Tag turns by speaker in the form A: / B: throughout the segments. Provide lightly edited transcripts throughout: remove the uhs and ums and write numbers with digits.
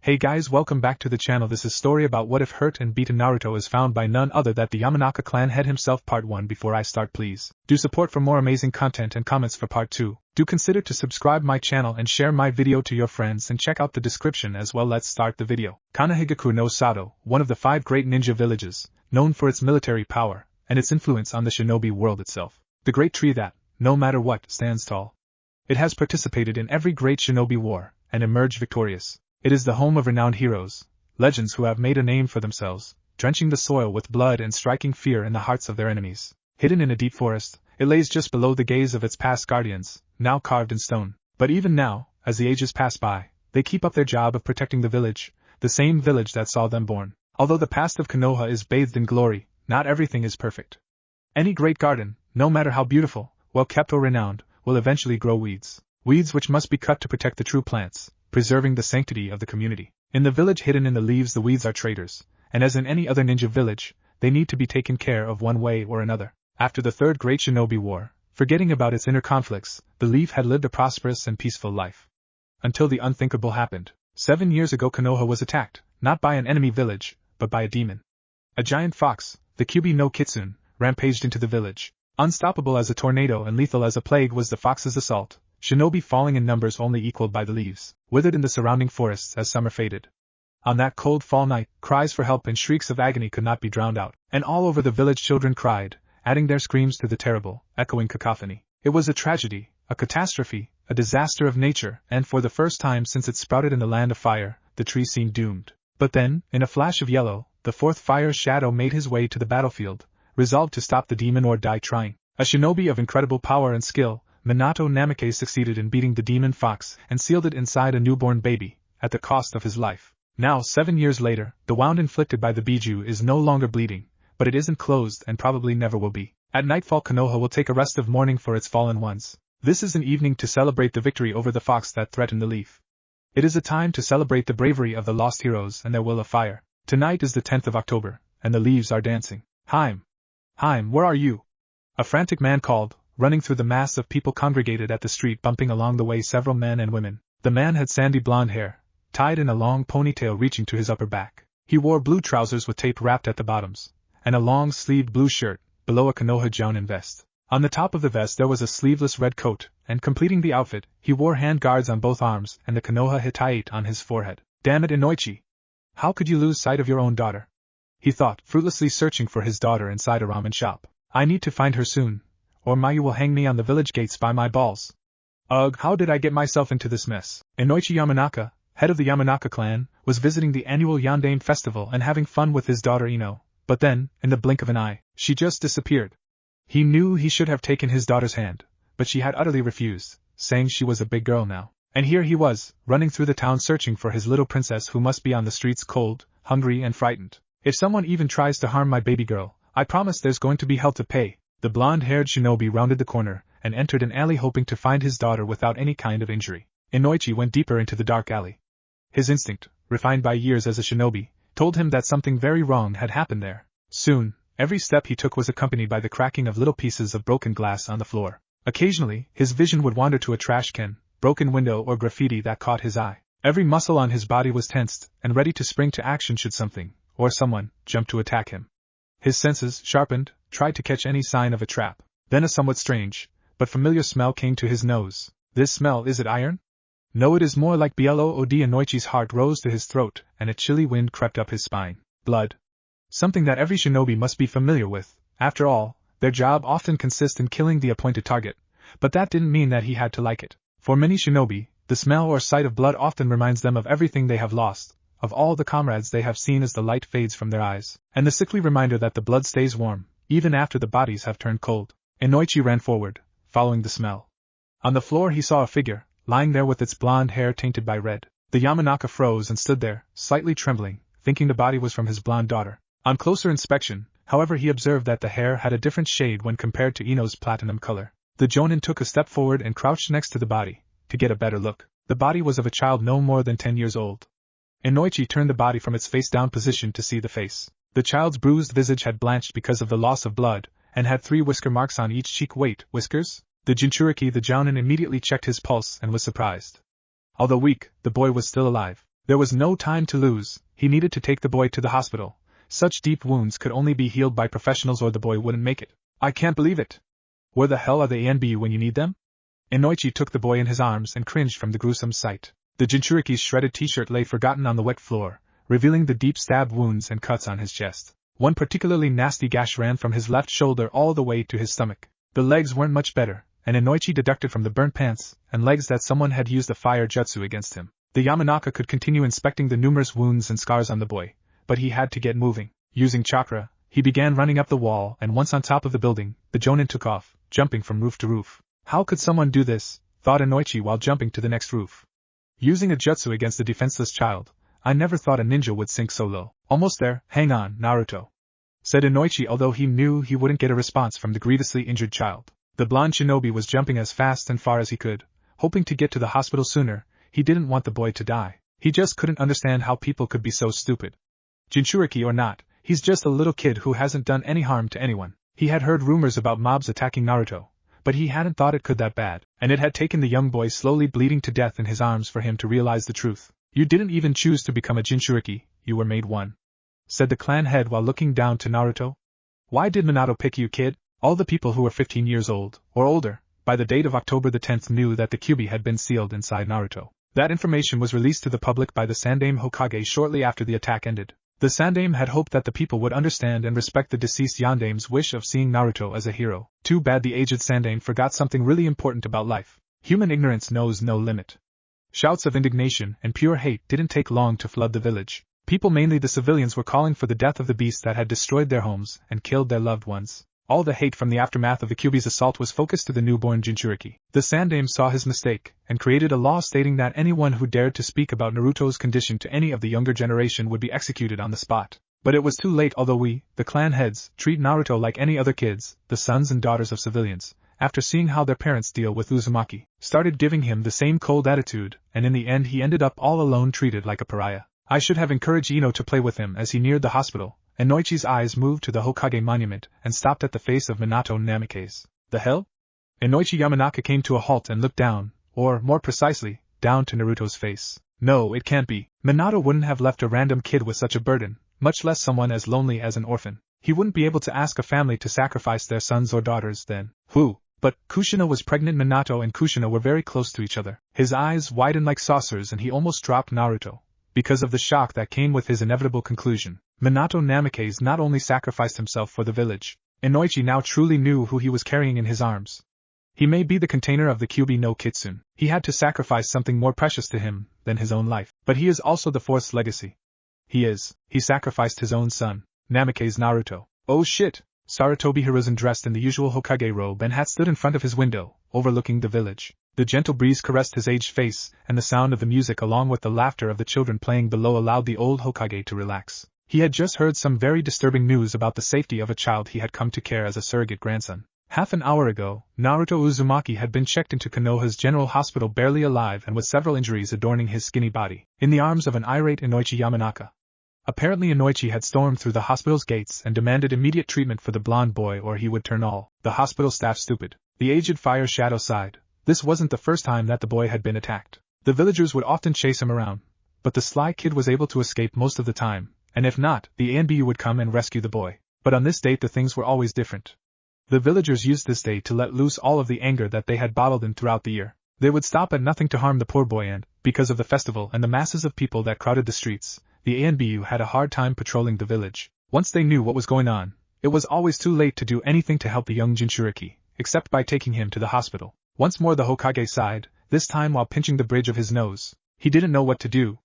A: Hey guys, welcome back to the channel. This is story about what if hurt and beaten Naruto is found by none other than the Yamanaka clan head himself. Part 1. Before I start, please do support for more amazing content and comments for part 2. Do consider to subscribe my channel and share my video to your friends and check out the description as well. Let's start the video. Konoha no Sato, one of the 5 great ninja villages, known for its military power and its influence on the shinobi world itself. The great tree that, no matter what, stands tall. It has participated in every great shinobi war and emerged victorious. It is the home of renowned heroes, legends who have made a name for themselves, drenching the soil with blood and striking fear in the hearts of their enemies. Hidden in a deep forest, it lays just below the gaze of its past guardians, now carved in stone. But even now, as the ages pass by, they keep up their job of protecting the village, the same village that saw them born. Although the past of Konoha is bathed in glory, not everything is perfect. Any great garden, no matter how beautiful, well kept or renowned, will eventually grow weeds. Weeds which must be cut to protect the true plants, preserving the sanctity of the community. In the village hidden in the leaves, the weeds are traitors, and as in any other ninja village, they need to be taken care of one way or another. After the Third Great Shinobi War, forgetting about its inner conflicts, the leaf had lived a prosperous and peaceful life. Until the unthinkable happened. 7 years ago, Konoha was attacked, not by an enemy village, but by a demon. A giant fox, the Kyubi no Kitsune, rampaged into the village. Unstoppable as a tornado and lethal as a plague was the fox's assault. Shinobi falling in numbers only equaled by the leaves, withered in the surrounding forests as summer faded. On that cold fall night, cries for help and shrieks of agony could not be drowned out, and all over the village children cried, adding their screams to the terrible, echoing cacophony. It was a tragedy, a catastrophe, a disaster of nature, and for the first time since it sprouted in the land of fire, the tree seemed doomed. But then, in a flash of yellow, the fourth fire's shadow made his way to the battlefield, resolved to stop the demon or die trying. A shinobi of incredible power and skill, Minato Namikaze succeeded in beating the demon fox and sealed it inside a newborn baby, at the cost of his life. Now, 7 years later, the wound inflicted by the Biju is no longer bleeding, but it isn't closed and probably never will be. At nightfall, Konoha will take a rest of mourning for its fallen ones. This is an evening to celebrate the victory over the fox that threatened the leaf. It is a time to celebrate the bravery of the lost heroes and their will of fire. Tonight is the 10th of October, and the leaves are dancing. Heim, where are you? A frantic man called, running through the mass of people congregated at the street, bumping along the way several men and women. The man had sandy blonde hair, tied in a long ponytail reaching to his upper back. He wore blue trousers with tape wrapped at the bottoms, and a long-sleeved blue shirt, below a Konoha jounin vest. On the top of the vest there was a sleeveless red coat, and completing the outfit, he wore hand guards on both arms and the Konoha Hitaiite on his forehead. Damn it, Inoichi! How could you lose sight of your own daughter? He thought, fruitlessly searching for his daughter inside a ramen shop. I need to find her soon, or Mayu will hang me on the village gates by my balls. Ugh, how did I get myself into this mess? Enoichi Yamanaka, head of the Yamanaka clan, was visiting the annual Yondaime festival and having fun with his daughter Eno, but then, in the blink of an eye, she just disappeared. He knew he should have taken his daughter's hand, but she had utterly refused, saying she was a big girl now. And here he was, running through the town searching for his little princess who must be on the streets cold, hungry and frightened. If someone even tries to harm my baby girl, I promise there's going to be hell to pay. The blonde-haired shinobi rounded the corner and entered an alley hoping to find his daughter without any kind of injury. Inoichi went deeper into the dark alley. His instinct, refined by years as a shinobi, told him that something very wrong had happened there. Soon, every step he took was accompanied by the cracking of little pieces of broken glass on the floor. Occasionally, his vision would wander to a trash can, broken window or graffiti that caught his eye. Every muscle on his body was tensed and ready to spring to action should something, or someone, jump to attack him. His senses, sharpened, tried to catch any sign of a trap. Then a somewhat strange, but familiar smell came to his nose. This smell, is it iron? No, it is more like blood. Inoichi's heart rose to his throat, and a chilly wind crept up his spine. Blood. Something that every shinobi must be familiar with. After all, their job often consists in killing the appointed target, but that didn't mean that he had to like it. For many shinobi, the smell or sight of blood often reminds them of everything they have lost, of all the comrades they have seen as the light fades from their eyes, and the sickly reminder that the blood stays warm, even after the bodies have turned cold. Inoichi ran forward, following the smell. On the floor he saw a figure, lying there with its blonde hair tainted by red. The Yamanaka froze and stood there, slightly trembling, thinking the body was from his blonde daughter. On closer inspection, however, he observed that the hair had a different shade when compared to Eno's platinum color. The jounin took a step forward and crouched next to the body, to get a better look. The body was of a child no more than 10 years old. Inoichi turned the body from its face-down position to see the face. The child's bruised visage had blanched because of the loss of blood, and had 3 whisker marks on each cheek. Wait, whiskers? The Jinchuriki the jounin immediately checked his pulse and was surprised. Although weak, the boy was still alive. There was no time to lose, he needed to take the boy to the hospital. Such deep wounds could only be healed by professionals or the boy wouldn't make it. I can't believe it. Where the hell are the ENBU when you need them? Enoichi took the boy in his arms and cringed from the gruesome sight. The Jinchuriki's shredded t-shirt lay forgotten on the wet floor, revealing the deep stab wounds and cuts on his chest. One particularly nasty gash ran from his left shoulder all the way to his stomach. The legs weren't much better, and Enoichi deducted from the burnt pants and legs that someone had used a fire jutsu against him. The Yamanaka could continue inspecting the numerous wounds and scars on the boy, but he had to get moving. Using chakra, he began running up the wall, and once on top of the building, the Jonin took off, jumping from roof to roof. How could someone do this, thought Enoichi while jumping to the next roof. Using a jutsu against a defenseless child, I never thought a ninja would sink so low. Almost there, hang on, Naruto, said Enoichi, although he knew he wouldn't get a response from the grievously injured child. The blonde shinobi was jumping as fast and far as he could, hoping to get to the hospital sooner. He didn't want the boy to die. He just couldn't understand how people could be so stupid. Jinchuriki or not, he's just a little kid who hasn't done any harm to anyone. He had heard rumors about mobs attacking Naruto, but he hadn't thought it could that bad, and it had taken the young boy slowly bleeding to death in his arms for him to realize the truth. You didn't even choose to become a Jinchuriki, you were made one, said the clan head while looking down to Naruto. Why did Minato pick you, kid? All the people who were 15 years old, or older, by the date of October the 10th knew that the Kyuubi had been sealed inside Naruto. That information was released to the public by the Sandaime Hokage shortly after the attack ended. The Sandaime had hoped that the people would understand and respect the deceased Yandaime's wish of seeing Naruto as a hero. Too bad the aged Sandaime forgot something really important about life. Human ignorance knows no limit. Shouts of indignation and pure hate didn't take long to flood the village. People, mainly the civilians, were calling for the death of the beast that had destroyed their homes and killed their loved ones. All the hate from the aftermath of the Kyuubi's assault was focused to the newborn Jinchuriki. The Sandaime saw his mistake and created a law stating that anyone who dared to speak about Naruto's condition to any of the younger generation would be executed on the spot. But it was too late. Although we, the clan heads, treat Naruto like any other kids, the sons and daughters of civilians, after seeing how their parents deal with Uzumaki, started giving him the same cold attitude, and in the end he ended up all alone, treated like a pariah. I should have encouraged Eno to play with him. As he neared the hospital, Enoichi's eyes moved to the Hokage monument and stopped at the face of Minato Namikaze. The hell? Enoichi Yamanaka came to a halt and looked down, or, more precisely, down to Naruto's face. No, it can't be. Minato wouldn't have left a random kid with such a burden, much less someone as lonely as an orphan. He wouldn't be able to ask a family to sacrifice their sons or daughters then. Who? But Kushina was pregnant. Minato and Kushina were very close to each other. His eyes widened like saucers and he almost dropped Naruto, because of the shock that came with his inevitable conclusion. Minato Namikaze not only sacrificed himself for the village. Enoichi now truly knew who he was carrying in his arms. He may be the container of the Kyuubi no Kitsune. He had to sacrifice something more precious to him than his own life. But he is also the Fourth's legacy. He sacrificed his own son, Namikaze Naruto. Oh shit! Sarutobi Hiruzen, dressed in the usual Hokage robe and hat, stood in front of his window, overlooking the village. The gentle breeze caressed his aged face, and the sound of the music along with the laughter of the children playing below allowed the old Hokage to relax. He had just heard some very disturbing news about the safety of a child he had come to care as a surrogate grandson. Half an hour ago, Naruto Uzumaki had been checked into Konoha's general hospital barely alive and with several injuries adorning his skinny body, in the arms of an irate Enoichi Yamanaka. Apparently Enoichi had stormed through the hospital's gates and demanded immediate treatment for the blonde boy or he would turn all the hospital staff stupid. The aged Fire Shadow sighed. This wasn't the first time that the boy had been attacked. The villagers would often chase him around, but the sly kid was able to escape most of the time, and if not, the ANBU would come and rescue the boy. But on this date the things were always different. The villagers used this day to let loose all of the anger that they had bottled in throughout the year. They would stop at nothing to harm the poor boy, and, because of the festival and the masses of people that crowded the streets, the ANBU had a hard time patrolling the village. Once they knew what was going on, it was always too late to do anything to help the young Jinchuriki, except by taking him to the hospital. Once more the Hokage sighed, this time while pinching the bridge of his nose. He didn't know what to do.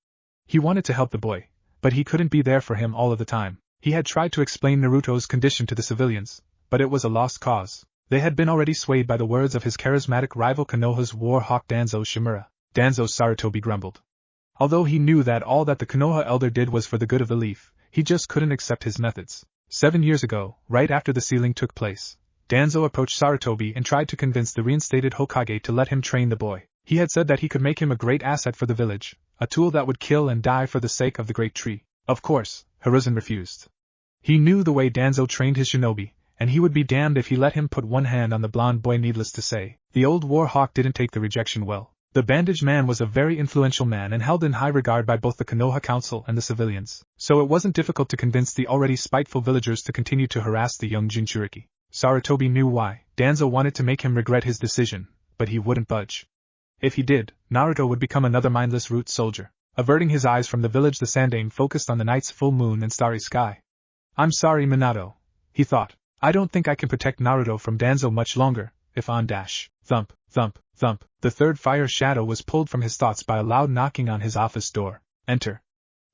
A: He wanted to help the boy, but he couldn't be there for him all of the time. He had tried to explain Naruto's condition to the civilians, but it was a lost cause. They had been already swayed by the words of his charismatic rival Konoha's war hawk Danzo Shimura. Danzo Sarutobi grumbled. Although he knew that all that the Konoha elder did was for the good of the leaf, he just couldn't accept his methods. 7 years ago, right after the sealing took place, Danzo approached Sarutobi and tried to convince the reinstated Hokage to let him train the boy. He had said that he could make him a great asset for the village, a tool that would kill and die for the sake of the great tree. Of course, Hiruzen refused. He knew the way Danzo trained his shinobi, and he would be damned if he let him put one hand on the blonde boy. Needless to say, the old war hawk didn't take the rejection well. The bandaged man was a very influential man and held in high regard by both the Konoha council and the civilians, so it wasn't difficult to convince the already spiteful villagers to continue to harass the young Jinchuriki. Sarutobi knew why. Danzo wanted to make him regret his decision, but he wouldn't budge. If he did, Naruto would become another mindless root soldier. Averting his eyes from the village, the Sandaime focused on the night's full moon and starry sky. I'm sorry, Minato, he thought. I don't think I can protect Naruto from Danzo much longer, if on dash. Thump, thump, thump. The third fire shadow was pulled from his thoughts by a loud knocking on his office door. Enter,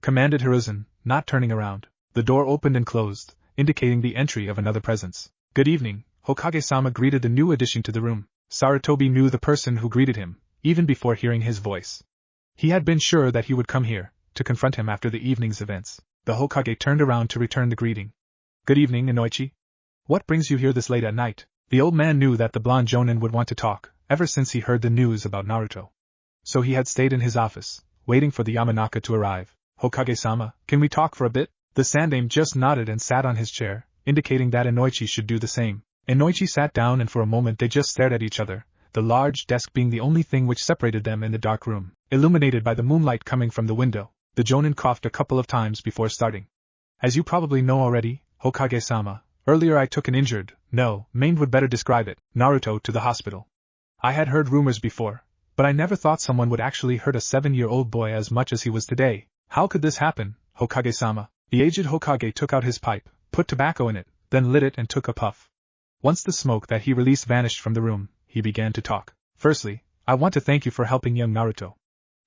A: commanded Hiruzen, not turning around. The door opened and closed, indicating the entry of another presence. Good evening, Hokage-sama greeted the new addition to the room. Sarutobi knew the person who greeted him, even before hearing his voice. He had been sure that he would come here, to confront him after the evening's events. The Hokage turned around to return the greeting. Good evening, Enoichi. What brings you here this late at night? The old man knew that the blonde jonin would want to talk, ever since he heard the news about Naruto. So he had stayed in his office, waiting for the Yamanaka to arrive. Hokage-sama, can we talk for a bit? The Sandaime just nodded and sat on his chair, indicating that Enoichi should do the same. Enoichi sat down and for a moment they just stared at each other, the large desk being the only thing which separated them in the dark room, illuminated by the moonlight coming from the window. The jonin coughed a couple of times before starting. As you probably know already, Hokage-sama, earlier I took an injured, no, maimed would better describe it, Naruto to the hospital. I had heard rumors before, but I never thought someone would actually hurt a 7-year-old boy as much as he was today. How could this happen, Hokage-sama? The aged Hokage took out his pipe, put tobacco in it, then lit it and took a puff. Once the smoke that he released vanished from the room, he began to talk. Firstly, I want to thank you for helping young Naruto.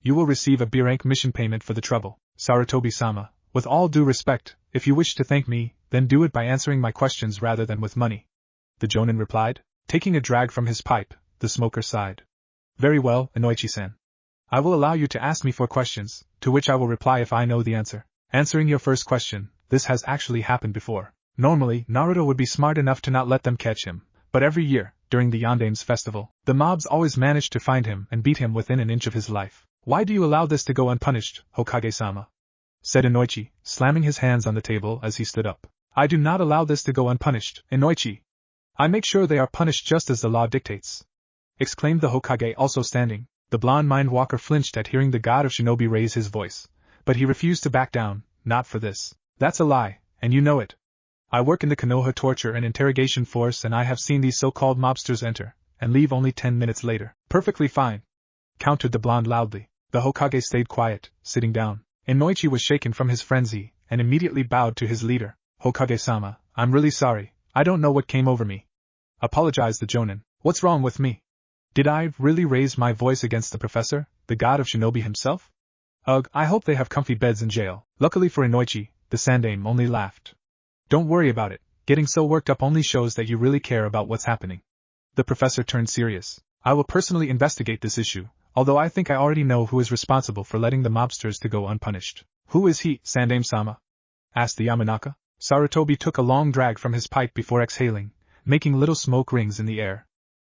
A: You will receive a B-rank mission payment for the trouble. Sarutobi-sama, with all due respect, if you wish to thank me, then do it by answering my questions rather than with money. The jonin replied. Taking a drag from his pipe, the smoker sighed. Very well, Enoichi-san. I will allow you to ask me 4 questions, to which I will reply if I know the answer. Answering your first question, this has actually happened before. Normally, Naruto would be smart enough to not let them catch him, but every year, during the Yandaime's festival, the mobs always managed to find him and beat him within an inch of his life. Why do you allow this to go unpunished, Hokage-sama? Said Enoichi, slamming his hands on the table as he stood up. I do not allow this to go unpunished, Enoichi. I make sure they are punished just as the law dictates. Exclaimed the Hokage, also standing. The blonde mind-walker flinched at hearing the god of shinobi raise his voice, but he refused to back down. Not for this. That's a lie, and you know it. I work in the Konoha torture and interrogation force and I have seen these so-called mobsters enter, and leave only 10 minutes later. Perfectly fine. Countered the blonde loudly. The Hokage stayed quiet, sitting down. Enoichi was shaken from his frenzy, and immediately bowed to his leader. Hokage-sama, I'm really sorry, I don't know what came over me. Apologized the jonin. What's wrong with me? Did I really raise my voice against the professor, the god of shinobi himself? Ugh, I hope they have comfy beds in jail. Luckily for Enoichi, the Sandaime only laughed. Don't worry about it, getting so worked up only shows that you really care about what's happening. The professor turned serious. I will personally investigate this issue, although I think I already know who is responsible for letting the mobsters to go unpunished. Who is he, Sandaime-sama? Asked the Yamanaka. Sarutobi took a long drag from his pipe before exhaling, making little smoke rings in the air.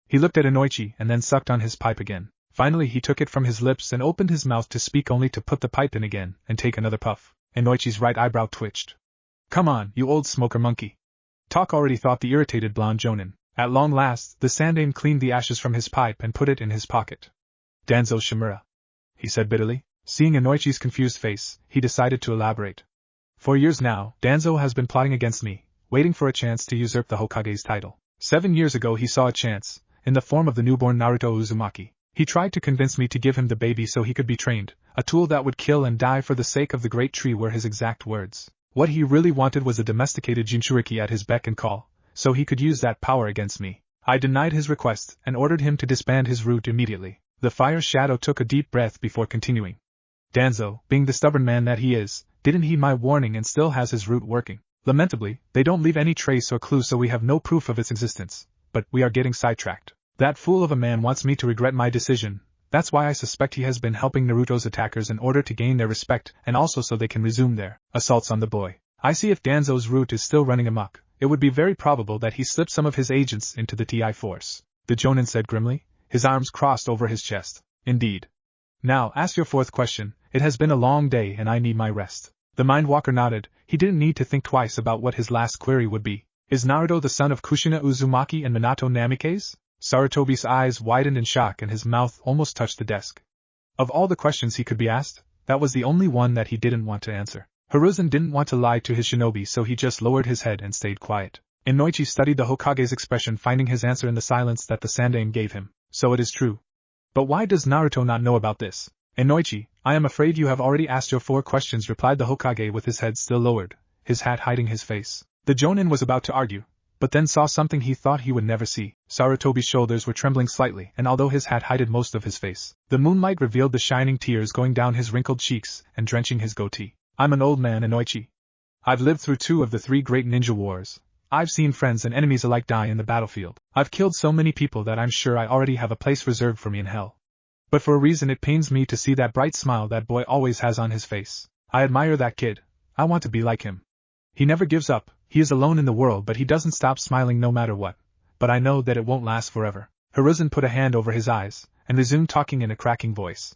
A: He looked at Enoichi and then sucked on his pipe again. Finally he took it from his lips and opened his mouth to speak only to put the pipe in again and take another puff. Enoichi's right eyebrow twitched. Come on, you old smoker monkey. Talk already, thought the irritated blonde jonin. At long last, the Sandaime cleaned the ashes from his pipe and put it in his pocket. Danzo Shimura, he said bitterly. Seeing Enoichi's confused face, he decided to elaborate. For years now, Danzo has been plotting against me, waiting for a chance to usurp the Hokage's title. 7 years ago he saw a chance, in the form of the newborn Naruto Uzumaki. He tried to convince me to give him the baby so he could be trained, a tool that would kill and die for the sake of the great tree were his exact words. What he really wanted was a domesticated Jinchuriki at his beck and call, so he could use that power against me. I denied his request and ordered him to disband his root immediately. The fire shadow took a deep breath before continuing. Danzo, being the stubborn man that he is, didn't heed my warning and still has his root working. Lamentably, they don't leave any trace or clue, so we have no proof of its existence. But we are getting sidetracked. That fool of a man wants me to regret my decision. That's why I suspect he has been helping Naruto's attackers in order to gain their respect and also so they can resume their assaults on the boy. I see if Danzo's root is still running amok, it would be very probable that he slipped some of his agents into the TI force. The jonin said grimly, his arms crossed over his chest. Indeed. Now, ask your 4th question. It has been a long day and I need my rest. The Mindwalker nodded. He didn't need to think twice about what his last query would be. Is Naruto the son of Kushina Uzumaki and Minato Namikaze? Sarutobi's eyes widened in shock and his mouth almost touched the desk. Of all the questions he could be asked, that was the only one that he didn't want to answer. Hiruzen didn't want to lie to his shinobi, so he just lowered his head and stayed quiet. Enoichi studied the Hokage's expression, finding his answer in the silence that the Sandaime gave him. So it is true. But why does Naruto not know about this? Enoichi, I am afraid you have already asked your 4 questions, replied the Hokage with his head still lowered, his hat hiding his face. The Jonin was about to argue, but then saw something he thought he would never see. Sarutobi's shoulders were trembling slightly, and although his hat hid most of his face, the moonlight revealed the shining tears going down his wrinkled cheeks and drenching his goatee. I'm an old man, Enoichi. I've lived through 2 of the 3 great ninja wars. I've seen friends and enemies alike die in the battlefield. I've killed so many people that I'm sure I already have a place reserved for me in hell. But for a reason it pains me to see that bright smile that boy always has on his face. I admire that kid. I want to be like him. He never gives up, he is alone in the world, but he doesn't stop smiling no matter what. But I know that it won't last forever. Hiruzen put a hand over his eyes, and resumed talking in a cracking voice.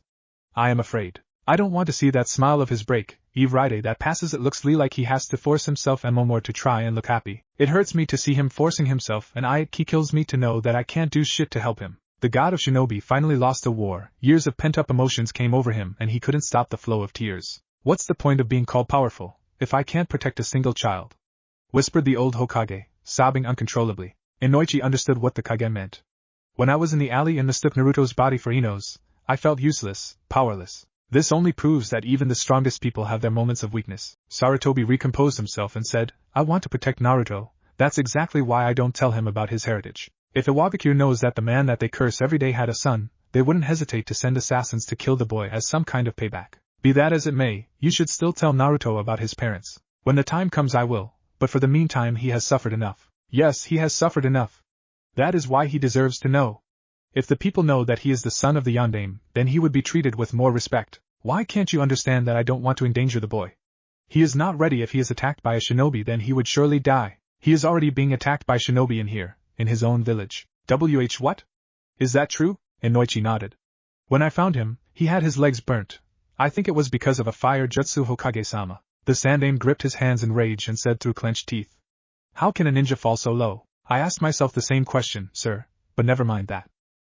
A: I am afraid. I don't want to see that smile of his break, every day that passes it looks like he has to force himself and more to try and look happy. It hurts me to see him forcing himself, and it kills me to know that I can't do shit to help him. The god of shinobi finally lost a war, years of pent-up emotions came over him and he couldn't stop the flow of tears. What's the point of being called powerful, if I can't protect a single child? Whispered the old Hokage, sobbing uncontrollably. Enoichi understood what the Kage meant. When I was in the alley and mistook Naruto's body for Eno's, I felt useless, powerless. This only proves that even the strongest people have their moments of weakness. Sarutobi recomposed himself and said, I want to protect Naruto, that's exactly why I don't tell him about his heritage. If Iwagakure knows that the man that they curse every day had a son, they wouldn't hesitate to send assassins to kill the boy as some kind of payback. Be that as it may, you should still tell Naruto about his parents. When the time comes I will, but for the meantime he has suffered enough. Yes, he has suffered enough. That is why he deserves to know. If the people know that he is the son of the Yondaime, then he would be treated with more respect. Why can't you understand that I don't want to endanger the boy? He is not ready. If he is attacked by a shinobi, then he would surely die. He is already being attacked by shinobi in here, in his own village. What? Is that true? Enoichi nodded. When I found him, he had his legs burnt. I think it was because of a fire jutsu, Hokage-sama. The Sandaime gripped his hands in rage and said through clenched teeth. How can a ninja fall so low? I asked myself the same question, sir, but never mind that.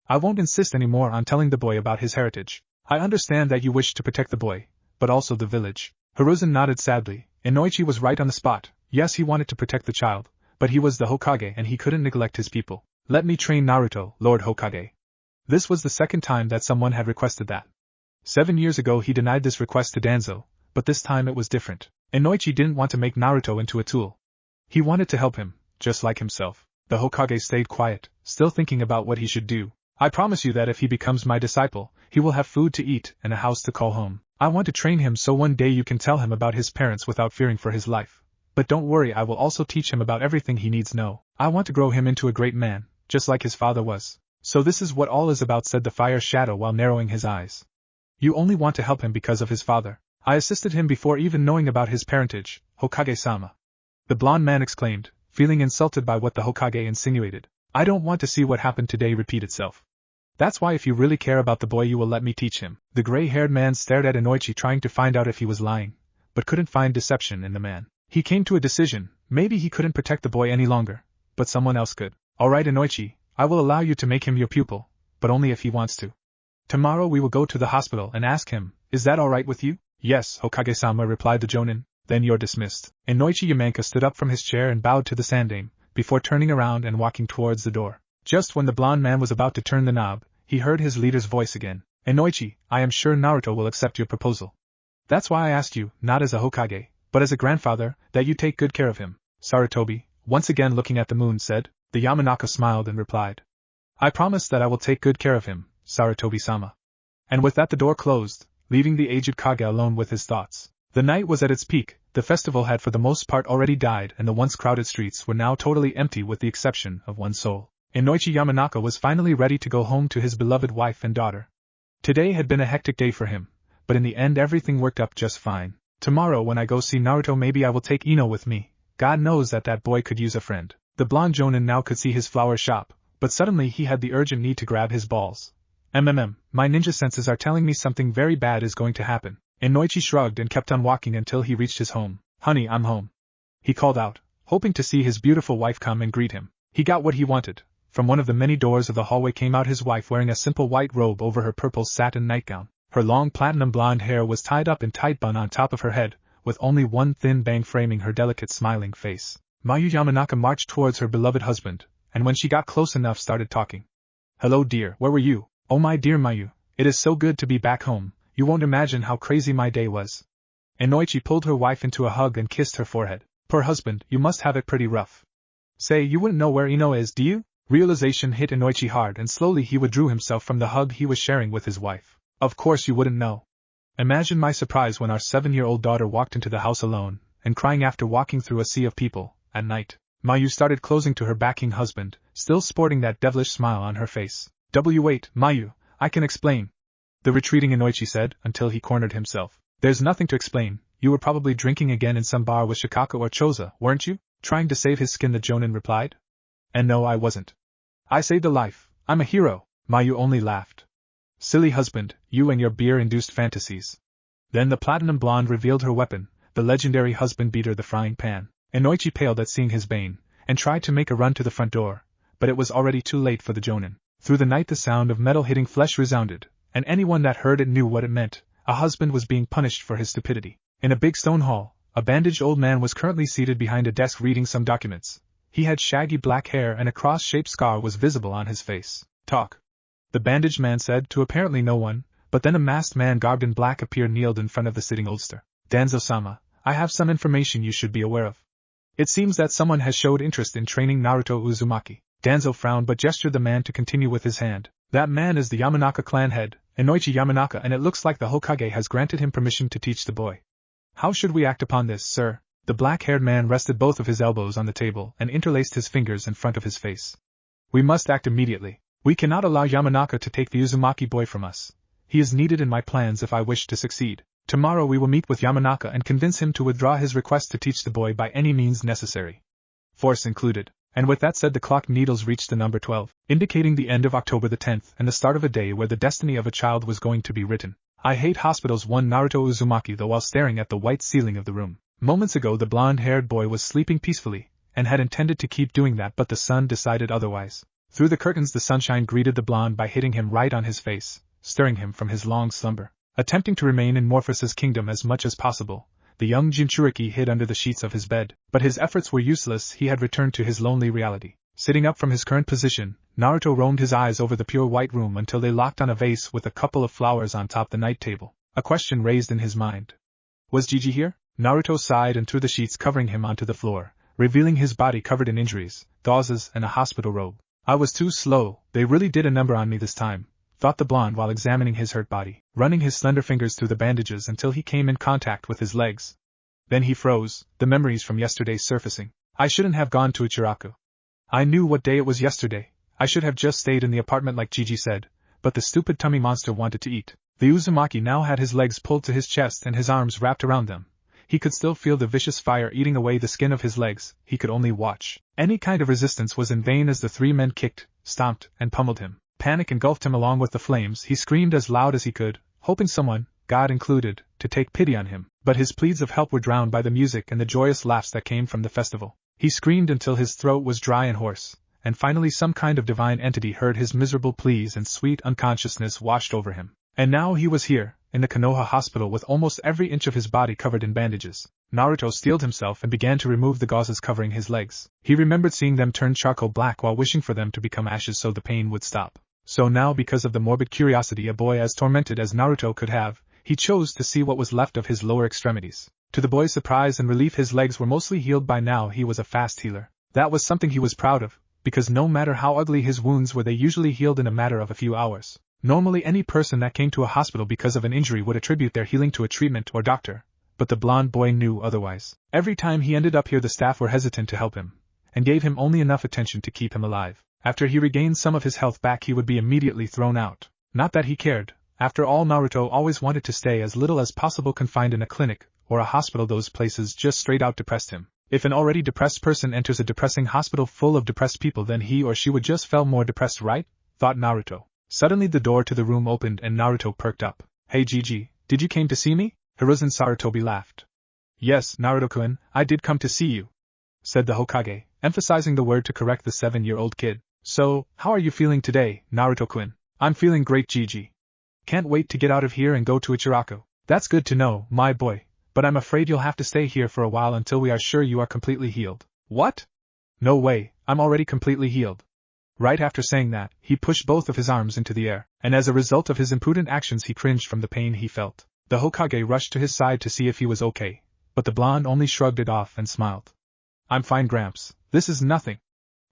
A: I won't insist anymore on telling the boy about his heritage. I understand that you wish to protect the boy, but also the village. Hiruzen nodded sadly. Enoichi was right on the spot. Yes, he wanted to protect the child, but he was the Hokage and he couldn't neglect his people. Let me train Naruto, Lord Hokage. This was the second time that someone had requested that. 7 years ago he denied this request to Danzo, but this time it was different. Enoichi didn't want to make Naruto into a tool. He wanted to help him, just like himself. The Hokage stayed quiet, still thinking about what he should do. I promise you that if he becomes my disciple, he will have food to eat and a house to call home. I want to train him so one day you can tell him about his parents without fearing for his life. But don't worry, I will also teach him about everything he needs know. I want to grow him into a great man, just like his father was. So this is what all is about, said the fire shadow while narrowing his eyes. You only want to help him because of his father. I assisted him before even knowing about his parentage, Hokage-sama. The blond man exclaimed, feeling insulted by what the Hokage insinuated. I don't want to see what happened today repeat itself. That's why if you really care about the boy you will let me teach him. The gray-haired man stared at Enoichi trying to find out if he was lying, but couldn't find deception in the man. He came to a decision, maybe he couldn't protect the boy any longer, but someone else could. Alright Enoichi, I will allow you to make him your pupil, but only if he wants to. Tomorrow we will go to the hospital and ask him, is that alright with you? Yes, Hokage-sama, replied the Jonin. Then you're dismissed. Enoichi Yamanaka stood up from his chair and bowed to the Sandaime, before turning around and walking towards the door. Just when the blond man was about to turn the knob, he heard his leader's voice again. Enoichi, I am sure Naruto will accept your proposal. That's why I asked you, not as a Hokage, but as a grandfather, that you take good care of him. Sarutobi, once again looking at the moon, said. The Yamanaka smiled and replied. I promise that I will take good care of him, Sarutobi-sama. And with that the door closed, leaving the aged Kage alone with his thoughts. The night was at its peak, the festival had for the most part already died and the once crowded streets were now totally empty with the exception of one soul. Enoichi Yamanaka was finally ready to go home to his beloved wife and daughter. Today had been a hectic day for him, but in the end everything worked up just fine. Tomorrow when I go see Naruto maybe I will take Eno with me. God knows that boy could use a friend. The blonde Jonin now could see his flower shop, but suddenly he had the urgent need to grab his balls. My ninja senses are telling me something very bad is going to happen. Enoichi shrugged and kept on walking until he reached his home. Honey, I'm home. He called out, hoping to see his beautiful wife come and greet him. He got what he wanted. From one of the many doors of the hallway came out his wife wearing a simple white robe over her purple satin nightgown. Her long platinum blonde hair was tied up in tight bun on top of her head, with only one thin bang framing her delicate smiling face. Mayu Yamanaka marched towards her beloved husband, and when she got close enough started talking. "Hello dear, where were you? Oh my dear Mayu, it is so good to be back home, you won't imagine how crazy my day was." Enoichi pulled her wife into a hug and kissed her forehead. "Poor husband, you must have it pretty rough. Say, you wouldn't know where Eno is, do you?" Realization hit Enoichi hard and slowly he withdrew himself from the hug he was sharing with his wife. "Of course you wouldn't know." Imagine my surprise when our 7-year-old daughter walked into the house alone, and crying after walking through a sea of people, at night. Mayu started closing to her backing husband, still sporting that devilish smile on her face. "Wait, Mayu, I can explain," the retreating Enoichi said, until he cornered himself. "There's nothing to explain, you were probably drinking again in some bar with Shikaka or Choza, weren't you?" Trying to save his skin the Jonin replied. "And no, I wasn't. I saved a life, I'm a hero." Mayu only laughed. "Silly husband, you and your beer-induced fantasies." Then the platinum blonde revealed her weapon, the legendary husband beater, the frying pan. Enoichi paled at seeing his bane, and tried to make a run to the front door, but it was already too late for the Jonin. Through the night the sound of metal hitting flesh resounded, and anyone that heard it knew what it meant. A husband was being punished for his stupidity. In a big stone hall, a bandaged old man was currently seated behind a desk reading some documents. He had shaggy black hair and a cross-shaped scar was visible on his face. "Talk," the bandaged man said to apparently no one, but then a masked man garbed in black appeared kneeled in front of the sitting oldster. "Danzo-sama, I have some information you should be aware of. It seems that someone has showed interest in training Naruto Uzumaki." Danzo frowned but gestured the man to continue with his hand. "That man is the Yamanaka clan head, Enoichi Yamanaka, and it looks like the Hokage has granted him permission to teach the boy. How should we act upon this, sir?" The black-haired man rested both of his elbows on the table and interlaced his fingers in front of his face. "We must act immediately. We cannot allow Yamanaka to take the Uzumaki boy from us. He is needed in my plans if I wish to succeed. Tomorrow we will meet with Yamanaka and convince him to withdraw his request to teach the boy by any means necessary, force included." And with that said the clock needles reached the number 12, indicating the end of October the 10th and the start of a day where the destiny of a child was going to be written. "I hate hospitals," one Naruto Uzumaki though while staring at the white ceiling of the room. Moments ago the blonde-haired boy was sleeping peacefully, and had intended to keep doing that but the sun decided otherwise. Through the curtains the sunshine greeted the blonde by hitting him right on his face, stirring him from his long slumber. Attempting to remain in Morphos's kingdom as much as possible, the young Jinchuriki hid under the sheets of his bed, but his efforts were useless. He had returned to his lonely reality. Sitting up from his current position, Naruto roamed his eyes over the pure white room until they locked on a vase with a couple of flowers on top the night table. A question raised in his mind. Was Gigi here? Naruto sighed and threw the sheets covering him onto the floor, revealing his body covered in injuries, gauzes, and a hospital robe. "I was too slow, they really did a number on me this time," thought the blonde while examining his hurt body, running his slender fingers through the bandages until he came in contact with his legs. Then he froze, the memories from yesterday surfacing. "I shouldn't have gone to Ichiraku. I knew what day it was yesterday. I should have just stayed in the apartment like Gigi said, but the stupid tummy monster wanted to eat." The Uzumaki now had his legs pulled to his chest and his arms wrapped around them. He could still feel the vicious fire eating away the skin of his legs. He could only watch. Any kind of resistance was in vain as the three men kicked, stomped, and pummeled him. Panic engulfed him along with the flames. He screamed as loud as he could, hoping someone, God included, to take pity on him, but his pleas of help were drowned by the music and the joyous laughs that came from the festival. He screamed until his throat was dry and hoarse, and finally some kind of divine entity heard his miserable pleas and sweet unconsciousness washed over him. And now he was here, in the Konoha hospital with almost every inch of his body covered in bandages. Naruto steeled himself and began to remove the gauzes covering his legs. He remembered seeing them turn charcoal black while wishing for them to become ashes so the pain would stop. So now, because of the morbid curiosity a boy as tormented as Naruto could have, he chose to see what was left of his lower extremities. To the boy's surprise and relief, his legs were mostly healed by now. He was a fast healer. That was something he was proud of, because no matter how ugly his wounds were, they usually healed in a matter of a few hours. Normally any person that came to a hospital because of an injury would attribute their healing to a treatment or doctor, but the blonde boy knew otherwise. Every time he ended up here the staff were hesitant to help him, and gave him only enough attention to keep him alive. After he regained some of his health back he would be immediately thrown out. Not that he cared. After all, Naruto always wanted to stay as little as possible confined in a clinic or a hospital. Those places just straight out depressed him. If an already depressed person enters a depressing hospital full of depressed people, then he or she would just feel more depressed, right? Thought Naruto. Suddenly the door to the room opened and Naruto perked up. "Hey Gigi, did you came to see me?" Hiruzen Sarutobi laughed. "Yes, Naruto-kun, I did come to see you," said the Hokage, emphasizing the word to correct the 7-year-old kid. So, how are you feeling today, Naruto-kun? I'm feeling great, Gigi. Can't wait to get out of here and go to Ichiraku. That's good to know, my boy, but I'm afraid you'll have to stay here for a while until we are sure you are completely healed. What? No way, I'm already completely healed. Right after saying that, he pushed both of his arms into the air, and as a result of his imprudent actions he cringed from the pain he felt. The Hokage rushed to his side to see if he was okay, but the blonde only shrugged it off and smiled. I'm fine, Gramps, this is nothing,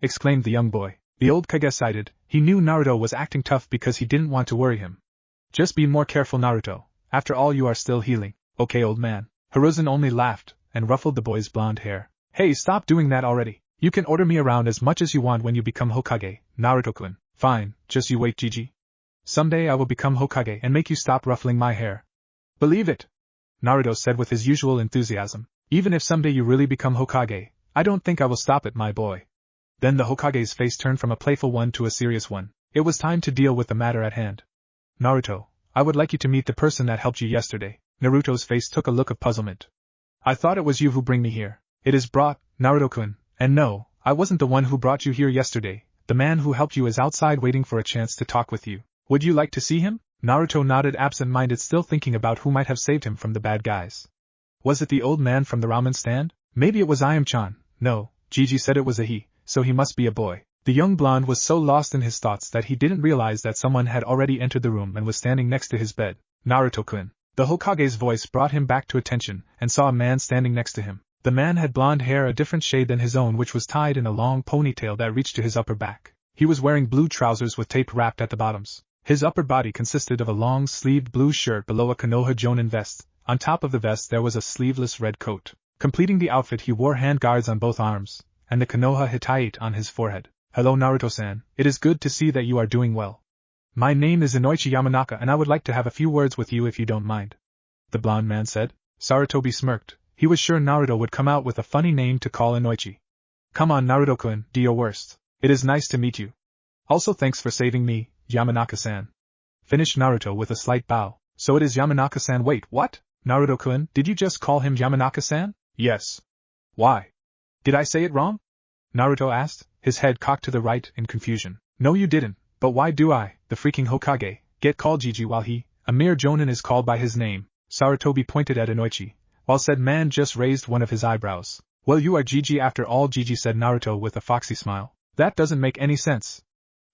A: exclaimed the young boy. The old Kage sighed. He knew Naruto was acting tough because he didn't want to worry him. Just be more careful, Naruto, after all you are still healing. Okay, old man. Hiruzen only laughed and ruffled the boy's blonde hair. Hey, stop doing that already. You can order me around as much as you want when you become Hokage, Naruto-kun. Fine, just you wait, Gigi. Someday I will become Hokage and make you stop ruffling my hair. Believe it, Naruto said with his usual enthusiasm. Even if someday you really become Hokage, I don't think I will stop it, my boy. Then the Hokage's face turned from a playful one to a serious one. It was time to deal with the matter at hand. Naruto, I would like you to meet the person that helped you yesterday. Naruto's face took a look of puzzlement. I thought it was you who bring me here. It is brought, Naruto-kun, and no, I wasn't the one who brought you here yesterday. The man who helped you is outside waiting for a chance to talk with you. Would you like to see him? Naruto nodded, absent-minded, still thinking about who might have saved him from the bad guys. Was it the old man from the ramen stand? Maybe it was Ayam-chan. No, Gigi said it was a he, so he must be a boy. The young blonde was so lost in his thoughts that he didn't realize that someone had already entered the room and was standing next to his bed. Naruto-kun. The Hokage's voice brought him back to attention, and saw a man standing next to him. The man had blonde hair a different shade than his own, which was tied in a long ponytail that reached to his upper back. He was wearing blue trousers with tape wrapped at the bottoms. His upper body consisted of a long-sleeved blue shirt below a Konoha jonin vest. On top of the vest there was a sleeveless red coat. Completing the outfit he wore hand guards on both arms, and the Konoha Hittite on his forehead. Hello, Naruto-san, it is good to see that you are doing well. My name is Eno Yamanaka and I would like to have a few words with you if you don't mind. The blonde man said. Sarutobi smirked. He was sure Naruto would come out with a funny name to call Enoichi. Come on, Naruto-kun, do your worst. It is nice to meet you. Also thanks for saving me, Yamanaka-san. Finished Naruto with a slight bow. So it is Yamanaka-san. Wait, what? Naruto-kun, did you just call him Yamanaka-san? Yes. Why? Did I say it wrong? Naruto asked, his head cocked to the right in confusion. No, you didn't, but why do I, the freaking Hokage, get called Gigi while he, a mere jonin, is called by his name? Sarutobi pointed at Enoichi, while said man just raised one of his eyebrows. Well, you are Gigi after all, Gigi said Naruto with a foxy smile. That doesn't make any sense.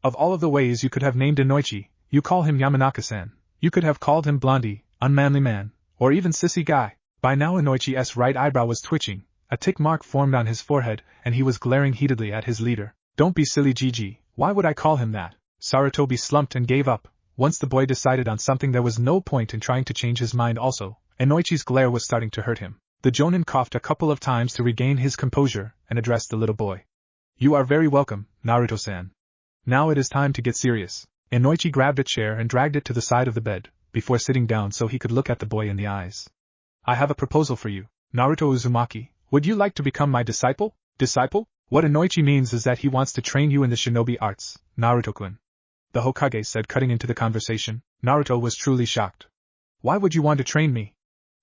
A: Of all of the ways you could have named Enoichi, you call him Yamanaka-san. You could have called him Blondie, Unmanly Man, or even Sissy Guy. By now Enoichi's right eyebrow was twitching, a tick mark formed on his forehead, and he was glaring heatedly at his leader. Don't be silly, Gigi, why would I call him that? Sarutobi slumped and gave up. Once the boy decided on something there was no point in trying to change his mind also. Enoichi's glare was starting to hurt him. The jonin coughed a couple of times to regain his composure, and addressed the little boy. You are very welcome, Naruto-san. Now it is time to get serious. Enoichi grabbed a chair and dragged it to the side of the bed, before sitting down so he could look at the boy in the eyes. I have a proposal for you, Naruto Uzumaki. Would you like to become my disciple? Disciple? What Enoichi means is that he wants to train you in the shinobi arts, Naruto-kun. The Hokage said, cutting into the conversation. Naruto was truly shocked. Why would you want to train me?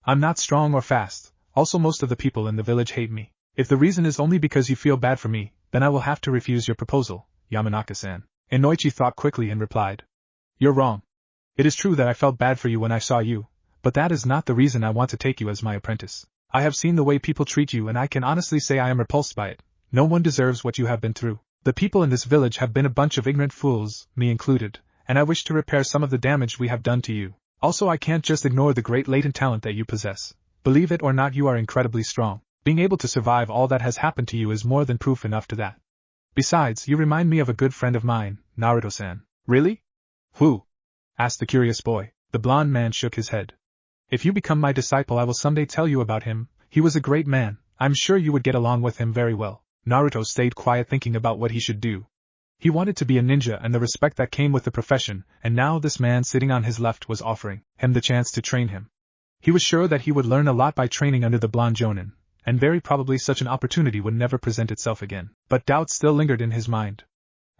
A: I'm not strong or fast, also most of the people in the village hate me. If the reason is only because you feel bad for me, then I will have to refuse your proposal, Yamanaka-san. Enoichi thought quickly and replied. You're wrong. It is true that I felt bad for you when I saw you, but that is not the reason I want to take you as my apprentice. I have seen the way people treat you and I can honestly say I am repulsed by it. No one deserves what you have been through. The people in this village have been a bunch of ignorant fools, me included, and I wish to repair some of the damage we have done to you. Also, I can't just ignore the great latent talent that you possess. Believe it or not, you are incredibly strong. Being able to survive all that has happened to you is more than proof enough to that. Besides, you remind me of a good friend of mine, Naruto-san. Really? Who? Asked the curious boy. The blonde man shook his head. If you become my disciple, I will someday tell you about him. He was a great man. I'm sure you would get along with him very well. Naruto stayed quiet, thinking about what he should do. He wanted to be a ninja and the respect that came with the profession, and now this man sitting on his left was offering him the chance to train him. He was sure that he would learn a lot by training under the blonde jonin, and very probably such an opportunity would never present itself again. But doubt still lingered in his mind.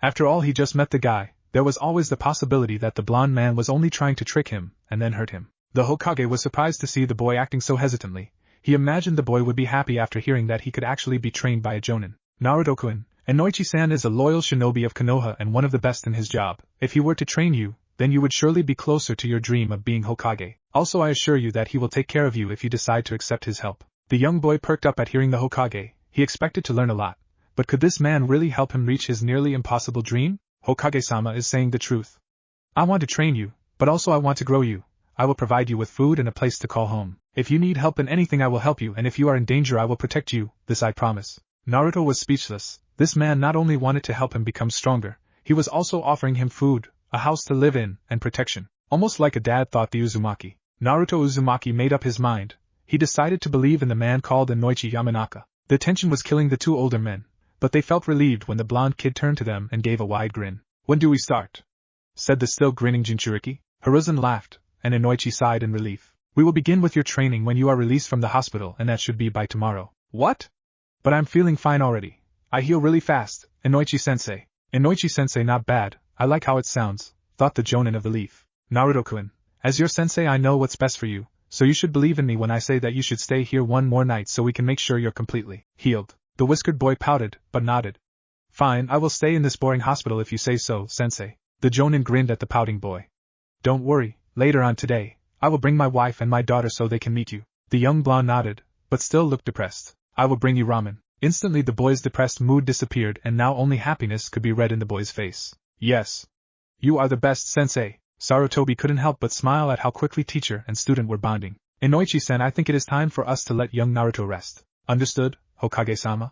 A: After all, he just met the guy. There was always the possibility that the blonde man was only trying to trick him, and then hurt him. The Hokage was surprised to see the boy acting so hesitantly. He imagined the boy would be happy after hearing that he could actually be trained by a jonin. Naruto-kun, Enoichi-san is a loyal shinobi of Konoha and one of the best in his job. If he were to train you, then you would surely be closer to your dream of being Hokage. Also, I assure you that he will take care of you if you decide to accept his help. The young boy perked up at hearing the Hokage. He expected to learn a lot. But could this man really help him reach his nearly impossible dream? Hokage-sama is saying the truth. I want to train you, but also I want to grow you. I will provide you with food and a place to call home. If you need help in anything I will help you, and if you are in danger I will protect you, this I promise. Naruto was speechless. This man not only wanted to help him become stronger, he was also offering him food, a house to live in, and protection. Almost like a dad, thought the Uzumaki. Naruto Uzumaki made up his mind. He decided to believe in the man called Eno Yamanaka. The tension was killing the two older men, but they felt relieved when the blonde kid turned to them and gave a wide grin. When do we start? Said the still grinning Jinchuriki. Hiruzen laughed, and Enoichi sighed in relief. We will begin with your training when you are released from the hospital, and that should be by tomorrow. What? But I'm feeling fine already. I heal really fast, Enoichi-sensei. Enoichi-sensei, not bad, I like how it sounds, thought the Jonin of the Leaf. Naruto-kun, as your sensei I know what's best for you, so you should believe in me when I say that you should stay here one more night so we can make sure you're completely healed. The whiskered boy pouted, but nodded. Fine, I will stay in this boring hospital if you say so, sensei. The Jonin grinned at the pouting boy. Don't worry, later on today, I will bring my wife and my daughter so they can meet you. The young blonde nodded, but still looked depressed. I will bring you ramen. Instantly the boy's depressed mood disappeared and now only happiness could be read in the boy's face. Yes. You are the best, sensei. Sarutobi couldn't help but smile at how quickly teacher and student were bonding. Enoichi-san, I think it is time for us to let young Naruto rest. Understood, Hokage-sama?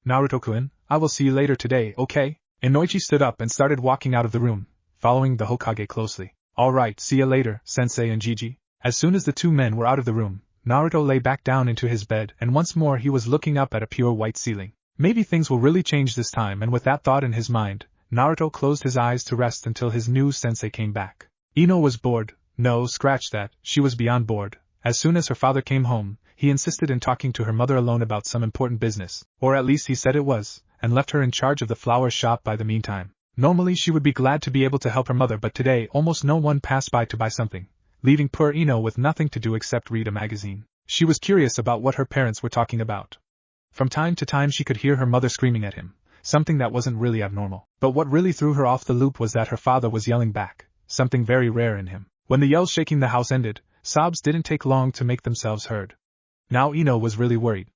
A: Naruto-kun, I will see you later today, okay? Enoichi stood up and started walking out of the room, following the Hokage closely. Alright, see you later, sensei and Gigi. As soon as the two men were out of the room, Naruto lay back down into his bed and once more he was looking up at a pure white ceiling. Maybe things will really change this time, and with that thought in his mind, Naruto closed his eyes to rest until his new sensei came back. Eno was bored. No, scratch that, she was beyond bored. As soon as her father came home, he insisted in talking to her mother alone about some important business, or at least he said it was, and left her in charge of the flower shop by the meantime. Normally she would be glad to be able to help her mother, but today almost no one passed by to buy something, leaving poor Eno with nothing to do except read a magazine. She was curious about what her parents were talking about. From time to time she could hear her mother screaming at him, something that wasn't really abnormal. But what really threw her off the loop was that her father was yelling back, something very rare in him. When the yells shaking the house ended, sobs didn't take long to make themselves heard. Now Eno was really worried.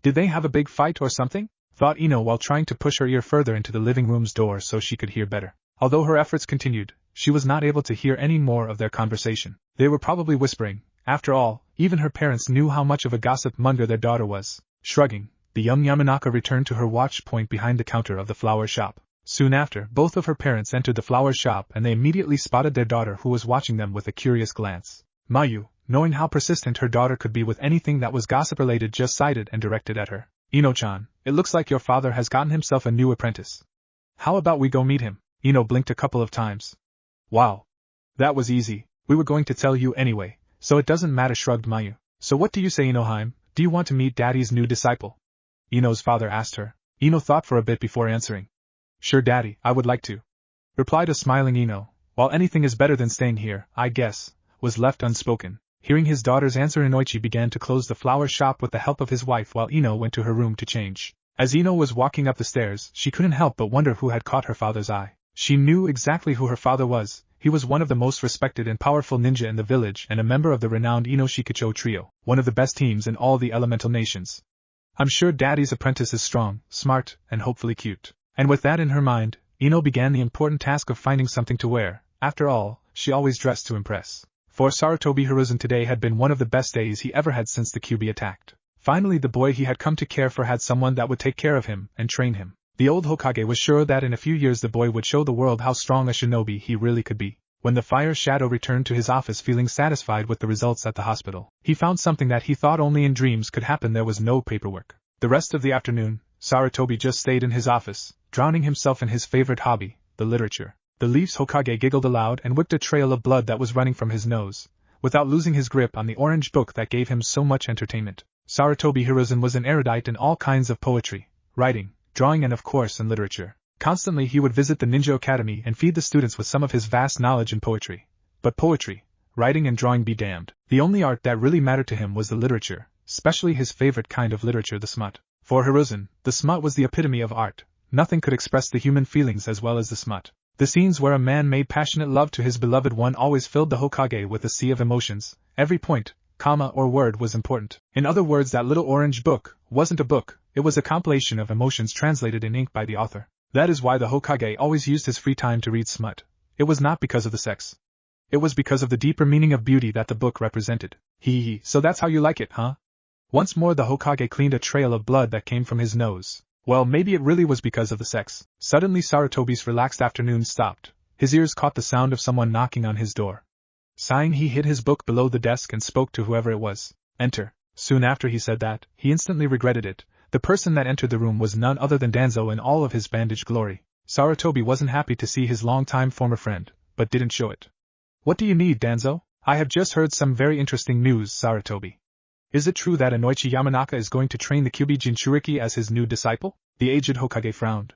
A: Did they have a big fight or something? Thought Eno while trying to push her ear further into the living room's door so she could hear better. Although her efforts continued, she was not able to hear any more of their conversation. They were probably whispering. After all, even her parents knew how much of a gossip monger their daughter was. Shrugging, the young Yamanaka returned to her watch point behind the counter of the flower shop. Soon after, both of her parents entered the flower shop and they immediately spotted their daughter who was watching them with a curious glance. Mayu, knowing how persistent her daughter could be with anything that was gossip-related, just sighed and directed at her. Eno-chan, it looks like your father has gotten himself a new apprentice. How about we go meet him? Eno blinked a couple of times. Wow. That was easy, we were going to tell you anyway, so it doesn't matter, shrugged Mayu. So what do you say, Enoheim, do you want to meet Daddy's new disciple? Eno's father asked her. Eno thought for a bit before answering. Sure Daddy, I would like to. Replied a smiling Eno. While anything is better than staying here, I guess, was left unspoken. Hearing his daughter's answer, Enoichi began to close the flower shop with the help of his wife while Eno went to her room to change. As Eno was walking up the stairs, she couldn't help but wonder who had caught her father's eye. She knew exactly who her father was. He was one of the most respected and powerful ninja in the village and a member of the renowned Eno Shikucho trio, one of the best teams in all the elemental nations. I'm sure Daddy's apprentice is strong, smart, and hopefully cute. And with that in her mind, Eno began the important task of finding something to wear. After all, she always dressed to impress. For Sarutobi, Hiruzen today had been one of the best days he ever had since the Kyuubi attacked. Finally the boy he had come to care for had someone that would take care of him and train him. The old Hokage was sure that in a few years the boy would show the world how strong a shinobi he really could be. When the Fire Shadow returned to his office feeling satisfied with the results at the hospital, he found something that he thought only in dreams could happen. There was no paperwork. The rest of the afternoon, Sarutobi just stayed in his office, drowning himself in his favorite hobby, the literature. The Leaf's Hokage giggled aloud and whipped a trail of blood that was running from his nose, without losing his grip on the orange book that gave him so much entertainment. Sarutobi Hiruzen was an erudite in all kinds of poetry, writing, drawing and of course in literature. Constantly he would visit the Ninja Academy and feed the students with some of his vast knowledge in poetry. But poetry, writing and drawing be damned. The only art that really mattered to him was the literature, especially his favorite kind of literature, the smut. For Hiruzen, the smut was the epitome of art, nothing could express the human feelings as well as the smut. The scenes where a man made passionate love to his beloved one always filled the Hokage with a sea of emotions. Every point, comma, or word was important. In other words, that little orange book wasn't a book, it was a compilation of emotions translated in ink by the author. That is why the Hokage always used his free time to read smut. It was not because of the sex. It was because of the deeper meaning of beauty that the book represented. So that's how you like it, huh? Once more the Hokage cleaned a trail of blood that came from his nose. Well, maybe it really was because of the sex. Suddenly Sarutobi's relaxed afternoon stopped. His ears caught the sound of someone knocking on his door. Sighing, he hid his book below the desk and spoke to whoever it was. Enter. Soon after he said that, he instantly regretted it. The person that entered the room was none other than Danzo in all of his bandaged glory. Sarutobi wasn't happy to see his longtime former friend, but didn't show it. What do you need, Danzo? I have just heard some very interesting news, Sarutobi. Is it true that Eno Yamanaka is going to train the Kyuubi Jinchuriki as his new disciple? The aged Hokage frowned.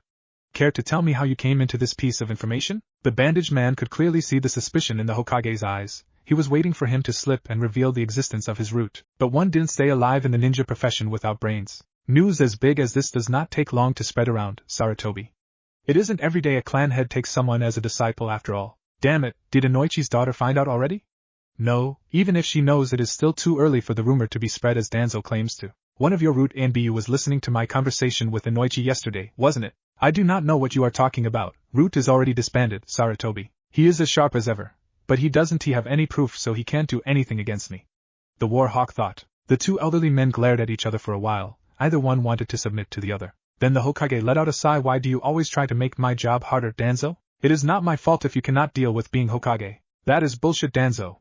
A: Care to tell me how you came into this piece of information? The bandaged man could clearly see the suspicion in the Hokage's eyes. He was waiting for him to slip and reveal the existence of his root. But one didn't stay alive in the ninja profession without brains. News as big as this does not take long to spread around, Sarutobi. It isn't every day a clan head takes someone as a disciple after all. Damn it, did Enoichi's daughter find out already? No, even if she knows, it is still too early for the rumor to be spread as Danzo claims to. One of your root NBU was listening to my conversation with Enoichi yesterday, wasn't it? I do not know what you are talking about. Root is already disbanded, Sarutobi. He is as sharp as ever. But he doesn't have any proof, so he can't do anything against me. The war hawk thought. The two elderly men glared at each other for a while. Either one wanted to submit to the other. Then the Hokage let out a sigh. Why do you always try to make my job harder, Danzo? It is not my fault if you cannot deal with being Hokage. That is bullshit, Danzo.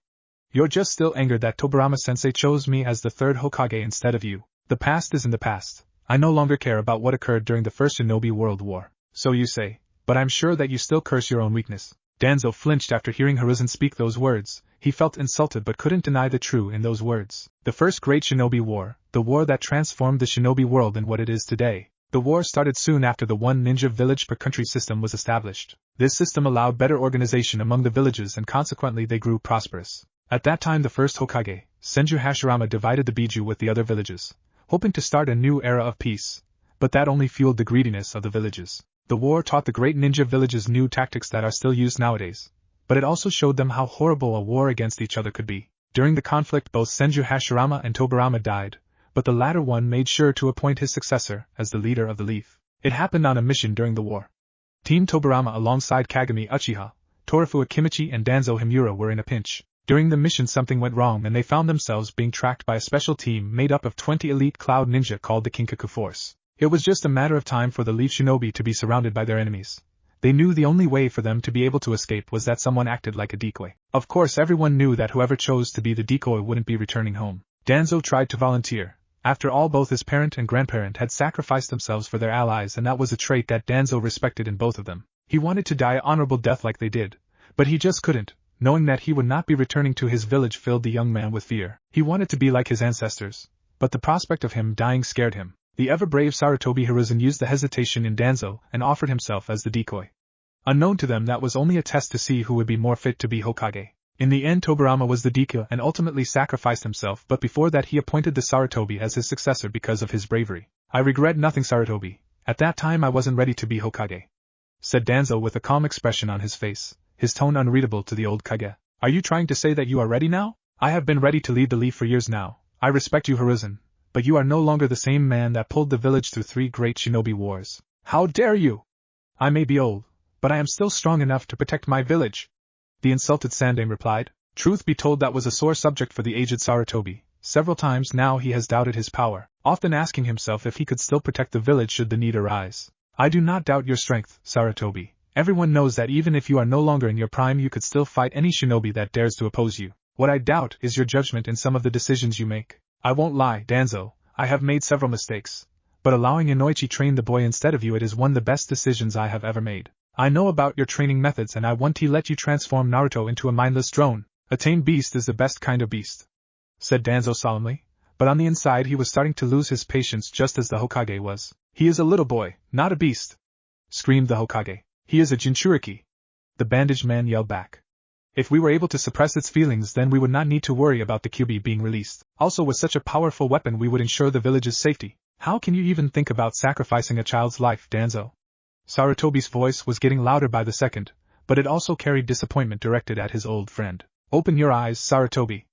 A: You're just still angered that Tobirama-sensei chose me as the third Hokage instead of you. The past is in the past. I no longer care about what occurred during the First Shinobi World War. So you say, but I'm sure that you still curse your own weakness. Danzo flinched after hearing Hiruzen speak those words. He felt insulted but couldn't deny the truth in those words. The first great Shinobi War, the war that transformed the Shinobi world in what it is today. The war started soon after the one ninja village per country system was established. This system allowed better organization among the villages and consequently they grew prosperous. At that time the first Hokage, Senju Hashirama, divided the Biju with the other villages, hoping to start a new era of peace. But that only fueled the greediness of the villages. The war taught the great ninja villages new tactics that are still used nowadays, but it also showed them how horrible a war against each other could be. During the conflict both Senju Hashirama and Tobirama died, but the latter one made sure to appoint his successor as the leader of the Leaf. It happened on a mission during the war. Team Tobirama alongside Kagami Uchiha, Torafu Akimichi and Danzo Himura were in a pinch. During the mission something went wrong and they found themselves being tracked by a special team made up of 20 elite cloud ninja called the Kinkaku Force. It was just a matter of time for the Leaf Shinobi to be surrounded by their enemies. They knew the only way for them to be able to escape was that someone acted like a decoy. Of course everyone knew that whoever chose to be the decoy wouldn't be returning home. Danzo tried to volunteer. After all, both his parent and grandparent had sacrificed themselves for their allies and that was a trait that Danzo respected in both of them. He wanted to die an honorable death like they did, but he just couldn't. Knowing that he would not be returning to his village filled the young man with fear. He wanted to be like his ancestors, but the prospect of him dying scared him. The ever-brave Sarutobi Hiruzen used the hesitation in Danzo and offered himself as the decoy. Unknown to them, that was only a test to see who would be more fit to be Hokage. In the end Tobirama was the decoy and ultimately sacrificed himself, but before that he appointed the Sarutobi as his successor because of his bravery. I regret nothing, Sarutobi. At that time I wasn't ready to be Hokage, said Danzo with a calm expression on his face, his tone unreadable to the old Kage. Are you trying to say that you are ready now? I have been ready to lead the Leaf for years now. I respect you, Hiruzen, but you are no longer the same man that pulled the village through 3 great shinobi wars. How dare you? I may be old, but I am still strong enough to protect my village, the insulted Sandaime replied. Truth be told, that was a sore subject for the aged Sarutobi. Several times now he has doubted his power, often asking himself if he could still protect the village should the need arise. I do not doubt your strength, Sarutobi. Everyone knows that even if you are no longer in your prime you could still fight any shinobi that dares to oppose you. What I doubt is your judgment in some of the decisions you make. I won't lie, Danzo, I have made several mistakes, but allowing Enoichi train the boy instead of you, it is one of the best decisions I have ever made. I know about your training methods and I want to let you transform Naruto into a mindless drone. A tame beast is the best kind of beast, said Danzo solemnly, but on the inside he was starting to lose his patience just as the Hokage was. He is a little boy, not a beast, screamed the Hokage. He is a Jinchuriki, the bandaged man yelled back. If we were able to suppress its feelings, then we would not need to worry about the Kyuubi being released. Also, with such a powerful weapon we would ensure the village's safety. How can you even think about sacrificing a child's life, Danzo? Sarutobi's voice was getting louder by the second, but it also carried disappointment directed at his old friend. Open your eyes, Sarutobi.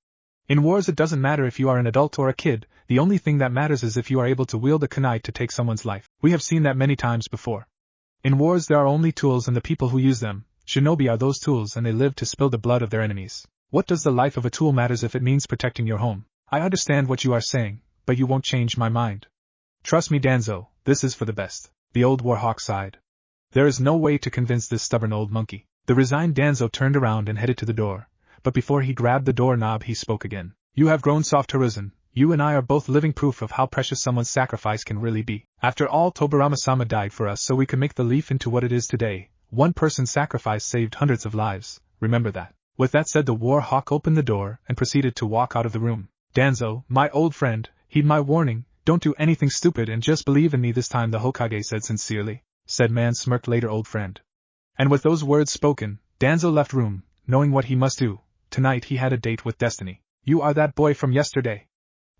A: In wars it doesn't matter if you are an adult or a kid, the only thing that matters is if you are able to wield a kunai to take someone's life. We have seen that many times before. In wars there are only tools and the people who use them. Shinobi are those tools and they live to spill the blood of their enemies. What does the life of a tool matters if it means protecting your home? I understand what you are saying, but you won't change my mind. Trust me, Danzo, this is for the best. The old warhawk sighed. There is no way to convince this stubborn old monkey. The resigned Danzo turned around and headed to the door, but before he grabbed the doorknob he spoke again. You have grown soft, Hiruzen. You and I are both living proof of how precious someone's sacrifice can really be. After all, Tobirama-sama died for us so we could make the leaf into what it is today. One person's sacrifice saved hundreds of lives, remember that. With that said, the war hawk opened the door and proceeded to walk out of the room. Danzo, my old friend, heed my warning, don't do anything stupid and just believe in me this time, the Hokage said sincerely. Said man smirked later, old friend. And with those words spoken, Danzo left room, knowing what he must do. Tonight he had a date with destiny. You are that boy from yesterday.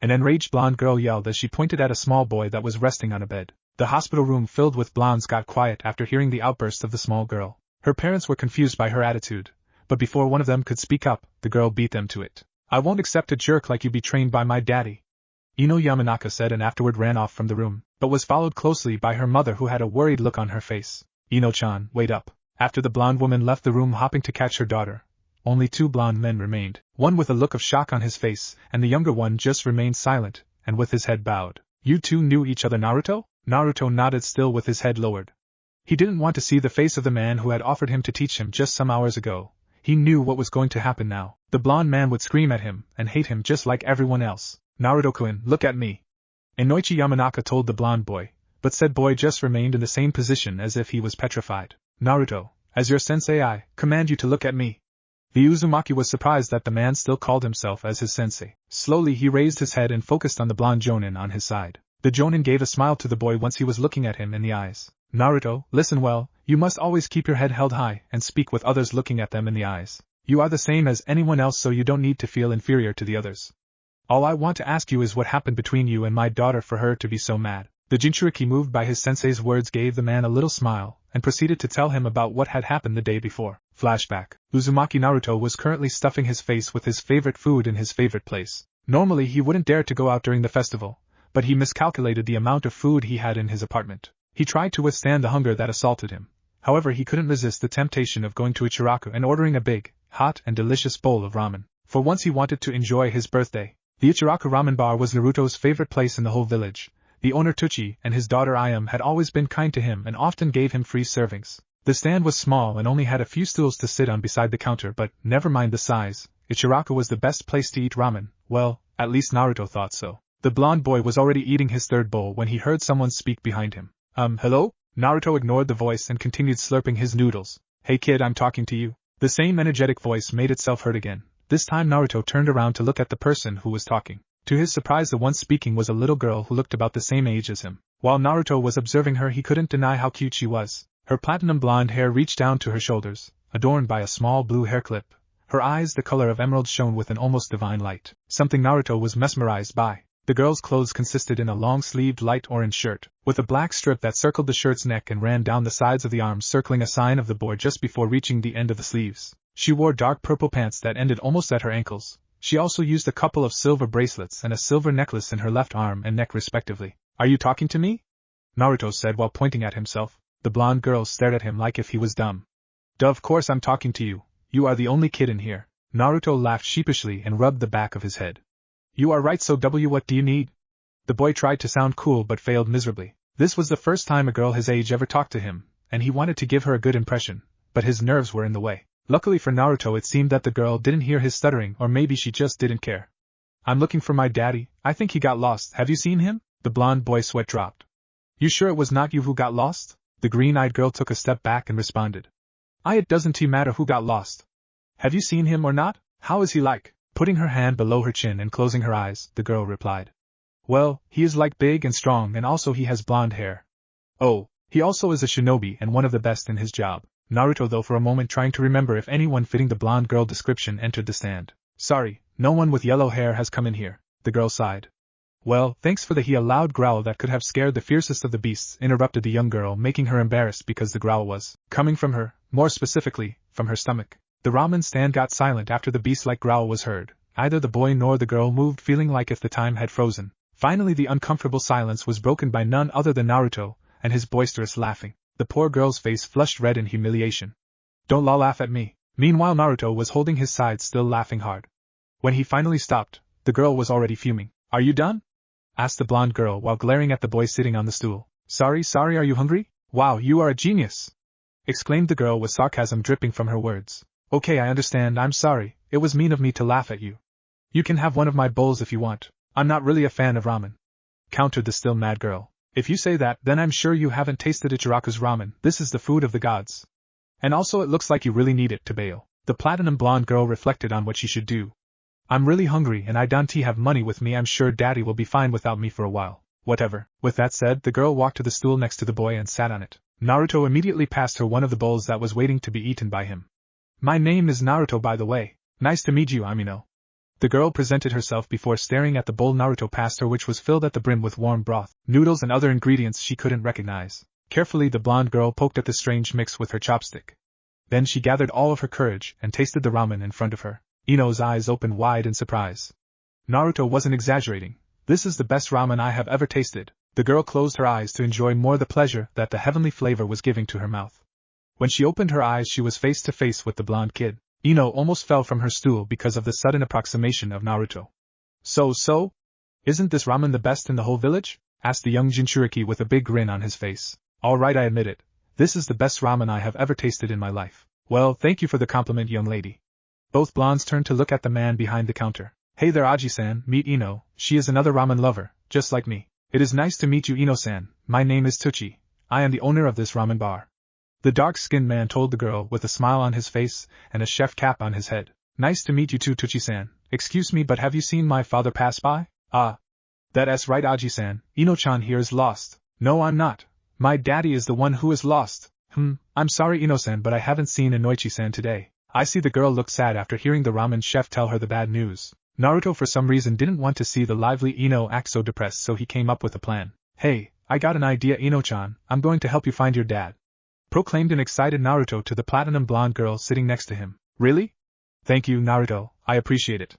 A: An enraged blonde girl yelled as she pointed at a small boy that was resting on a bed. The hospital room filled with blondes got quiet after hearing the outburst of the small girl. Her parents were confused by her attitude, but before one of them could speak up, the girl beat them to it. I won't accept a jerk like you be trained by my daddy, Eno Yamanaka said, and afterward ran off from the room, but was followed closely by her mother who had a worried look on her face. Eno-chan, wait up. After the blonde woman left the room hopping to catch her daughter, only two blonde men remained, one with a look of shock on his face, and the younger one just remained silent, and with his head bowed. You two knew each other, Naruto? Naruto nodded, still with his head lowered. He didn't want to see the face of the man who had offered him to teach him just some hours ago. He knew what was going to happen now. The blonde man would scream at him and hate him just like everyone else. Naruto-kun, look at me. Eno Yamanaka told the blonde boy, but said boy just remained in the same position as if he was petrified. Naruto, as your sensei I command you to look at me. The Uzumaki was surprised that the man still called himself as his sensei. Slowly he raised his head and focused on the blonde jonin on his side. The jonin gave a smile to the boy once he was looking at him in the eyes. Naruto, listen well, you must always keep your head held high and speak with others looking at them in the eyes. You are the same as anyone else, so you don't need to feel inferior to the others. All I want to ask you is what happened between you and my daughter for her to be so mad. The Jinchuriki, moved by his sensei's words, gave the man a little smile and proceeded to tell him about what had happened the day before. Flashback. Uzumaki Naruto was currently stuffing his face with his favorite food in his favorite place. Normally he wouldn't dare to go out during the festival, but he miscalculated the amount of food he had in his apartment. He tried to withstand the hunger that assaulted him. However, he couldn't resist the temptation of going to Ichiraku and ordering a big, hot and delicious bowl of ramen. For once he wanted to enjoy his birthday. The Ichiraku ramen bar was Naruto's favorite place in the whole village. The owner Tuchi and his daughter Ayam had always been kind to him and often gave him free servings. The stand was small and only had a few stools to sit on beside the counter, but never mind the size, Ichiraku was the best place to eat ramen. Well, at least Naruto thought so. The blonde boy was already eating his third bowl when he heard someone speak behind him. Hello? Naruto ignored the voice and continued slurping his noodles. Hey kid, I'm talking to you. The same energetic voice made itself heard again. This time Naruto turned around to look at the person who was talking. To his surprise, the one speaking was a little girl who looked about the same age as him. While Naruto was observing her, he couldn't deny how cute she was. Her platinum blonde hair reached down to her shoulders, adorned by a small blue hair clip. Her eyes, the color of emerald, shone with an almost divine light, something Naruto was mesmerized by. The girl's clothes consisted in a long-sleeved light orange shirt, with a black strip that circled the shirt's neck and ran down the sides of the arms, circling a sign of the boy just before reaching the end of the sleeves. She wore dark purple pants that ended almost at her ankles. She also used a couple of silver bracelets and a silver necklace in her left arm and neck respectively. Are you talking to me? Naruto said while pointing at himself. The blonde girl stared at him like if he was dumb. Duh, of course I'm talking to you. You are the only kid in here. Naruto laughed sheepishly and rubbed the back of his head. You are right, so what do you need? The boy tried to sound cool but failed miserably. This was the first time a girl his age ever talked to him, and he wanted to give her a good impression, but his nerves were in the way. Luckily for Naruto, it seemed that the girl didn't hear his stuttering, or maybe she just didn't care. I'm looking for my daddy. I think he got lost. Have you seen him? The blonde boy's sweat dropped. You sure it was not you who got lost? The green-eyed girl took a step back and responded. It doesn't matter who got lost. Have you seen him or not? How is he like? Putting her hand below her chin and closing her eyes, the girl replied. Well, he is like big and strong, and also he has blonde hair. Oh, he also is a shinobi and one of the best in his job. Naruto, though, for a moment trying to remember if anyone fitting the blonde girl description entered the stand. Sorry, no one with yellow hair has come in here, the girl sighed. Well, thanks for the a loud growl that could have scared the fiercest of the beasts interrupted the young girl, making her embarrassed because the growl was coming from her, more specifically, from her stomach. The ramen stand got silent after the beast-like growl was heard. Neither the boy nor the girl moved, feeling like if the time had frozen. Finally the uncomfortable silence was broken by none other than Naruto, and his boisterous laughing. The poor girl's face flushed red in humiliation. Don't laugh at me. Meanwhile Naruto was holding his sides, still laughing hard. When he finally stopped, the girl was already fuming. Are you done? Asked the blonde girl while glaring at the boy sitting on the stool. Sorry, are you hungry? Wow, you are a genius! Exclaimed the girl with sarcasm dripping from her words. Okay, I understand, I'm sorry, it was mean of me to laugh at you. You can have one of my bowls if you want. I'm not really a fan of ramen. Countered the still mad girl. If you say that, then I'm sure you haven't tasted Ichiraku's ramen. This is the food of the gods. And also it looks like you really need it to bail. The platinum blonde girl reflected on what she should do. I'm really hungry and I don't have money with me. I'm sure daddy will be fine without me for a while. Whatever. With that said, the girl walked to the stool next to the boy and sat on it. Naruto immediately passed her one of the bowls that was waiting to be eaten by him. My name is Naruto, by the way. Nice to meet you, Eno. The girl presented herself before staring at the bowl Naruto passed her, which was filled at the brim with warm broth, noodles and other ingredients she couldn't recognize. Carefully the blonde girl poked at the strange mix with her chopstick. Then she gathered all of her courage and tasted the ramen in front of her. Eno's eyes opened wide in surprise. Naruto wasn't exaggerating. This is the best ramen I have ever tasted. The girl closed her eyes to enjoy more the pleasure that the heavenly flavor was giving to her mouth. When she opened her eyes she was face to face with the blonde kid. Eno almost fell from her stool because of the sudden approximation of Naruto. So? Isn't this ramen the best in the whole village? Asked the young Jinchuriki with a big grin on his face. Alright, I admit it. This is the best ramen I have ever tasted in my life. Well, thank you for the compliment, young lady. Both blondes turned to look at the man behind the counter. Hey there, Aji-san, meet Eno. She is another ramen lover, just like me. It is nice to meet you, Eno-san. My name is Tucci. I am the owner of this ramen bar. The dark-skinned man told the girl with a smile on his face and a chef cap on his head. Nice to meet you too, Tucci-san. Excuse me, but have you seen my father pass by? Ah. That's right, Aji-san. Eno-chan here is lost. No, I'm not. My daddy is the one who is lost. I'm sorry, Eno-san, but I haven't seen Enoichi-san today. I see. The girl looked sad after hearing the ramen chef tell her the bad news. Naruto for some reason didn't want to see the lively Eno act so depressed, so he came up with a plan. Hey, I got an idea, Eno-chan. I'm going to help you find your dad. Proclaimed an excited Naruto to the platinum blonde girl sitting next to him. Really? Thank you, Naruto, I appreciate it.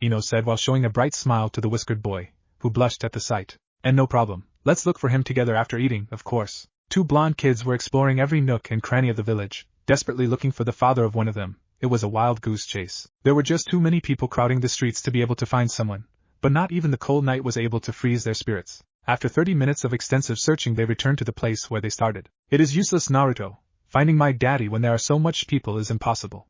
A: Eno said while showing a bright smile to the whiskered boy, who blushed at the sight. And no problem. Let's look for him together after eating, of course. Two blonde kids were exploring every nook and cranny of the village, desperately looking for the father of one of them. It was a wild goose chase. There were just too many people crowding the streets to be able to find someone, but not even the cold night was able to freeze their spirits. After 30 minutes of extensive searching they returned to the place where they started. It is useless, Naruto. Finding my daddy when there are so much people is impossible,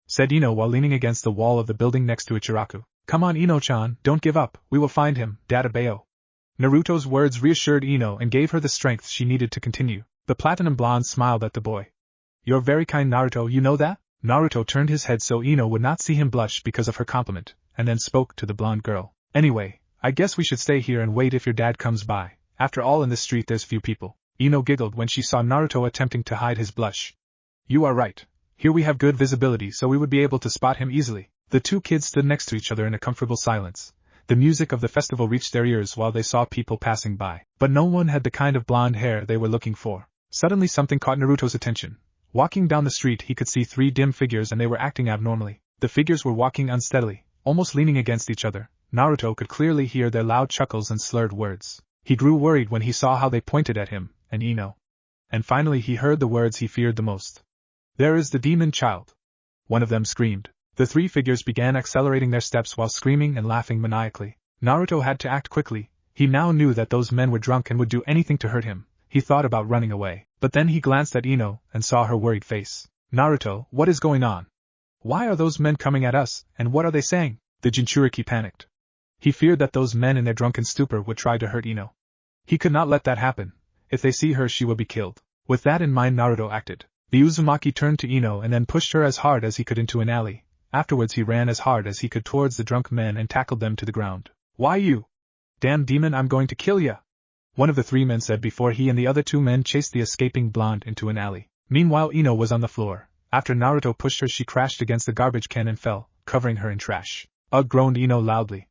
A: said Eno while leaning against the wall of the building next to Ichiraku. Come on, Eno-chan, don't give up, we will find him, Dadabayo. Naruto's words reassured Eno and gave her the strength she needed to continue. The platinum blonde smiled at the boy. You're very kind, Naruto, you know that? Naruto turned his head so Eno would not see him blush because of her compliment, and then spoke to the blonde girl. Anyway, I guess we should stay here and wait if your dad comes by. After all, in this street there's few people. Eno giggled when she saw Naruto attempting to hide his blush. You are right. Here we have good visibility, so we would be able to spot him easily. The two kids stood next to each other in a comfortable silence. The music of the festival reached their ears while they saw people passing by, but no one had the kind of blonde hair they were looking for. Suddenly something caught Naruto's attention. Walking down the street he could see three dim figures and they were acting abnormally. The figures were walking unsteadily, almost leaning against each other. Naruto could clearly hear their loud chuckles and slurred words. He grew worried when he saw how they pointed at him, and Eno. And finally he heard the words he feared the most. There is the demon child. One of them screamed. The three figures began accelerating their steps while screaming and laughing maniacally. Naruto had to act quickly. He now knew that those men were drunk and would do anything to hurt him. He thought about running away, but then he glanced at Eno and saw her worried face. Naruto, what is going on? Why are those men coming at us, and what are they saying? The Jinchuriki panicked. He feared that those men in their drunken stupor would try to hurt Eno. He could not let that happen. If they see her she will be killed. With that in mind Naruto acted. The Uzumaki turned to Eno and then pushed her as hard as he could into an alley. Afterwards he ran as hard as he could towards the drunk men and tackled them to the ground. Why you? Damn demon, I'm going to kill ya! One of the three men said before he and the other two men chased the escaping blonde into an alley. Meanwhile Eno was on the floor. After Naruto pushed her she crashed against the garbage can and fell, covering her in trash. Ugh, groaned Eno loudly.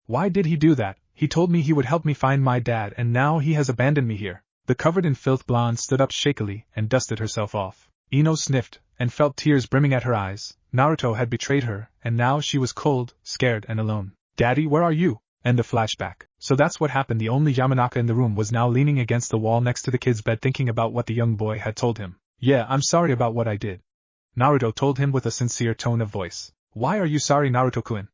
A: Why did he do that? He told me he would help me find my dad and now he has abandoned me here. The covered in filth blonde stood up shakily and dusted herself off. Eno sniffed and felt tears brimming at her eyes. Naruto had betrayed her and now she was cold, scared and alone. Daddy, where are you? End of flashback. So that's what happened. The only Yamanaka in the room was now leaning against the wall next to the kid's bed thinking about what the young boy had told him. Yeah, I'm sorry about what I did, Naruto told him with a sincere tone of voice. Why are you sorry, Naruto-kun?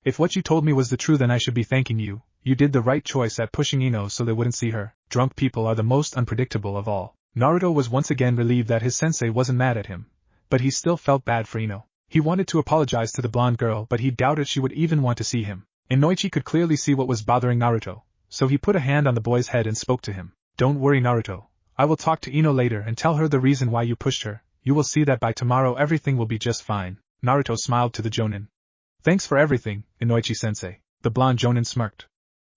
A: If what you told me was the truth then I should be thanking you. You did the right choice at pushing Eno so they wouldn't see her. Drunk people are the most unpredictable of all. Naruto was once again relieved that his sensei wasn't mad at him, but he still felt bad for Eno. He wanted to apologize to the blonde girl but he doubted she would even want to see him. Enoichi could clearly see what was bothering Naruto, so he put a hand on the boy's head and spoke to him. Don't worry, Naruto. I will talk to Eno later and tell her the reason why you pushed her. You will see that by tomorrow everything will be just fine. Naruto smiled to the jonin. Thanks for everything, Enoichi-sensei. The blonde jonin smirked.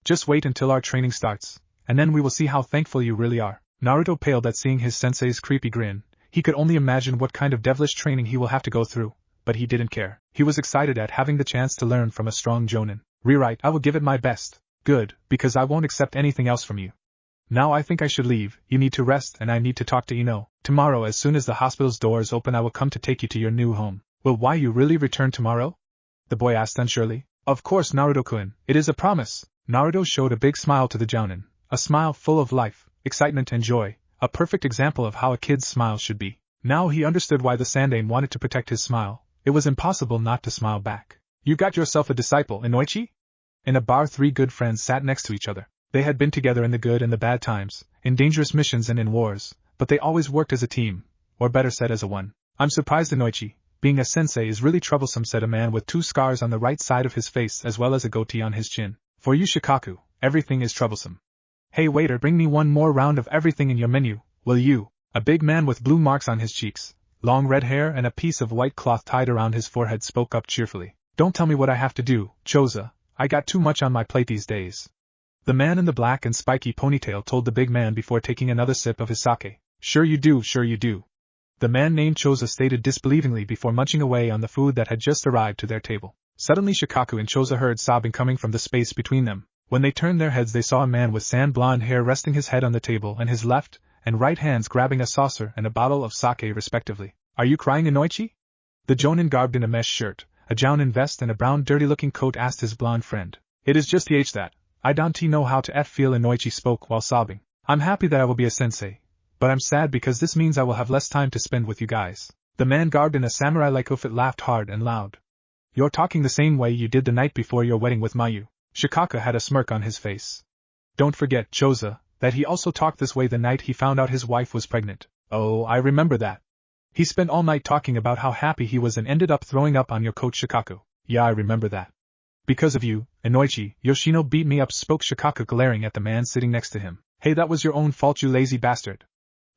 A: Just wait until our training starts, and then we will see how thankful you really are. Naruto paled at seeing his sensei's creepy grin. He could only imagine what kind of devilish training he will have to go through, but he didn't care. He was excited at having the chance to learn from a strong jonin. Rewrite, I will give it my best. Good, because I won't accept anything else from you. Now I think I should leave. You need to rest and I need to talk to Eno. Tomorrow as soon as the hospital's doors open I will come to take you to your new home. Will why you really return tomorrow? The boy asked unsurely. Of course, Naruto-kun, it is a promise. Naruto showed a big smile to the jounin, a smile full of life, excitement and joy, a perfect example of how a kid's smile should be. Now he understood why the Sandaime wanted to protect his smile. It was impossible not to smile back. You got yourself a disciple, Enoichi? In a bar 3 good friends sat next to each other. They had been together in the good and the bad times, in dangerous missions and in wars, but they always worked as a team, or better said as a one. I'm surprised, Enoichi. Being a sensei is really troublesome, said a man with 2 scars on the right side of his face as well as a goatee on his chin. For you Shikaku, everything is troublesome. Hey waiter, bring me one more round of everything in your menu, will you? A big man with blue marks on his cheeks, long red hair and a piece of white cloth tied around his forehead spoke up cheerfully. Don't tell me what I have to do, Choza. I got too much on my plate these days. The man in the black and spiky ponytail told the big man before taking another sip of his sake. Sure you do, sure you do. The man named Choza stated disbelievingly before munching away on the food that had just arrived to their table. Suddenly Shikaku and Choza heard sobbing coming from the space between them. When they turned their heads they saw a man with sand blonde hair resting his head on the table and his left and right hands grabbing a saucer and a bottle of sake respectively. Are you crying, Enoichi? The jonin garbed in a mesh shirt, a jounin vest and a brown dirty-looking coat asked his blonde friend. It is just that. I don't know how to feel, Enoichi spoke while sobbing. I'm happy that I will be a sensei, but I'm sad because this means I will have less time to spend with you guys. The man garbed in a samurai-like outfit laughed hard and loud. You're talking the same way you did the night before your wedding with Mayu. Shikaka had a smirk on his face. Don't forget, Choza, that he also talked this way the night he found out his wife was pregnant. Oh, I remember that. He spent all night talking about how happy he was and ended up throwing up on your coat, Shikaku. Yeah, I remember that. Because of you, Enoichi, Yoshino beat me up, spoke Shikaku glaring at the man sitting next to him. Hey, that was your own fault, you lazy bastard.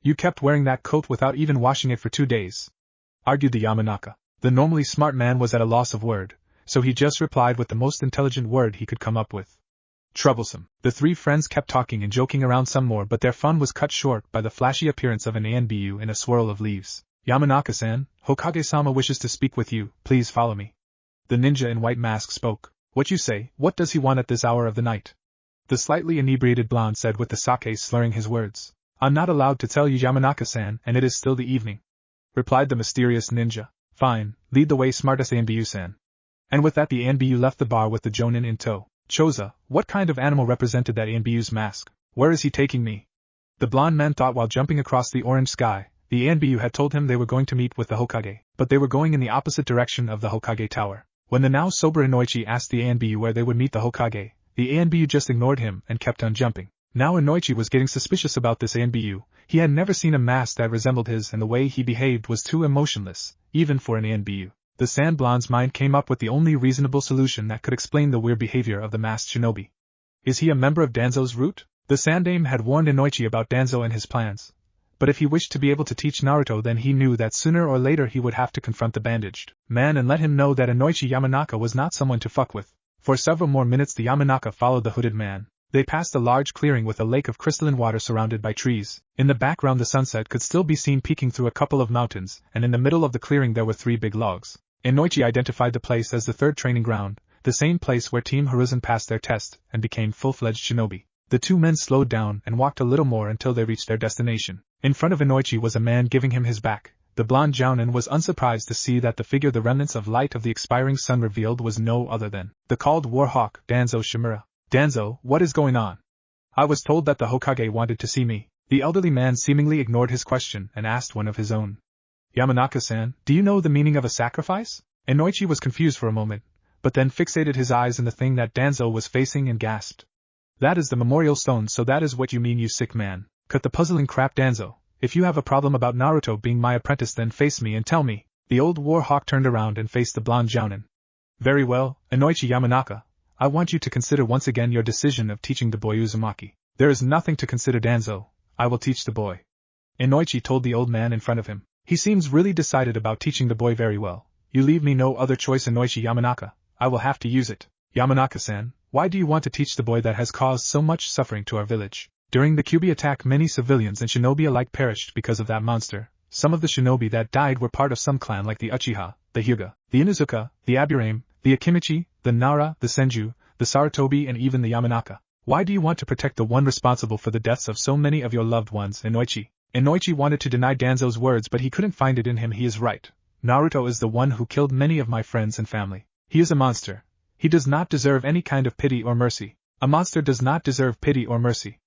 A: You kept wearing that coat without even washing it for 2 days, argued the Yamanaka. The normally smart man was at a loss of word, so he just replied with the most intelligent word he could come up with. Troublesome. The 3 friends kept talking and joking around some more, but their fun was cut short by the flashy appearance of an ANBU in a swirl of leaves. Yamanaka-san, Hokage-sama wishes to speak with you, please follow me. The ninja in white mask spoke. What you say, what does he want at this hour of the night? The slightly inebriated blonde said with the sake slurring his words. I'm not allowed to tell you, Yamanaka-san, and it is still the evening, replied the mysterious ninja. Fine, lead the way, smartest ANBU-san. And with that the ANBU left the bar with the jonin in tow. Choza, what kind of animal represented that ANBU's mask? Where is he taking me? The blonde man thought while jumping across the orange sky. The ANBU had told him they were going to meet with the Hokage, but they were going in the opposite direction of the Hokage tower. When the now sober Enoichi asked the ANBU where they would meet the Hokage, the ANBU just ignored him and kept on jumping. Now Enoichi was getting suspicious about this ANBU. He had never seen a mask that resembled his and the way he behaved was too emotionless, even for an ANBU. The sand blonde's mind came up with the only reasonable solution that could explain the weird behavior of the masked shinobi. Is he a member of Danzo's root? The Sandaime had warned Enoichi about Danzo and his plans. But if he wished to be able to teach Naruto, then he knew that sooner or later he would have to confront the bandaged man and let him know that Enoichi Yamanaka was not someone to fuck with. For several more minutes the Yamanaka followed the hooded man. They passed a large clearing with a lake of crystalline water surrounded by trees. In the background the sunset could still be seen peeking through a couple of mountains, and in the middle of the clearing there were 3 big logs. Enoichi identified the place as the 3rd training ground, the same place where Team Hiruzen passed their test and became full-fledged shinobi. The two men slowed down and walked a little more until they reached their destination. In front of Enoichi was a man giving him his back. The blonde jounin was unsurprised to see that the figure the remnants of light of the expiring sun revealed was no other than the called Warhawk, Danzo Shimura. Danzo, what is going on? I was told that the Hokage wanted to see me. The elderly man seemingly ignored his question and asked one of his own. Yamanaka-san, do you know the meaning of a sacrifice? Enoichi was confused for a moment, but then fixated his eyes on the thing that Danzo was facing and gasped. That is the memorial stone, so that is what you mean, you sick man. Cut the puzzling crap, Danzo. If you have a problem about Naruto being my apprentice, then face me and tell me. The old Warhawk turned around and faced the blonde jounin. Very well, Enoichi Yamanaka. I want you to consider once again your decision of teaching the boy Uzumaki. There is nothing to consider, Danzo. I will teach the boy. Enoichi told the old man in front of him. He seems really decided about teaching the boy very well. You leave me no other choice, Enoichi Yamanaka. I will have to use it. Yamanaka-san, why do you want to teach the boy that has caused so much suffering to our village? During the Kyuubi attack, many civilians and shinobi alike perished because of that monster. Some of the shinobi that died were part of some clan like the Uchiha, the Hyuga, the Inuzuka, the Aburame, the Akimichi, the Nara, the Senju, the Sarutobi, and even the Yamanaka. Why do you want to protect the one responsible for the deaths of so many of your loved ones, Enoichi? Enoichi wanted to deny Danzo's words, but he couldn't find it in him. He is right. Naruto is the one who killed many of my friends and family. He is a monster. He does not deserve any kind of pity or mercy. A monster does not deserve pity or mercy.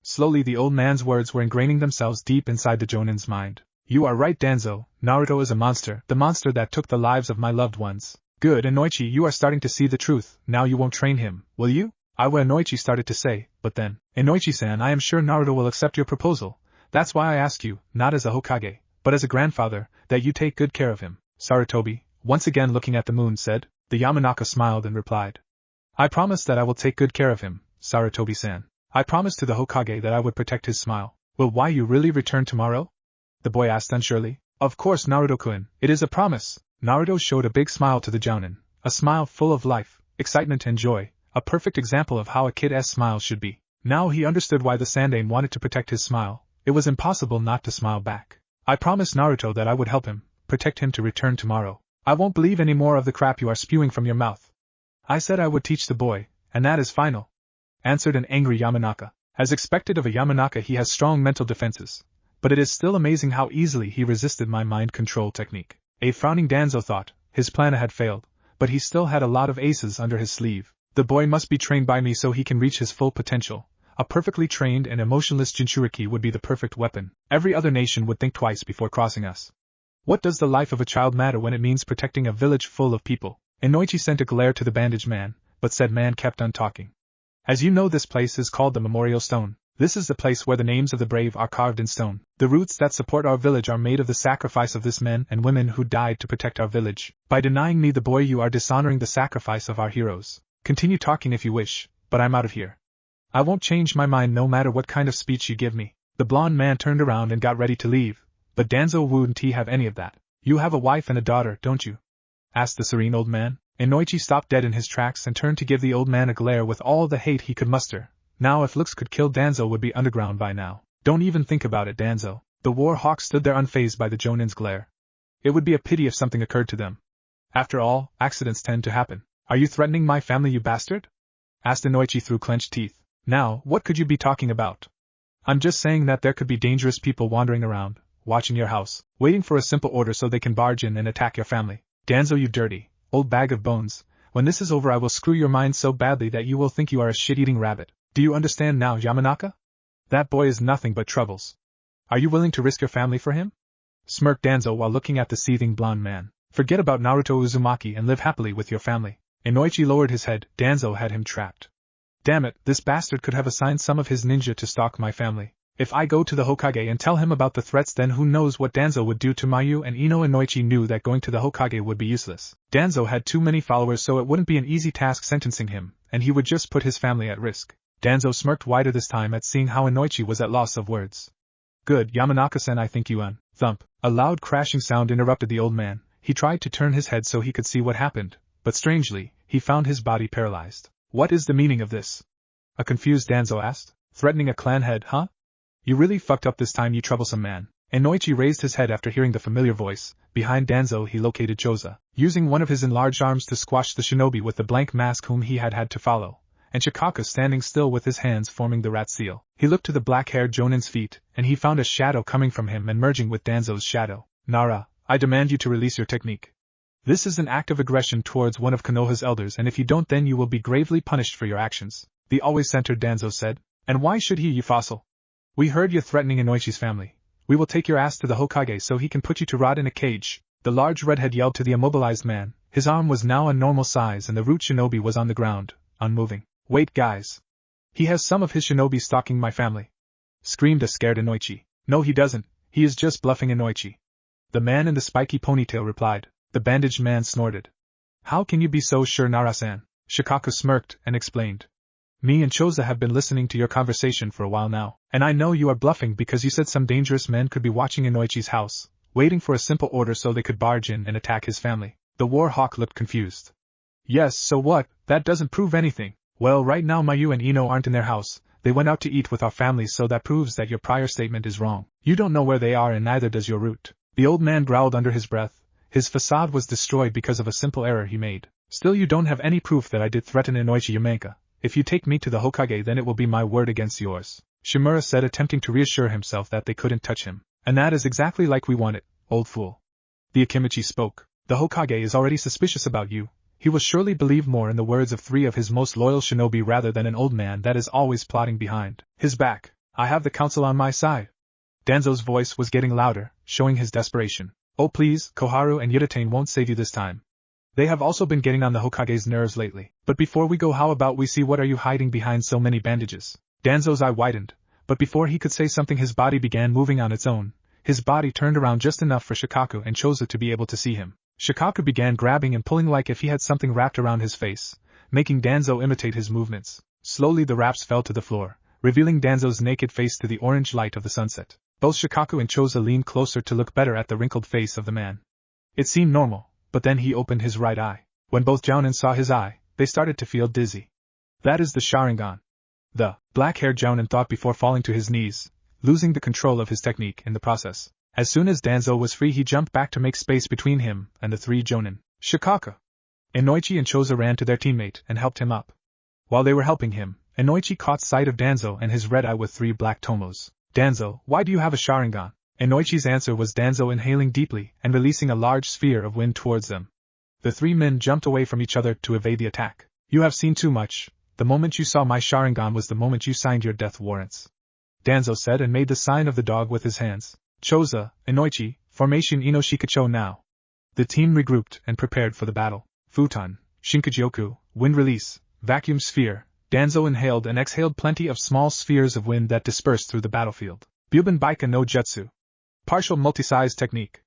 A: Slowly the old man's words were ingraining themselves deep inside the jounin's mind. You are right, Danzo. Naruto is a monster, the monster that took the lives of my loved ones. Good, Enoichi, you are starting to see the truth. Now you won't train him, will you? I will, Enoichi started to say, but then, Enoichi-san, I am sure Naruto will accept your proposal. That's why I ask you, not as a Hokage, but as a grandfather, that you take good care of him. Sarutobi, once again looking at the moon, said. The Yamanaka smiled and replied. I promise that I will take good care of him, Sarutobi-san. I promised to the Hokage that I would protect his smile. Will why you really return tomorrow? The boy asked unsurely. Of course, Naruto-kun, it is a promise. Naruto showed a big smile to the jounin, a smile full of life, excitement and joy, a perfect example of how a kid's smile should be. Now he understood why the Sandaime wanted to protect his smile. It was impossible not to smile back. I promised Naruto that I would help him, protect him to return tomorrow. I won't believe any more of the crap you are spewing from your mouth. I said I would teach the boy, and that is final, answered an angry Yamanaka. As expected of a Yamanaka, he has strong mental defenses, but it is still amazing how easily he resisted my mind control technique. A frowning Danzo thought, his plan had failed, but he still had a lot of aces under his sleeve. The boy must be trained by me so he can reach his full potential. A perfectly trained and emotionless Jinchuriki would be the perfect weapon. Every other nation would think twice before crossing us. What does the life of a child matter when it means protecting a village full of people? Enoichi sent a glare to the bandaged man, but said man kept on talking. As you know, this place is called the Memorial Stone. This is the place where the names of the brave are carved in stone. The roots that support our village are made of the sacrifice of this men and women who died to protect our village. By denying me the boy, you are dishonoring the sacrifice of our heroes. Continue talking if you wish, but I'm out of here. I won't change my mind no matter what kind of speech you give me. The blonde man turned around and got ready to leave, but Danzo wouldn't he have any of that. You have a wife and a daughter, don't you? Asked the serene old man. Enoichi stopped dead in his tracks and turned to give the old man a glare with all the hate he could muster. Now if looks could kill, Danzo would be underground by now. Don't even think about it, Danzo. The war hawk stood there unfazed by the jounin's glare. It would be a pity if something occurred to them. After all, accidents tend to happen. Are you threatening my family, you bastard? Asked Enoichi through clenched teeth. Now, what could you be talking about? I'm just saying that there could be dangerous people wandering around, watching your house, waiting for a simple order so they can barge in and attack your family. Danzo, you dirty, old bag of bones. When this is over, I will screw your mind so badly that you will think you are a shit-eating rabbit. Do you understand now, Yamanaka? That boy is nothing but troubles. Are you willing to risk your family for him? Smirked Danzo while looking at the seething blonde man. Forget about Naruto Uzumaki and live happily with your family. Enoichi lowered his head. Danzo had him trapped. Damn it, this bastard could have assigned some of his ninja to stalk my family. If I go to the Hokage and tell him about the threats, then who knows what Danzo would do to Mayu and Eno. Enoichi knew that going to the Hokage would be useless. Danzo had too many followers, so it wouldn't be an easy task sentencing him, and he would just put his family at risk. Danzo smirked wider this time at seeing how Enoichi was at loss of words. Good, Yamanaka-san, I think you won. Thump. A loud crashing sound interrupted the old man. He tried to turn his head so he could see what happened, but strangely, he found his body paralyzed. What is the meaning of this? A confused Danzo asked. Threatening a clan head, huh? You really fucked up this time, you troublesome man. Enoichi raised his head after hearing the familiar voice. Behind Danzo he located Choza. using one of his enlarged arms to squash the shinobi with the blank mask whom he had had to follow, and Shikaka standing still with his hands forming the rat seal. He looked to the black-haired Jonin's feet, and he found a shadow coming from him and merging with Danzo's shadow. Nara, I demand you to release your technique. This is an act of aggression towards one of Konoha's elders, and if you don't then you will be gravely punished for your actions, the always-centered Danzo said. And why should he, you fossil? We heard you threatening Enoichi's family. We will take your ass to the Hokage so he can put you to rot in a cage, the large redhead yelled to the immobilized man. His arm was now a normal size and the root shinobi was on the ground, unmoving. Wait guys. He has some of his shinobi stalking my family. Screamed a scared Enoichi. No he doesn't, he is just bluffing Enoichi. The man in the spiky ponytail replied. The bandaged man snorted. How can you be so sure, Nara-san? Shikaka smirked and explained. Me and Choza have been listening to your conversation for a while now, and I know you are bluffing because you said some dangerous men could be watching Enoichi's house, waiting for a simple order so they could barge in and attack his family. The war hawk looked confused. Yes, so what? That doesn't prove anything. Well, right now Mayu and Eno aren't in their house. They went out to eat with our families, so that proves that your prior statement is wrong. You don't know where they are and neither does your root. The old man growled under his breath. His facade was destroyed because of a simple error he made. Still, you don't have any proof that I did threaten Enoichi Yamanaka. If you take me to the Hokage then it will be my word against yours, Shimura said, attempting to reassure himself that they couldn't touch him. And that is exactly like we want it, old fool. The Akimichi spoke. The Hokage is already suspicious about you. He will surely believe more in the words of 3 of his most loyal shinobi rather than an old man that is always plotting behind his back. I have the council on my side. Danzo's voice was getting louder, showing his desperation. Oh please, Koharu and Yutane won't save you this time. They have also been getting on the Hokage's nerves lately. But before we go, how about we see what are you hiding behind so many bandages? Danzo's eye widened, but before he could say something his body began moving on its own. His body turned around just enough for Shikaku and Choza to be able to see him. Shikaku began grabbing and pulling like if he had something wrapped around his face, making Danzo imitate his movements. Slowly the wraps fell to the floor, revealing Danzo's naked face to the orange light of the sunset. Both Shikaku and Choza leaned closer to look better at the wrinkled face of the man. It seemed normal, but then he opened his right eye. When both Jounin saw his eye, they started to feel dizzy. That is the Sharingan. The black-haired Jounin thought before falling to his knees, losing the control of his technique in the process. As soon as Danzo was free he jumped back to make space between him and the 3 Jounin. Shikaka. Enoichi and Choza ran to their teammate and helped him up. While they were helping him, Enoichi caught sight of Danzo and his red eye with 3 black tomos. Danzo, why do you have a Sharingan? Enoichi's answer was Danzo inhaling deeply and releasing a large sphere of wind towards them. The 3 men jumped away from each other to evade the attack. You have seen too much. The moment you saw my Sharingan was the moment you signed your death warrants. Danzo said and made the sign of the dog with his hands. Choza, Enoichi, formation Eno Shikacho now. The team regrouped and prepared for the battle. Futon, Shinkajyoku, wind release, vacuum sphere. Danzo inhaled and exhaled plenty of small spheres of wind that dispersed through the battlefield. Buben Baika no Jutsu. Partial multi-size technique.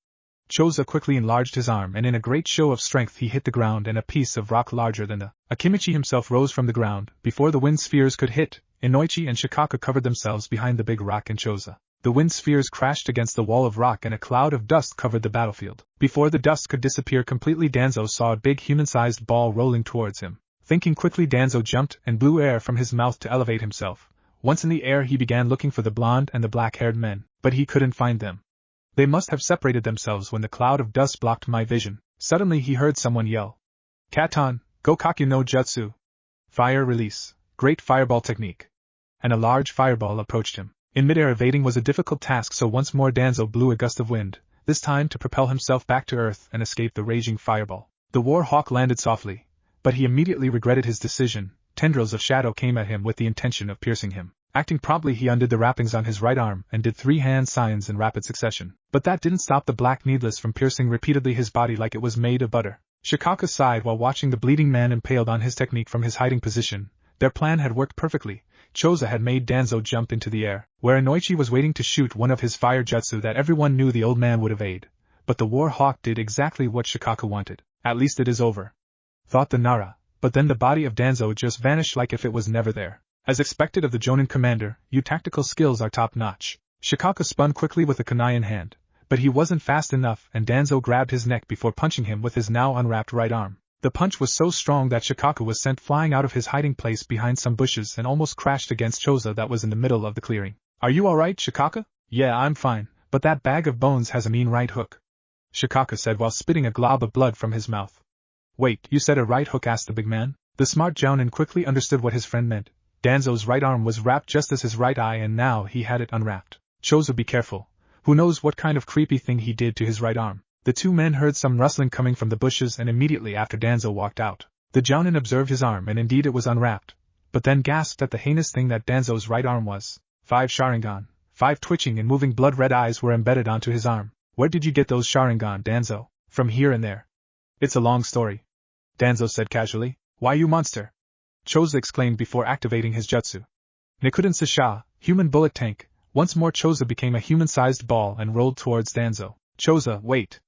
A: Choza quickly enlarged his arm and in a great show of strength he hit the ground and a piece of rock larger than the Akimichi himself rose from the ground. Before the wind spheres could hit, Enoichi and Shikaka covered themselves behind the big rock and Choza. The wind spheres crashed against the wall of rock and a cloud of dust covered the battlefield. Before the dust could disappear completely Danzo saw a big human-sized ball rolling towards him. Thinking quickly Danzo jumped and blew air from his mouth to elevate himself. Once in the air he began looking for the blonde and the black-haired men, but he couldn't find them. They must have separated themselves when the cloud of dust blocked my vision. Suddenly he heard someone yell. Katon, Gokakyu no Jutsu. Fire release, great fireball technique. And a large fireball approached him. In midair evading was a difficult task, so once more Danzo blew a gust of wind, this time to propel himself back to earth and escape the raging fireball. The war hawk landed softly, but he immediately regretted his decision. Tendrils of shadow came at him with the intention of piercing him. Acting promptly he undid the wrappings on his right arm and did 3 hand signs in rapid succession. But that didn't stop the black needles from piercing repeatedly his body like it was made of butter. Shikaka sighed while watching the bleeding man impaled on his technique from his hiding position. Their plan had worked perfectly. Choza had made Danzo jump into the air, where Enoichi was waiting to shoot one of his fire jutsu that everyone knew the old man would evade. But the war hawk did exactly what Shikaka wanted. At least it is over, thought the Nara, but then the body of Danzo just vanished like if it was never there. As expected of the Jonin commander, your tactical skills are top-notch. Shikaka spun quickly with a kunai in hand, but he wasn't fast enough and Danzo grabbed his neck before punching him with his now unwrapped right arm. The punch was so strong that Shikaka was sent flying out of his hiding place behind some bushes and almost crashed against Choza that was in the middle of the clearing. Are you alright, Shikaka? Yeah, I'm fine, but that bag of bones has a mean right hook. Shikaka said while spitting a glob of blood from his mouth. Wait, you said a right hook? Asked the big man. The smart Jounin quickly understood what his friend meant. Danzo's right arm was wrapped just as his right eye, and now he had it unwrapped. Chozo, be careful. Who knows what kind of creepy thing he did to his right arm. The two men heard some rustling coming from the bushes, and immediately after Danzo walked out. The Jounin observed his arm, and indeed it was unwrapped, but then gasped at the heinous thing that Danzo's right arm was. 5 Sharingan, 5 twitching and moving blood-red eyes were embedded onto his arm. Where did you get those Sharingan, Danzo? From here and there. It's a long story, Danzo said casually. Why, you monster! Chozo exclaimed before activating his jutsu. Nikuden Sasha, human bullet tank. Once more Chozo became a human-sized ball and rolled towards Danzo. Chozo, wait!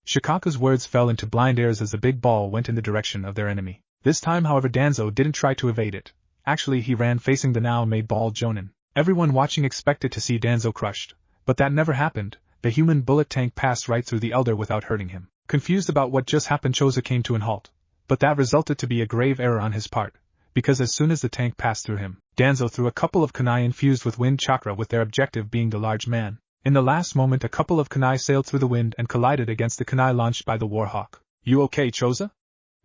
A: Shikaka's words fell into blind ears as the big ball went in the direction of their enemy. This time, however, Danzo didn't try to evade it. Actually, he ran facing the now-made ball Jounin. Everyone watching expected to see Danzo crushed, but that never happened. The human bullet tank passed right through the elder without hurting him. Confused about what just happened, Chozo came to an halt. But that resulted to be a grave error on his part, because as soon as the tank passed through him, Danzo threw a couple of kunai infused with wind chakra, with their objective being the large man. In the last moment, a couple of kunai sailed through the wind and collided against the kunai launched by the Warhawk. You okay, Chozo?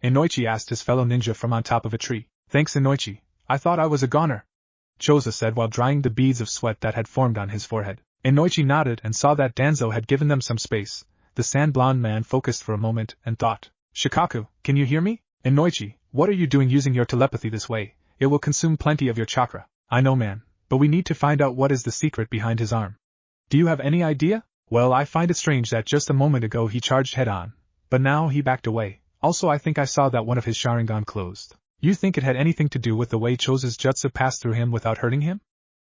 A: Enoichi asked his fellow ninja from on top of a tree. Thanks, Enoichi. I thought I was a goner, Chozo said while drying the beads of sweat that had formed on his forehead. Enoichi nodded and saw that Danzo had given them some space. The sand-blonde man focused for a moment and thought, Shikaku, can you hear me? Enoichi, what are you doing using your telepathy this way? It will consume plenty of your chakra. I know, man, but we need to find out what is the secret behind his arm. Do you have any idea? Well, I find it strange that just a moment ago he charged head-on, but now he backed away. Also, I think I saw that one of his Sharingan closed. You think it had anything to do with the way Chozo's jutsu passed through him without hurting him?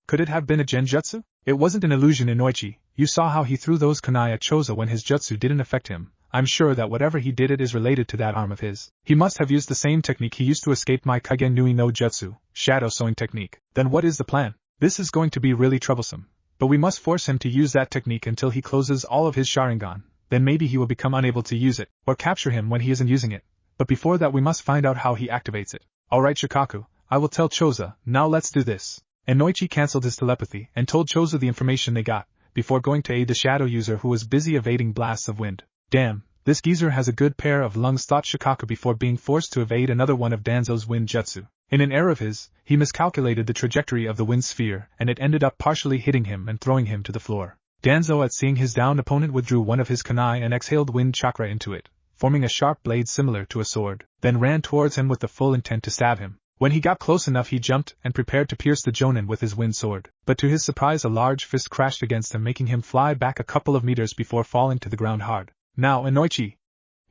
A: Could it have been a genjutsu? It wasn't an illusion, Enoichi. You saw how he threw those kunai at Chozo when his jutsu didn't affect him. I'm sure that whatever he did, it is related to that arm of his. He must have used the same technique he used to escape my Kage Nui no Jutsu, shadow sewing technique. Then what is the plan? This is going to be really troublesome. But we must force him to use that technique until he closes all of his Sharingan. Then maybe he will become unable to use it, or capture him when he isn't using it. But before that we must find out how he activates it. Alright, Shikaku, I will tell Chozo. Now let's do this. Enoichi cancelled his telepathy and told Chozo the information they got, before going to aid the shadow user who was busy evading blasts of wind. Damn, this geezer has a good pair of lungs, thought Shikaku before being forced to evade another one of Danzo's wind jutsu. In an error of his, he miscalculated the trajectory of the wind sphere, and it ended up partially hitting him and throwing him to the floor. Danzo, at seeing his downed opponent, withdrew one of his kunai and exhaled wind chakra into it, forming a sharp blade similar to a sword, then ran towards him with the full intent to stab him. When he got close enough, he jumped and prepared to pierce the Jounin with his wind sword, but to his surprise a large fist crashed against him, making him fly back a couple of meters before falling to the ground hard. Now, Enoichi!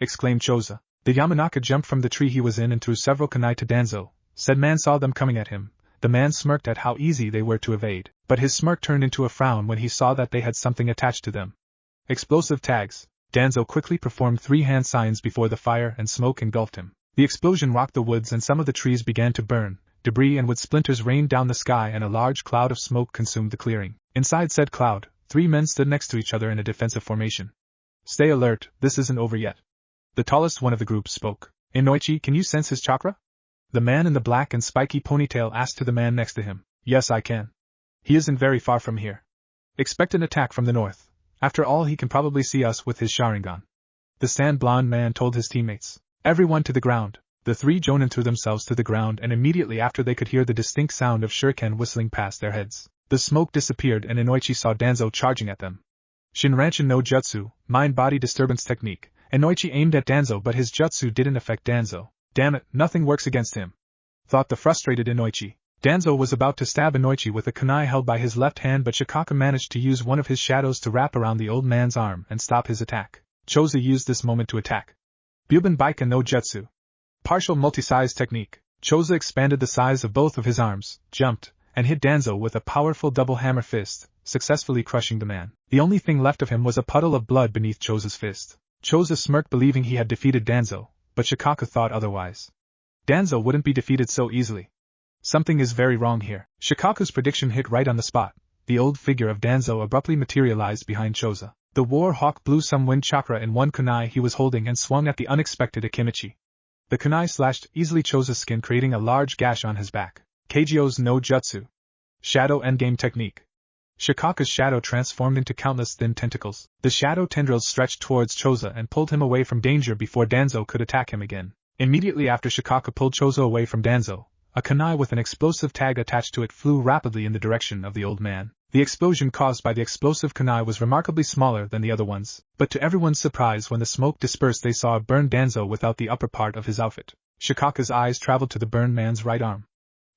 A: Exclaimed Chozo. The Yamanaka jumped from the tree he was in and threw several kunai to Danzo. Said man saw them coming at him. The man smirked at how easy they were to evade, but his smirk turned into a frown when he saw that they had something attached to them. Explosive tags. Danzo quickly performed 3 hand signs before the fire and smoke engulfed him. The explosion rocked the woods and some of the trees began to burn. Debris and wood splinters rained down the sky and a large cloud of smoke consumed the clearing. Inside said cloud, 3 men stood next to each other in a defensive formation. Stay alert, this isn't over yet. The tallest one of the group spoke. Enoichi, can you sense his chakra? The man in the black and spiky ponytail asked to the man next to him. Yes, I can. He isn't very far from here. Expect an attack from the north. After all, he can probably see us with his Sharingan. The sand-blonde man told his teammates. Everyone to the ground. The 3 Jounin threw themselves to the ground, and immediately after they could hear the distinct sound of shuriken whistling past their heads. The smoke disappeared and Enoichi saw Danzo charging at them. Shinranchin no Jutsu, mind-body disturbance technique. Enoichi aimed at Danzo, but his jutsu didn't affect Danzo. Damn it, nothing works against him, thought the frustrated Enoichi. Danzo was about to stab Enoichi with a kunai held by his left hand, but Shikaka managed to use one of his shadows to wrap around the old man's arm and stop his attack. Chozo used this moment to attack. Buben Baika no Jutsu. Partial multi-size technique. Chozo expanded the size of both of his arms, jumped, and hit Danzo with a powerful double hammer fist, successfully crushing the man. The only thing left of him was a puddle of blood beneath Chozo's fist. Chozo smirked, believing he had defeated Danzo, but Shikaka thought otherwise. Danzo wouldn't be defeated so easily. Something is very wrong here. Shikaku's prediction hit right on the spot. The old figure of Danzo abruptly materialized behind Chozo. The war hawk blew some wind chakra in one kunai he was holding and swung at the unexpected Akimichi. The kunai slashed easily Chozo's skin, creating a large gash on his back. Kagyo's no Jutsu. Shadow endgame technique. Shikaka's shadow transformed into countless thin tentacles. The shadow tendrils stretched towards Choza and pulled him away from danger before Danzo could attack him again. Immediately after Shikaka pulled Choza away from Danzo, a kunai with an explosive tag attached to it flew rapidly in the direction of the old man. The explosion caused by the explosive kunai was remarkably smaller than the other ones, but to everyone's surprise when the smoke dispersed they saw a burned Danzo without the upper part of his outfit. Shikaka's eyes traveled to the burned man's right arm.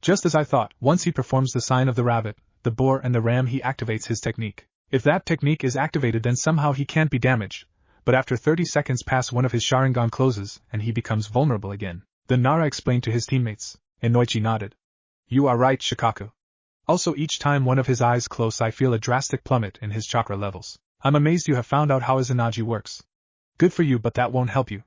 A: Just as I thought, once he performs the sign of the rabbit, the boar and the ram he activates his technique. If that technique is activated then somehow he can't be damaged, but after 30 seconds pass one of his Sharingan closes and he becomes vulnerable again. The Nara explained to his teammates. Enoichi nodded. You are right, Shikaku. Also each time one of his eyes close I feel a drastic plummet in his chakra levels. I'm amazed you have found out how Izanagi works. Good for you, but that won't help you,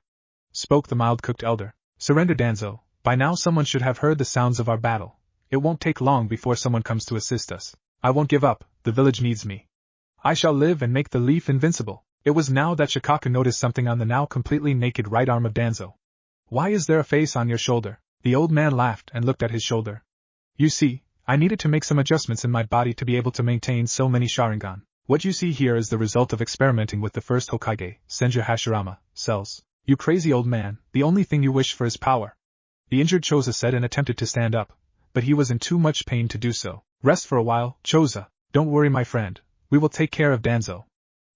A: spoke the mild-cooked elder. Surrender, Danzo. By now someone should have heard the sounds of our battle. It won't take long before someone comes to assist us. I won't give up, the village needs me. I shall live and make the leaf invincible. It was now that Shikaku noticed something on the now completely naked right arm of Danzo. Why is there a face on your shoulder? The old man laughed and looked at his shoulder. You see, I needed to make some adjustments in my body to be able to maintain so many Sharingan. What you see here is the result of experimenting with the first Hokage, Senju Hashirama, cells. You crazy old man, the only thing you wish for is power. The injured Choza said and attempted to stand up, but he was in too much pain to do so. Rest for a while, Choza. Don't worry, my friend. We will take care of Danzo,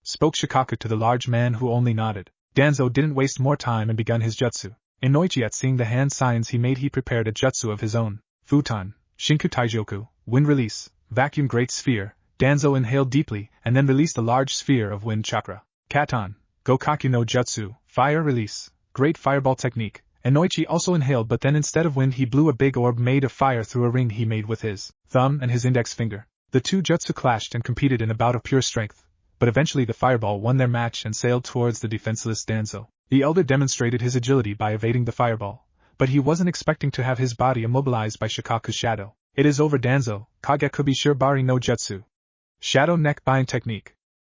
A: spoke Shikaku to the large man who only nodded. Danzo didn't waste more time and begun his jutsu. Enoichi, at seeing the hand signs he made, he prepared a jutsu of his own. Futon, Shinku Taijoku, wind release, vacuum great sphere. Danzo inhaled deeply and then released a large sphere of wind chakra. Katon, Gokaku no Jutsu, fire release, great fireball technique. Enoichi also inhaled, but then instead of wind he blew a big orb made of fire through a ring he made with his thumb and his index finger. The two jutsu clashed and competed in a bout of pure strength, but eventually the fireball won their match and sailed towards the defenseless Danzo. The elder demonstrated his agility by evading the fireball, but he wasn't expecting to have his body immobilized by Shikaku's shadow. It is over, Danzo, Kagekubi Shirbari no Jutsu. Shadow neck bind technique.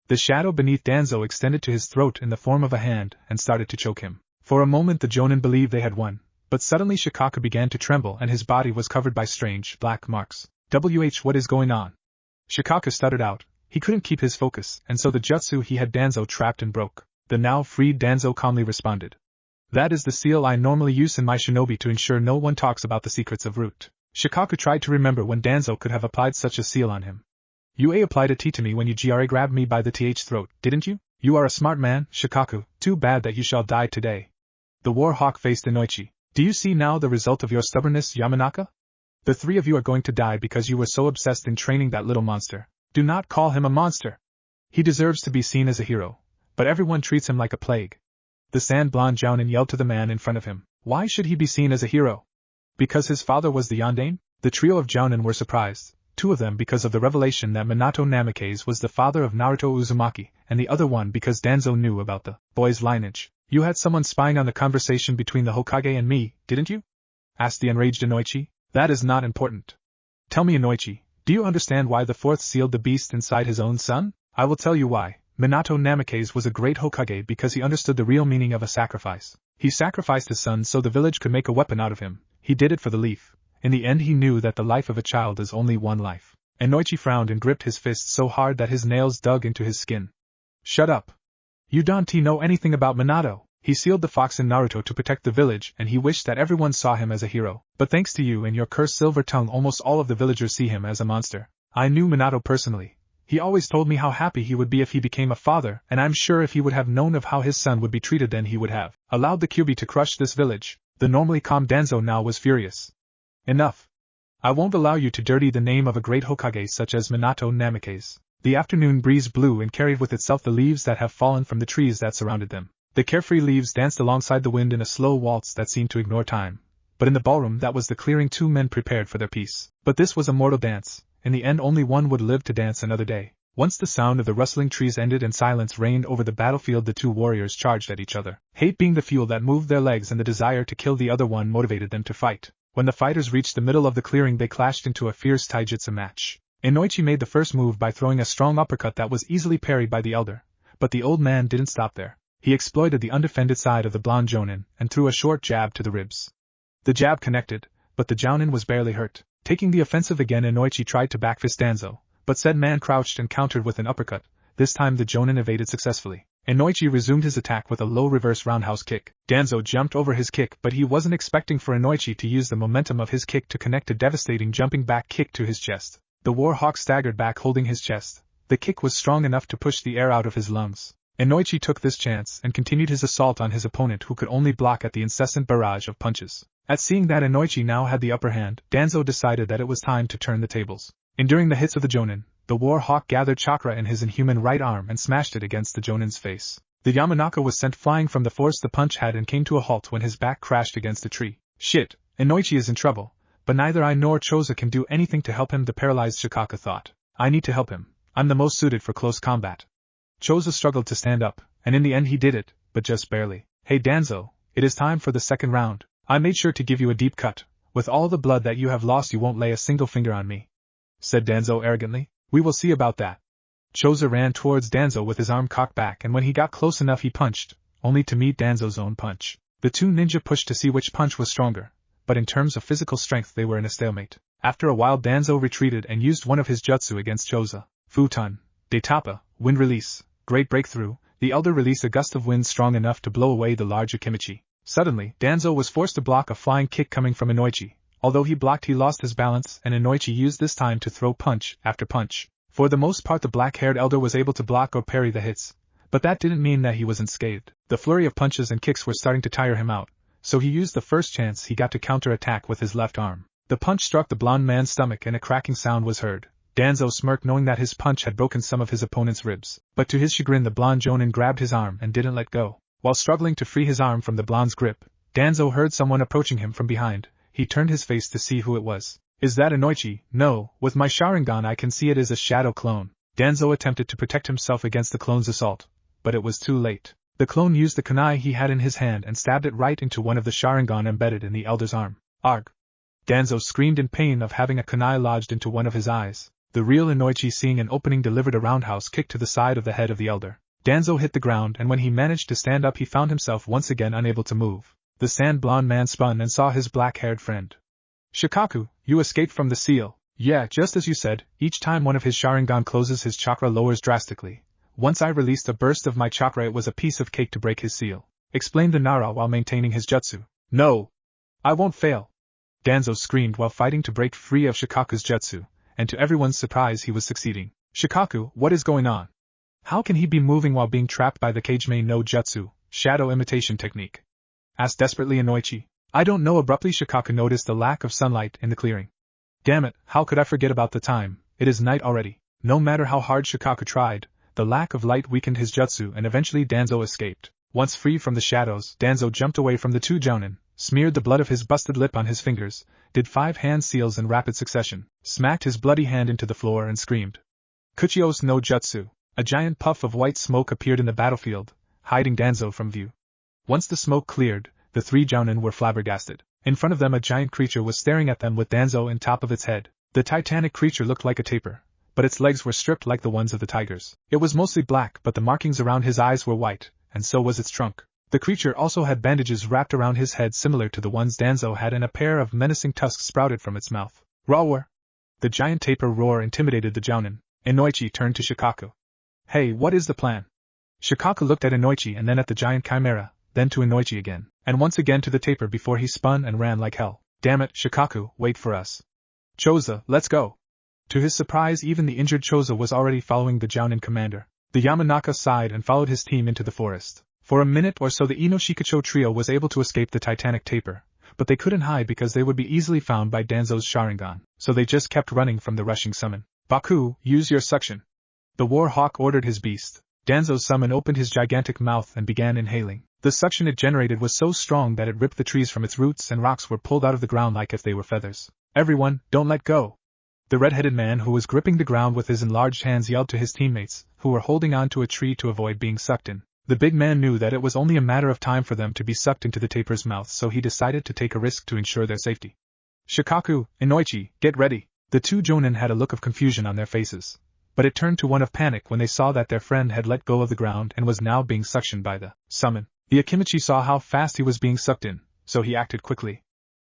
A: The shadow beneath Danzo extended to his throat in the form of a hand and started to choke him. For a moment the Jonin believed they had won, but suddenly Shikaku began to tremble and his body was covered by strange, black marks. What is going on? Shikaku stuttered out. He couldn't keep his focus, and so the jutsu he had Danzo trapped and broke. The now freed Danzo calmly responded. That is the seal I normally use in my shinobi to ensure no one talks about the secrets of root. Shikaku tried to remember when Danzo could have applied such a seal on him. You applied a T to me when you grabbed me by the throat, didn't you? You are a smart man, Shikaku. Too bad that you shall die today. The war hawk faced Enoichi. Do you see now the result of your stubbornness, Yamanaka? The three of you are going to die because you were so obsessed in training that little monster. Do not call him a monster. He deserves to be seen as a hero, but everyone treats him like a plague. The sand blonde Jounin yelled to the man in front of him. Why should he be seen as a hero? Because his father was the Yondaime? The trio of Jounin were surprised, two of them because of the revelation that Minato Namikaze was the father of Naruto Uzumaki, and the other one because Danzo knew about the boy's lineage. You had someone spying on the conversation between the Hokage and me, didn't you? Asked the enraged Enoichi. That is not important. Tell me, Enoichi, do you understand why the fourth sealed the beast inside his own son? I will tell you why. Minato Namikaze was a great Hokage because he understood the real meaning of a sacrifice. He sacrificed his son so the village could make a weapon out of him. He did it for the leaf. In the end he knew that the life of a child is only one life. Enoichi frowned and gripped his fist so hard that his nails dug into his skin. Shut up. You don't know anything about Minato. He sealed the fox in Naruto to protect the village and he wished that everyone saw him as a hero. But thanks to you and your cursed silver tongue almost all of the villagers see him as a monster. I knew Minato personally. He always told me how happy he would be if he became a father, and I'm sure if he would have known of how his son would be treated then he would have allowed the Kyuubi to crush this village. The normally calm Danzo now was furious. Enough. I won't allow you to dirty the name of a great Hokage such as Minato Namikaze. The afternoon breeze blew and carried with itself the leaves that have fallen from the trees that surrounded them. The carefree leaves danced alongside the wind in a slow waltz that seemed to ignore time. But in the ballroom that was the clearing two men prepared for their peace. But this was a mortal dance. In the end only one would live to dance another day. Once the sound of the rustling trees ended and silence reigned over the battlefield, the two warriors charged at each other. Hate being the fuel that moved their legs and the desire to kill the other one motivated them to fight. When the fighters reached the middle of the clearing they clashed into a fierce taijutsu match. Enoichi made the first move by throwing a strong uppercut that was easily parried by the elder. But the old man didn't stop there. He exploited the undefended side of the blonde Jounin and threw a short jab to the ribs. The jab connected, but the Jounin was barely hurt. Taking the offensive again, Enoichi tried to backfist Danzo, But said man crouched and countered with an uppercut. This time the jonin evaded successfully. Enoichi resumed his attack with a low reverse roundhouse kick. Danzo jumped over his kick, but he wasn't expecting for Enoichi to use the momentum of his kick to connect a devastating jumping back kick to his chest. The war hawk staggered back holding his chest. The kick was strong enough to push the air out of his lungs. Enoichi took this chance and continued his assault on his opponent, who could only block at the incessant barrage of punches. At seeing that Enoichi now had the upper hand, Danzo decided that it was time to turn the tables. Enduring the hits of the jonin, the war hawk gathered chakra in his inhuman right arm and smashed it against the jonin's face. The Yamanaka was sent flying from the force the punch had and came to a halt when his back crashed against a tree. Shit, Enoichi is in trouble, but neither I nor Choza can do anything to help him, the paralyzed Shikaka thought. I need to help him. I'm the most suited for close combat. Choza struggled to stand up, and in the end he did it, but just barely. Hey Danzo, it is time for the second round. I made sure to give you a deep cut. With all the blood that you have lost you won't lay a single finger on me, said Danzo arrogantly. We will see about that. Choza ran towards Danzo with his arm cocked back, and when he got close enough he punched, only to meet Danzo's own punch. The two ninja pushed to see which punch was stronger, but in terms of physical strength they were in a stalemate. After a while Danzo retreated and used one of his jutsu against Choza. Futon, Detapa, wind release, great breakthrough. The elder released a gust of wind strong enough to blow away the large Akimichi. Suddenly, Danzo was forced to block a flying kick coming from Enoichi. Although he blocked, he lost his balance, and Enoichi used this time to throw punch after punch. For the most part the black-haired elder was able to block or parry the hits, but that didn't mean that he was unscathed. The flurry of punches and kicks were starting to tire him out, so he used the first chance he got to counter-attack with his left arm. The punch struck the blonde man's stomach and a cracking sound was heard. Danzo smirked, knowing that his punch had broken some of his opponent's ribs, but to his chagrin the blonde jonin grabbed his arm and didn't let go. While struggling to free his arm from the blonde's grip, Danzo heard someone approaching him from behind. He turned his face to see who it was. Is that Enoichi? No, with my Sharingan I can see it is a shadow clone. Danzo attempted to protect himself against the clone's assault, but it was too late. The clone used the kunai he had in his hand and stabbed it right into one of the Sharingan embedded in the elder's arm. Arg! Danzo screamed in pain of having a kunai lodged into one of his eyes. The real Enoichi, seeing an opening, delivered a roundhouse kick to the side of the head of the elder. Danzo hit the ground, and when he managed to stand up he found himself once again unable to move. The sand blonde man spun and saw his black-haired friend. Shikaku, you escaped from the seal. Yeah, just as you said, each time one of his Sharingan closes his chakra lowers drastically. Once I released a burst of my chakra it was a piece of cake to break his seal, explained the Nara while maintaining his jutsu. No! I won't fail! Danzo screamed while fighting to break free of Shikaku's jutsu, and to everyone's surprise he was succeeding. Shikaku, what is going on? How can he be moving while being trapped by the Kageme no Jutsu, shadow imitation technique? Asked desperately Enoichi. I don't know. Abruptly Shikaku noticed the lack of sunlight in the clearing. Damn it, how could I forget about the time? It is night already. No matter how hard Shikaku tried, the lack of light weakened his jutsu and eventually Danzo escaped. Once free from the shadows, Danzo jumped away from the two jounin, smeared the blood of his busted lip on his fingers, did 5 hand seals in rapid succession, smacked his bloody hand into the floor and screamed. Kuchios no Jutsu. A giant puff of white smoke appeared in the battlefield, hiding Danzo from view. Once the smoke cleared, the 3 jounin were flabbergasted. In front of them a giant creature was staring at them with Danzo in top of its head. The titanic creature looked like a tapir, but its legs were stripped like the ones of the tigers. It was mostly black, but the markings around his eyes were white, and so was its trunk. The creature also had bandages wrapped around his head similar to the ones Danzo had, and a pair of menacing tusks sprouted from its mouth. Roar! The giant tapir roar intimidated the jounin. Enoichi turned to Shikaku. Hey, what is the plan? Shikaku looked at Enoichi and then at the giant chimera, then to Enoichi again, and once again to the tapir before he spun and ran like hell. Damn it, Shikaku, wait for us. Choza, let's go. To his surprise, even the injured Choza was already following the jounin commander. The Yamanaka sighed and followed his team into the forest. For a minute or so the Eno Shikacho trio was able to escape the titanic tapir, but they couldn't hide because they would be easily found by Danzo's Sharingan, so they just kept running from the rushing summon. Baku, use your suction. The war hawk ordered his beast. Danzo's summon opened his gigantic mouth and began inhaling. The suction it generated was so strong that it ripped the trees from its roots and rocks were pulled out of the ground like if they were feathers. Everyone, don't let go. The red-headed man who was gripping the ground with his enlarged hands yelled to his teammates, who were holding on to a tree to avoid being sucked in. The big man knew that it was only a matter of time for them to be sucked into the tapir's mouth, so he decided to take a risk to ensure their safety. Shikaku, Enoichi, get ready. The 2 jounin had a look of confusion on their faces, but it turned to one of panic when they saw that their friend had let go of the ground and was now being suctioned by the summon. The Akimichi saw how fast he was being sucked in, so he acted quickly.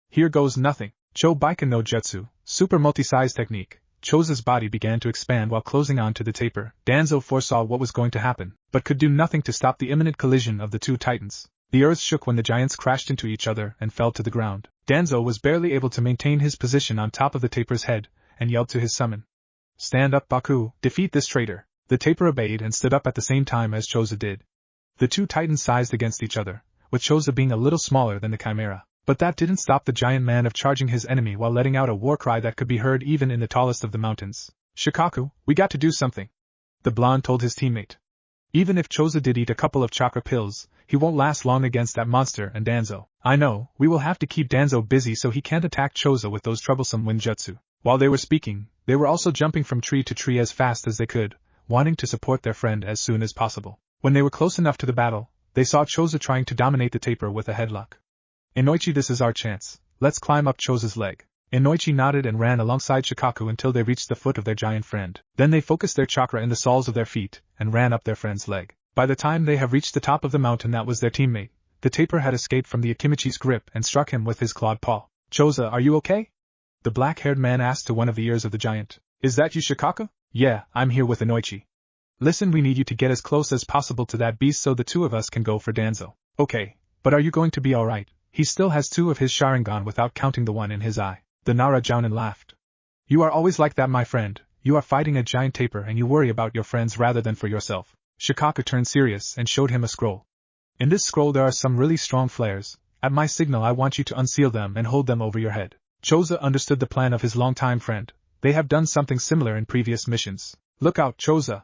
A: Here goes nothing. Cho Baiken no Jutsu, super multi-size technique. Choza's body began to expand while closing on to the taper. Danzo foresaw what was going to happen, but could do nothing to stop the imminent collision of the two titans. The earth shook when the giants crashed into each other and fell to the ground. Danzo was barely able to maintain his position on top of the taper's head, and yelled to his summon. Stand up, Baku, defeat this traitor. The taper obeyed and stood up at the same time as Choza did. The two titans sized against each other, with Choza being a little smaller than the chimera. But that didn't stop the giant man of charging his enemy while letting out a war cry that could be heard even in the tallest of the mountains. Shikaku, we got to do something, the blonde told his teammate. Even if Choza did eat a couple of chakra pills, he won't last long against that monster and Danzo. I know, we will have to keep Danzo busy so he can't attack Choza with those troublesome winjutsu. While they were speaking, they were also jumping from tree to tree as fast as they could, wanting to support their friend as soon as possible. When they were close enough to the battle, they saw Choza trying to dominate the taper with a headlock. Enoichi, this is our chance. Let's climb up Choza's leg. Enoichi nodded and ran alongside Shikaku until they reached the foot of their giant friend. Then they focused their chakra in the soles of their feet and ran up their friend's leg. By the time they have reached the top of the mountain that was their teammate, the taper had escaped from the Akimichi's grip and struck him with his clawed paw. Choza, are you okay? The black-haired man asked to one of the ears of the giant. Is that you, Shikaku? Yeah, I'm here with Enoichi. Listen, we need you to get as close as possible to that beast so the two of us can go for Danzo. Okay, but are you going to be alright? He still has two of his Sharingan without counting the one in his eye. The Nara Jounin laughed. You are always like that, my friend. You are fighting a giant taper and you worry about your friends rather than for yourself. Shikaku turned serious and showed him a scroll. In this scroll there are some really strong flares. At my signal I want you to unseal them and hold them over your head. Choza understood the plan of his longtime friend. They have done something similar in previous missions. Look out, Choza!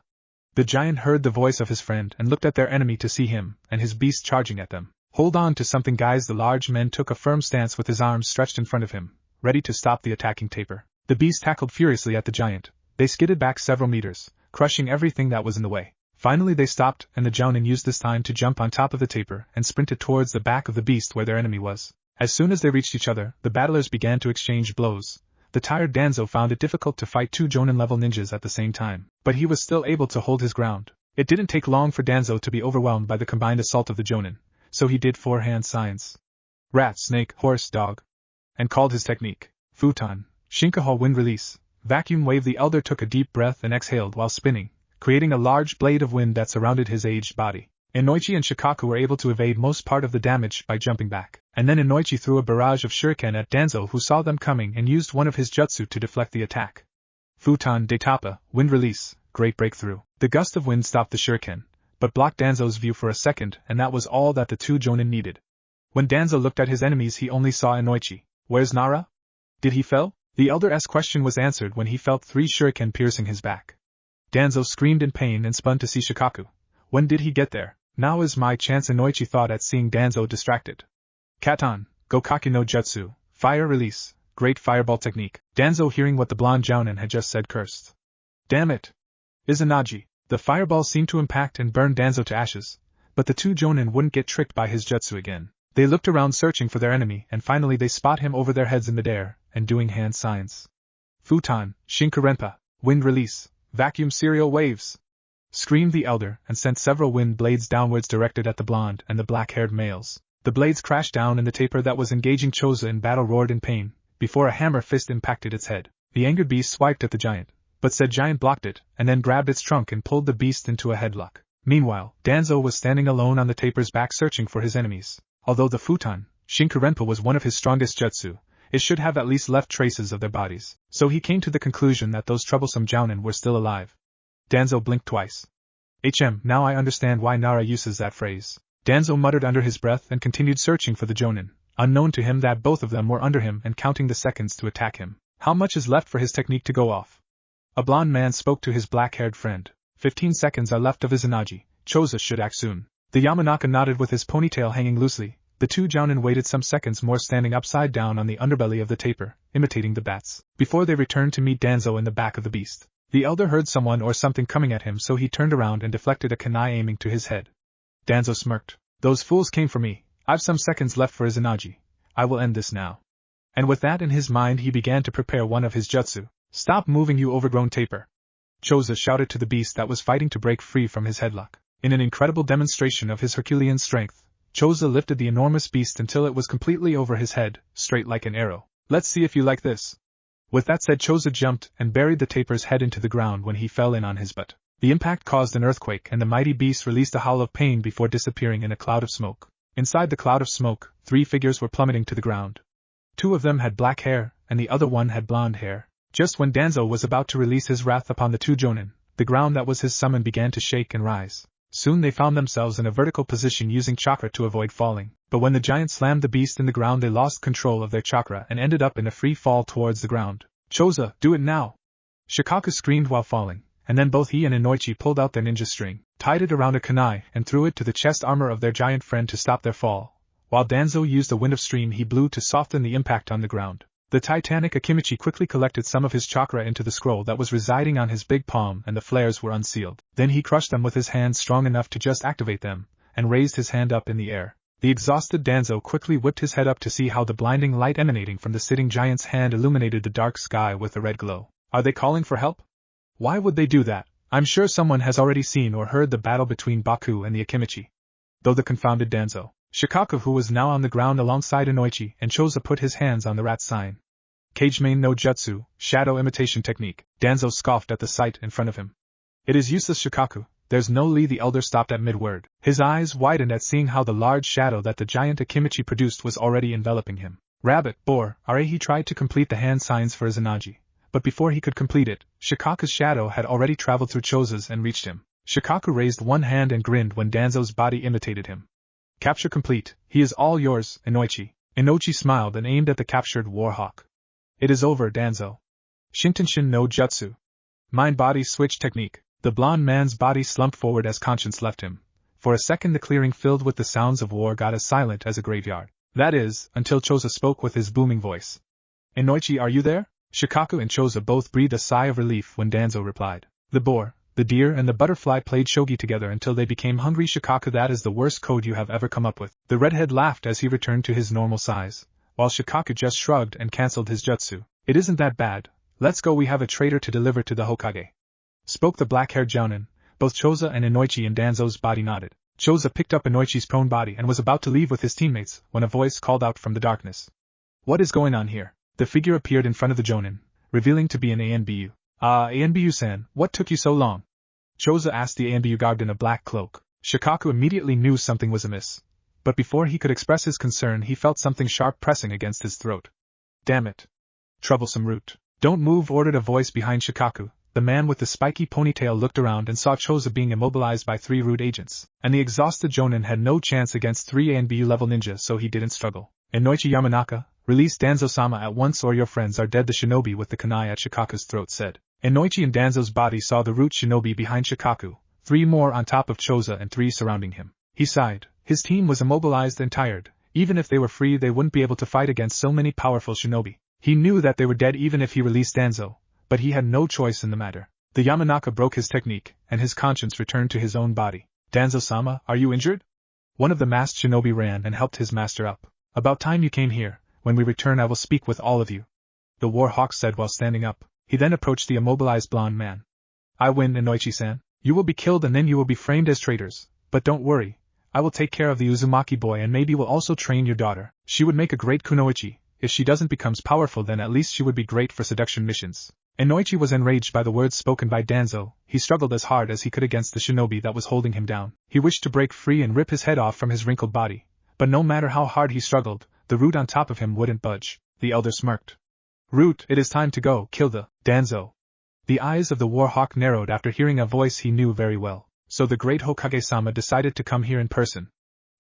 A: The giant heard the voice of his friend and looked at their enemy to see him and his beast charging at them. Hold on to something, guys. The large man took a firm stance with his arms stretched in front of him, ready to stop the attacking taper. The beast tackled furiously at the giant. They skidded back several meters, crushing everything that was in the way. Finally they stopped, and the Jounin used this time to jump on top of the taper and sprinted towards the back of the beast where their enemy was. As soon as they reached each other, the battlers began to exchange blows. The tired Danzo found it difficult to fight two Jounin-level ninjas at the same time, but he was still able to hold his ground. It didn't take long for Danzo to be overwhelmed by the combined assault of the Jounin, so he did 4 hand signs. Rat, snake, horse, dog, and called his technique. Futon, Shinkaho wind release, vacuum wave. The elder took a deep breath and exhaled while spinning, creating a large blade of wind that surrounded his aged body. Enoichi and Shikaku were able to evade most part of the damage by jumping back, and then Enoichi threw a barrage of shuriken at Danzo, who saw them coming and used one of his jutsu to deflect the attack. Futon de Tapa, wind release, great breakthrough. The gust of wind stopped the shuriken, but blocked Danzo's view for a second, and that was all that the two Jounin needed. When Danzo looked at his enemies he only saw Enoichi. Where's Nara? Did he fell? The elder's question was answered when he felt 3 shuriken piercing his back. Danzo screamed in pain and spun to see Shikaku. When did he get there? Now is my chance, Enoichi thought at seeing Danzo distracted. Katon, Gokaki no Jutsu, fire release, great fireball technique. Danzo, hearing what the blonde Jounin had just said, cursed. Damn it! Izanagi. The fireball seemed to impact and burn Danzo to ashes, but the two Jounin wouldn't get tricked by his jutsu again. They looked around searching for their enemy, and finally they spot him over their heads in midair, and doing hand signs. Futon, Shinkarenpa, wind release, vacuum serial waves! Screamed the elder, and sent several wind blades downwards directed at the blonde and the black-haired males. The blades crashed down, and the taper that was engaging Choza in battle roared in pain, before a hammer fist impacted its head. The angered beast swiped at the giant, but said giant blocked it, and then grabbed its trunk and pulled the beast into a headlock. Meanwhile, Danzo was standing alone on the taper's back searching for his enemies. Although the Futon, Shinkarenpa, was one of his strongest jutsu, it should have at least left traces of their bodies, so he came to the conclusion that those troublesome Jounin were still alive. Danzo blinked twice. Now I understand why Nara uses that phrase. Danzo muttered under his breath and continued searching for the Jounin, unknown to him that both of them were under him and counting the seconds to attack him. How much is left for his technique to go off? A blond man spoke to his black-haired friend. 15 seconds are left of Izanagi. Choza should act soon. The Yamanaka nodded with his ponytail hanging loosely. The two Jounin waited some seconds more, standing upside down on the underbelly of the taper, imitating the bats, before they returned to meet Danzo in the back of the beast. The elder heard someone or something coming at him, so he turned around and deflected a kunai aiming to his head. Danzo smirked. Those fools came for me. I've some seconds left for Izanagi. I will end this now. And with that in his mind he began to prepare one of his jutsu. Stop moving, you overgrown taper! Choza shouted to the beast that was fighting to break free from his headlock. In an incredible demonstration of his Herculean strength, Choza lifted the enormous beast until it was completely over his head, straight like an arrow. Let's see if you like this. With that said, Choza jumped and buried the taper's head into the ground when he fell in on his butt. The impact caused an earthquake and the mighty beast released a howl of pain before disappearing in a cloud of smoke. Inside the cloud of smoke, 3 figures were plummeting to the ground. 2 of them had black hair, and the other one had blonde hair. Just when Danzo was about to release his wrath upon the 2 jonin, the ground that was his summon began to shake and rise. Soon they found themselves in a vertical position using chakra to avoid falling, but when the giant slammed the beast in the ground they lost control of their chakra and ended up in a free fall towards the ground. Choza, do it now! Shikaku screamed while falling, and then both he and Enoichi pulled out their ninja string, tied it around a kunai, and threw it to the chest armor of their giant friend to stop their fall, while Danzo used a wind of stream he blew to soften the impact on the ground. The titanic Akimichi quickly collected some of his chakra into the scroll that was residing on his big palm and the flares were unsealed. Then he crushed them with his hand strong enough to just activate them, and raised his hand up in the air. The exhausted Danzo quickly whipped his head up to see how the blinding light emanating from the sitting giant's hand illuminated the dark sky with a red glow. Are they calling for help? Why would they do that? I'm sure someone has already seen or heard the battle between Baku and the Akimichi. Though the confounded Danzo. Shikaku, who was now on the ground alongside Enoichi, and Choza, put his hands on the rat sign. Kagemain no Jutsu, shadow imitation technique. Danzo scoffed at the sight in front of him. It is useless, Shikaku. There's no Lee. The elder stopped at mid-word. His eyes widened at seeing how the large shadow that the giant Akimichi produced was already enveloping him. Rabbit, boar, he tried to complete the hand signs for his Anaji. But before he could complete it, Shikaku's shadow had already traveled through Choza's and reached him. Shikaku raised one hand and grinned when Danzo's body imitated him. Capture complete. He is all yours, Enoichi. Enoichi smiled and aimed at the captured warhawk. It is over, Danzo. Shintenshin no Jutsu. Mind-body switch technique. The blonde man's body slumped forward as conscience left him. For a second the clearing filled with the sounds of war got as silent as a graveyard. That is, until Choza spoke with his booming voice. Enoichi, are you there? Shikaku and Choza both breathed a sigh of relief when Danzo replied. The boar, the deer and the butterfly played shogi together until they became hungry. Shikaku, that is the worst code you have ever come up with. The redhead laughed as he returned to his normal size, while Shikaku just shrugged and cancelled his jutsu. It isn't that bad. Let's go, we have a traitor to deliver to the Hokage. Spoke the black-haired jounin. Both Choza and Enoichi and Danzo's body nodded. Choza picked up Enoichi's prone body and was about to leave with his teammates when a voice called out from the darkness. What is going on here? The figure appeared in front of the jounin, revealing to be an Anbu. Anbu-san, what took you so long? Choza asked the Anbu garbed in a black cloak. Shikaku immediately knew something was amiss. But before he could express his concern he felt something sharp pressing against his throat. Damn it. Troublesome root. Don't move, ordered a voice behind Shikaku. The man with the spiky ponytail looked around and saw Choza being immobilized by 3 rude agents, and the exhausted jounin had no chance against 3 Anbu-level ninja, so he didn't struggle. Eno Yamanaka, release Danzo-sama at once or your friends are dead. The shinobi with the kunai at Shikaku's throat said. Enoichi and Danzo's body saw the root shinobi behind Shikaku, 3 more on top of Choza and 3 surrounding him. He sighed. His team was immobilized and tired. Even if they were free they wouldn't be able to fight against so many powerful shinobi. He knew that they were dead even if he released Danzo, but he had no choice in the matter. The Yamanaka broke his technique, and his conscience returned to his own body. Danzo-sama, are you injured? One of the masked shinobi ran and helped his master up. About time you came here. When we return I will speak with all of you. The warhawk said while standing up. He then approached the immobilized blonde man. I win, Enoichi-san. You will be killed and then you will be framed as traitors. But don't worry. I will take care of the Uzumaki boy and maybe will also train your daughter. She would make a great kunoichi. If she doesn't become powerful then at least she would be great for seduction missions. Enoichi was enraged by the words spoken by Danzo. He struggled as hard as he could against the shinobi that was holding him down. He wished to break free and rip his head off from his wrinkled body. But no matter how hard he struggled, the root on top of him wouldn't budge. The elder smirked. Root, it is time to go, kill the Danzo. The eyes of the warhawk narrowed after hearing a voice he knew very well. So the great Hokage-sama decided to come here in person.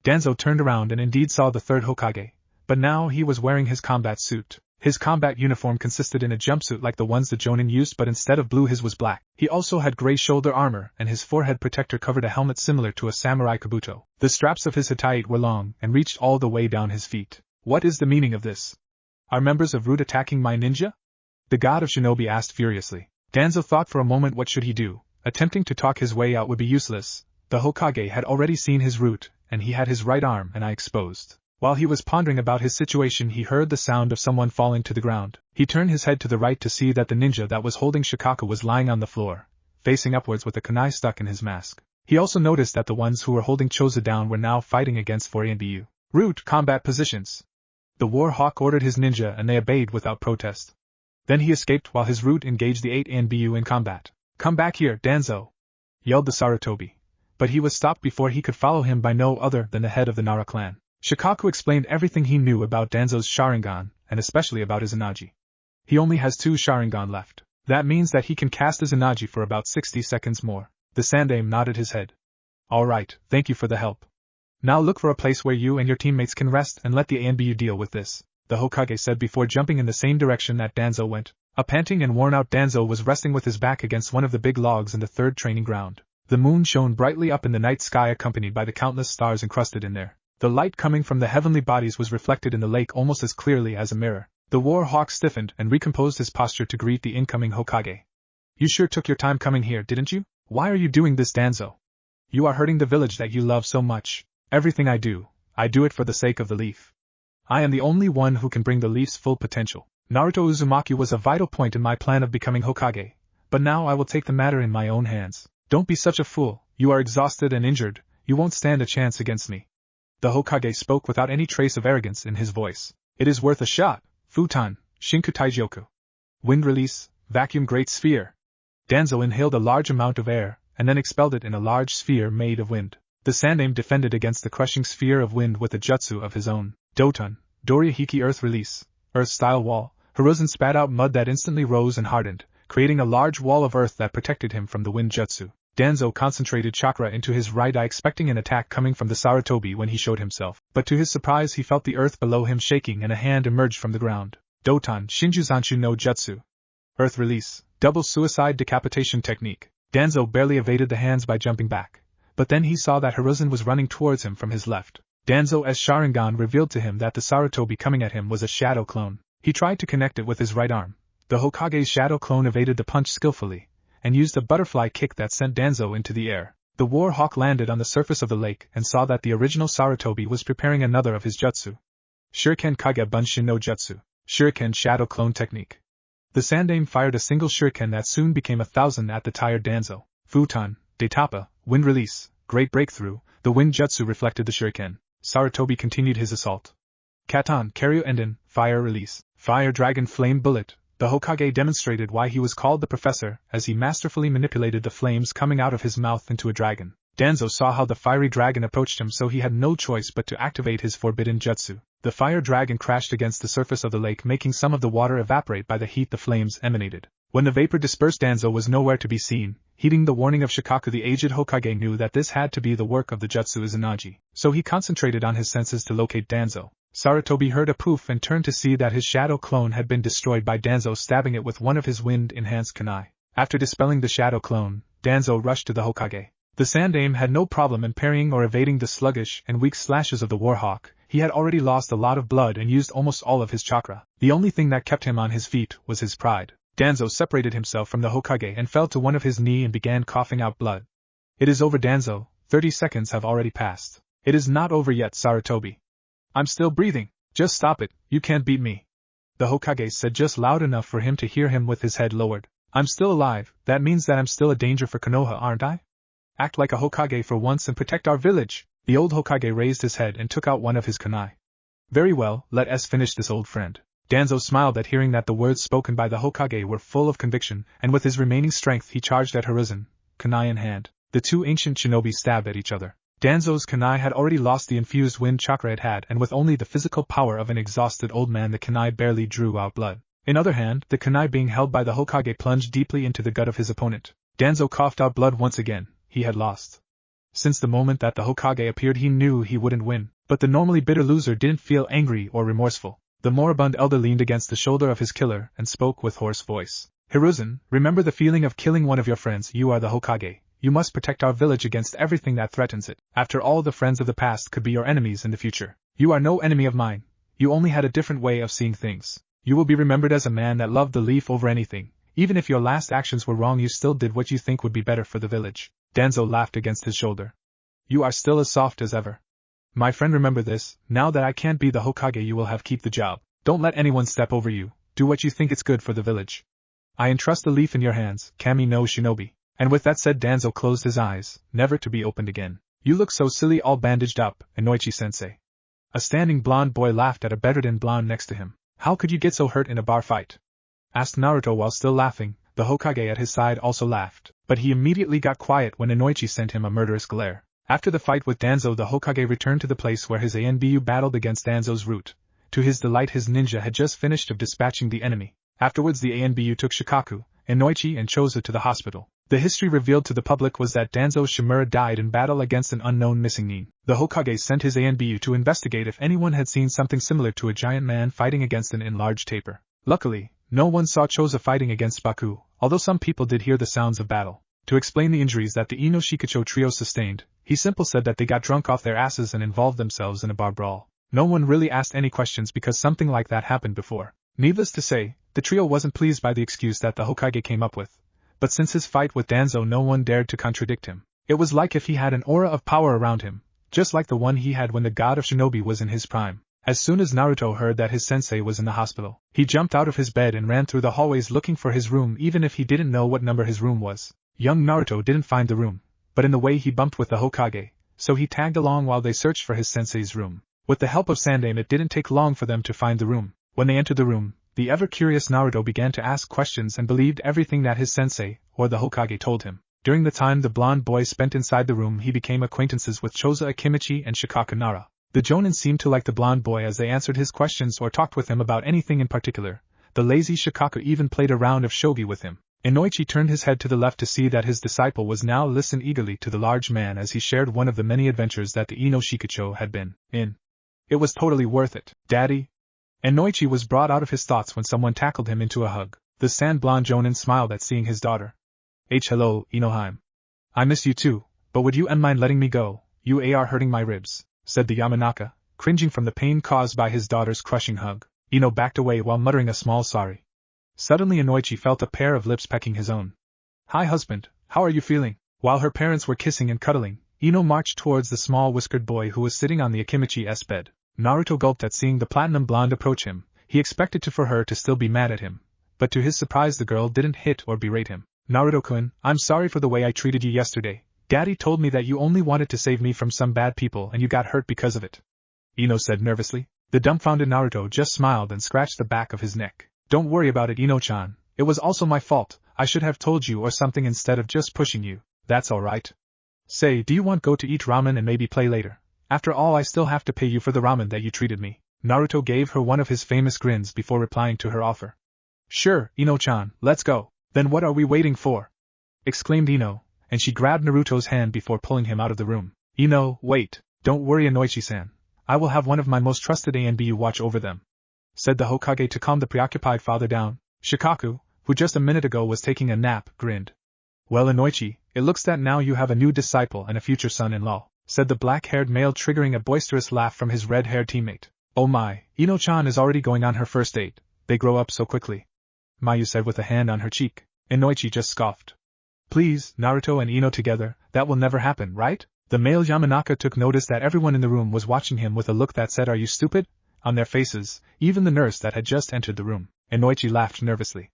A: Danzo turned around and indeed saw the 3rd Hokage. But now he was wearing his combat suit. His combat uniform consisted in a jumpsuit like the ones the jounin used, but instead of blue his was black. He also had gray shoulder armor and his forehead protector covered a helmet similar to a samurai kabuto. The straps of his hitate were long and reached all the way down his feet. What is the meaning of this? Are members of Root attacking my ninja? The god of shinobi asked furiously. Danzo thought for a moment what should he do. Attempting to talk his way out would be useless. The Hokage had already seen his root, and he had his right arm and eye exposed. While he was pondering about his situation he heard the sound of someone falling to the ground. He turned his head to the right to see that the ninja that was holding Shikaku was lying on the floor, facing upwards with a kunai stuck in his mask. He also noticed that the ones who were holding Choza down were now fighting against 4 Anbu. Root, combat positions. The warhawk ordered his ninja and they obeyed without protest. Then he escaped while his root engaged the 8 ANBU in combat. "Come back here, Danzo!" yelled the Sarutobi. But he was stopped before he could follow him by no other than the head of the Nara clan. Shikaku explained everything he knew about Danzo's Sharingan, and especially about Izanagi. He only has 2 Sharingan left. That means that he can cast Izanagi for about 60 seconds more. The Sandaime nodded his head. "Alright, thank you for the help. Now look for a place where you and your teammates can rest and let the ANBU deal with this," the Hokage said before jumping in the same direction that Danzo went. A panting and worn-out Danzo was resting with his back against one of the big logs in the 3rd training ground. The moon shone brightly up in the night sky accompanied by the countless stars encrusted in there. The light coming from the heavenly bodies was reflected in the lake almost as clearly as a mirror. The war hawk stiffened and recomposed his posture to greet the incoming Hokage. "You sure took your time coming here, didn't you? Why are you doing this, Danzo? You are hurting the village that you love so much." "Everything I do it for the sake of the leaf. I am the only one who can bring the leaf's full potential. Naruto Uzumaki was a vital point in my plan of becoming Hokage, but now I will take the matter in my own hands." "Don't be such a fool, you are exhausted and injured, you won't stand a chance against me." The Hokage spoke without any trace of arrogance in his voice. "It is worth a shot. Futon, Shinku Taijyoku. Wind release, vacuum great sphere." Danzo inhaled a large amount of air, and then expelled it in a large sphere made of wind. The Sandaime defended against the crushing sphere of wind with a jutsu of his own. Doton, Dorihiki earth release, earth-style wall. Hiruzen spat out mud that instantly rose and hardened, creating a large wall of earth that protected him from the wind jutsu. Danzo concentrated chakra into his right eye expecting an attack coming from the Sarutobi when he showed himself, but to his surprise he felt the earth below him shaking and a hand emerged from the ground. Doton Shinjuzanshu no Jutsu. Earth release, double suicide decapitation technique. Danzo barely evaded the hands by jumping back, but then he saw that Hiruzen was running towards him from his left. Danzo's Sharingan revealed to him that the Sarutobi coming at him was a shadow clone. He tried to connect it with his right arm. The Hokage's shadow clone evaded the punch skillfully, and used a butterfly kick that sent Danzo into the air. The war hawk landed on the surface of the lake and saw that the original Sarutobi was preparing another of his jutsu. Shuriken Kage Bunshin no Jutsu. Shuriken Shadow Clone Technique. The Sandaime fired a single shuriken that soon became 1,000 at the tired Danzo. Futon, Detapa, Wind Release, Great Breakthrough. The wind jutsu reflected the shuriken. Sarutobi continued his assault. Katon Karyu Enden, Fire Release, Fire Dragon Flame Bullet. The Hokage demonstrated why he was called the Professor, as he masterfully manipulated the flames coming out of his mouth into a dragon. Danzo saw how the fiery dragon approached him, so he had no choice but to activate his forbidden jutsu. The fire dragon crashed against the surface of the lake, making some of the water evaporate by the heat the flames emanated. When the vapor dispersed, Danzo was nowhere to be seen. Heeding the warning of Shikaku, the aged Hokage knew that this had to be the work of the jutsu Izanagi, so he concentrated on his senses to locate Danzo. Sarutobi heard a poof and turned to see that his shadow clone had been destroyed by Danzo stabbing it with one of his wind-enhanced kunai. After dispelling the shadow clone, Danzo rushed to the Hokage. The Sandaime had no problem in parrying or evading the sluggish and weak slashes of the Warhawk. He had already lost a lot of blood and used almost all of his chakra. The only thing that kept him on his feet was his pride. Danzo separated himself from the Hokage and fell to one of his knee and began coughing out blood. "It is over, Danzo. 30 seconds have already passed." "It is not over yet, Sarutobi. I'm still breathing. Just stop it, you can't beat me," the Hokage said just loud enough for him to hear him with his head lowered. "I'm still alive. That means that I'm still a danger for Konoha, aren't I? Act like a Hokage for once and protect our village." The old Hokage raised his head and took out one of his kunai. "Very well, let us finish this, old friend." Danzo smiled at hearing that the words spoken by the Hokage were full of conviction, and with his remaining strength he charged at Hiruzen, kunai in hand. The two ancient shinobi stabbed at each other. Danzo's kunai had already lost the infused wind chakra it had, and with only the physical power of an exhausted old man the kunai barely drew out blood. In other hand, the kunai being held by the Hokage plunged deeply into the gut of his opponent. Danzo coughed out blood once again. He had lost. Since the moment that the Hokage appeared he knew he wouldn't win, but the normally bitter loser didn't feel angry or remorseful. The moribund elder leaned against the shoulder of his killer and spoke with hoarse voice. "Hiruzen, remember the feeling of killing one of your friends. You are the Hokage. You must protect our village against everything that threatens it. After all, the friends of the past could be your enemies in the future. You are no enemy of mine. You only had a different way of seeing things. You will be remembered as a man that loved the leaf over anything. Even if your last actions were wrong, you still did what you think would be better for the village." Danzo laughed against his shoulder. "You are still as soft as ever. My friend, remember this. Now that I can't be the Hokage, you will have keep the job. Don't let anyone step over you. Do what you think is good for the village. I entrust the leaf in your hands, Kami no Shinobi." And with that said, Danzo closed his eyes, never to be opened again. "You look so silly all bandaged up, Enoichi-sensei." A standing blonde boy laughed at a bedridden blonde next to him. "How could you get so hurt in a bar fight? asked Naruto while still laughing. The Hokage at his side also laughed, but he immediately got quiet when Enoichi sent him a murderous glare. After the fight with Danzo, the Hokage returned to the place where his Anbu battled against Danzo's route. To his delight, his ninja had just finished of dispatching the enemy. Afterwards, the Anbu took Shikaku, Enoichi and Choza to the hospital. The history revealed to the public was that Danzo's Shimura died in battle against an unknown missing nin. The Hokage sent his Anbu to investigate if anyone had seen something similar to a giant man fighting against an enlarged tapir. Luckily, no one saw Choza fighting against Baku, although some people did hear the sounds of battle. To explain the injuries that the Eno Shikacho trio sustained, he simply said that they got drunk off their asses and involved themselves in a bar brawl. No one really asked any questions because something like that happened before. Needless to say, the trio wasn't pleased by the excuse that the Hokage came up with. But since his fight with Danzo, no one dared to contradict him. It was like if he had an aura of power around him, just like the one he had when the god of shinobi was in his prime. As soon as Naruto heard that his sensei was in the hospital, he jumped out of his bed and ran through the hallways looking for his room, even if he didn't know what number his room was. Young Naruto didn't find the room, but in the way he bumped with the Hokage, so he tagged along while they searched for his sensei's room. With the help of Sandaime, it didn't take long for them to find the room. When they entered the room, the ever-curious Naruto began to ask questions and believed everything that his sensei, or the Hokage, told him. During the time the blonde boy spent inside the room, he became acquaintances with Choza Akimichi and Shikaku Nara. The Jonin seemed to like the blonde boy as they answered his questions or talked with him about anything in particular. The lazy Shikaku even played a round of shogi with him. Enoichi turned his head to the left to see that his disciple was now listening eagerly to the large man as he shared one of the many adventures that the Eno Shikacho had been in. It was totally worth it, Daddy. Enoichi was brought out of his thoughts when someone tackled him into a hug. The sand blonde Jonin smiled at seeing his daughter. Hello, Enoheim. I miss you too, but would you mind letting me go? You are hurting my ribs, said the Yamanaka, cringing from the pain caused by his daughter's crushing hug. Eno backed away while muttering a small sorry. Suddenly Enoichi felt a pair of lips pecking his own. Hi husband, how are you feeling? While her parents were kissing and cuddling, Eno marched towards the small whiskered boy who was sitting on the Akimichi's bed. Naruto gulped at seeing the platinum blonde approach him. He expected for her to still be mad at him, but to his surprise the girl didn't hit or berate him. Naruto-kun, I'm sorry for the way I treated you yesterday. Daddy told me that you only wanted to save me from some bad people and you got hurt because of it. Eno said nervously. The dumbfounded Naruto just smiled and scratched the back of his neck. Don't worry about it, Eno-chan. It was also my fault. I should have told you or something instead of just pushing you. That's alright. Say, do you want go to eat ramen and maybe play later? After all, I still have to pay you for the ramen that you treated me. Naruto gave her one of his famous grins before replying to her offer. Sure, Eno-chan, let's go. Then what are we waiting for? Exclaimed Eno, and she grabbed Naruto's hand before pulling him out of the room. Eno, wait. Don't worry, Enoichi-san. I will have one of my most trusted Anbu watch over them, said the Hokage to calm the preoccupied father down. Shikaku, who just a minute ago was taking a nap, grinned. Well, Enoichi, it looks that now you have a new disciple and a future son-in-law, said the black-haired male, triggering a boisterous laugh from his red-haired teammate. Oh my, Eno-chan is already going on her first date. They grow up so quickly, Mayu said with a hand on her cheek. Enoichi just scoffed. Please, Naruto and Eno together, that will never happen, right? The male Yamanaka took notice that everyone in the room was watching him with a look that said, "Are you stupid?" on their faces, even the nurse that had just entered the room. Enoichi laughed nervously.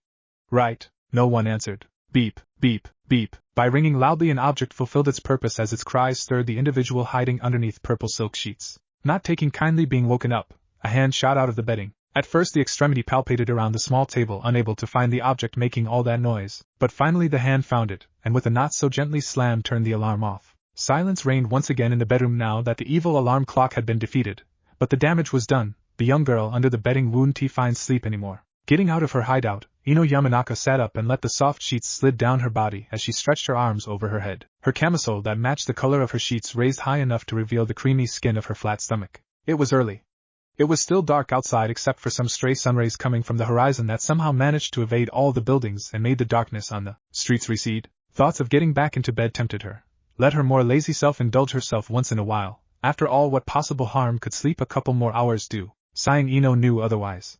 A: Right, no one answered. Beep, beep, beep. By ringing loudly, an object fulfilled its purpose as its cries stirred the individual hiding underneath purple silk sheets. Not taking kindly being woken up, a hand shot out of the bedding. At first the extremity palpated around the small table, unable to find the object making all that noise, but finally the hand found it, and with a not-so-gently slam turned the alarm off. Silence reigned once again in the bedroom now that the evil alarm clock had been defeated, but the damage was done. The young girl under the bedding wouldn't find sleep anymore. Getting out of her hideout, Eno Yamanaka sat up and let the soft sheets slid down her body as she stretched her arms over her head. Her camisole that matched the color of her sheets raised high enough to reveal the creamy skin of her flat stomach. It was early. It was still dark outside except for some stray sunrays coming from the horizon that somehow managed to evade all the buildings and made the darkness on the streets recede. Thoughts of getting back into bed tempted her. Let her more lazy self indulge herself once in a while. After all, what possible harm could sleep a couple more hours do? Sighing, Eno knew otherwise.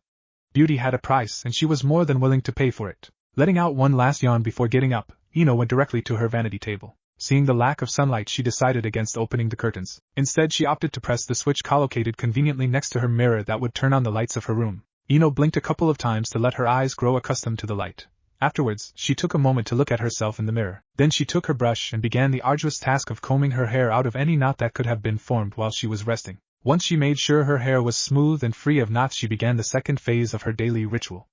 A: Beauty had a price and she was more than willing to pay for it. Letting out one last yawn before getting up, Eno went directly to her vanity table. Seeing the lack of sunlight, she decided against opening the curtains. Instead, she opted to press the switch collocated conveniently next to her mirror that would turn on the lights of her room. Eno blinked a couple of times to let her eyes grow accustomed to the light. Afterwards, she took a moment to look at herself in the mirror. Then she took her brush and began the arduous task of combing her hair out of any knot that could have been formed while she was resting. Once she made sure her hair was smooth and free of knots, she began the second phase of her daily ritual.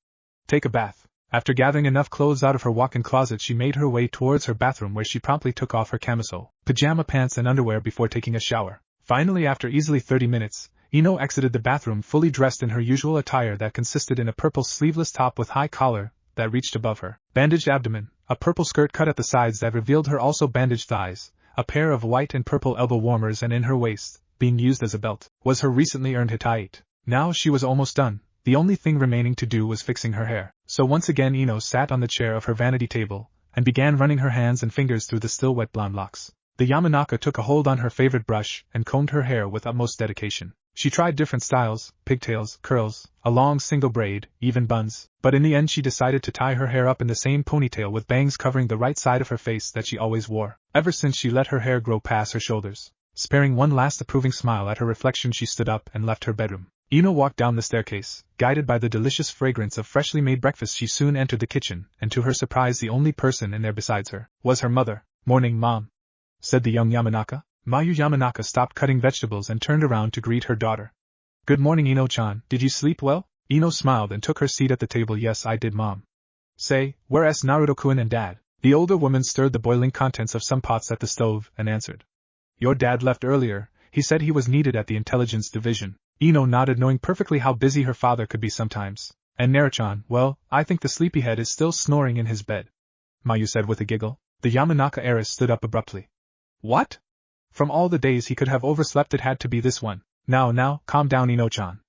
A: Take a bath. After gathering enough clothes out of her walk-in closet, she made her way towards her bathroom, where she promptly took off her camisole, pajama pants and underwear before taking a shower. Finally, after easily 30 minutes, Eno exited the bathroom fully dressed in her usual attire that consisted in a purple sleeveless top with high collar that reached above her bandaged abdomen, a purple skirt cut at the sides that revealed her also bandaged thighs, a pair of white and purple elbow warmers, and in her waist, being used as a belt, was her recently earned Hittite. Now she was almost done. The only thing remaining to do was fixing her hair. So once again Eno sat on the chair of her vanity table and began running her hands and fingers through the still wet blonde locks. The Yamanaka took a hold on her favorite brush and combed her hair with utmost dedication. She tried different styles, pigtails, curls, a long single braid, even buns, but in the end she decided to tie her hair up in the same ponytail with bangs covering the right side of her face that she always wore, ever since she let her hair grow past her shoulders. Sparing one last approving smile at her reflection, she stood up and left her bedroom. Eno walked down the staircase. Guided by the delicious fragrance of freshly made breakfast, she soon entered the kitchen, and to her surprise the only person in there besides her was her mother. "Morning, Mom," said the young Yamanaka. Mayu Yamanaka stopped cutting vegetables and turned around to greet her daughter. "Good morning, Eno-chan. Did you sleep well?" Eno smiled and took her seat at the table. "Yes, I did, Mom." "Say, where's Naruto-kun and Dad?" The older woman stirred the boiling contents of some pots at the stove and answered. "Your dad left earlier. He said he was needed at the intelligence division." Eno nodded, knowing perfectly how busy her father could be sometimes. "And Naruto-chan, well, I think the sleepyhead is still snoring in his bed," Mayu said with a giggle. The Yamanaka heiress stood up abruptly. "What? From all the days he could have overslept, it had to be this one." Now, calm down, Eno-chan,"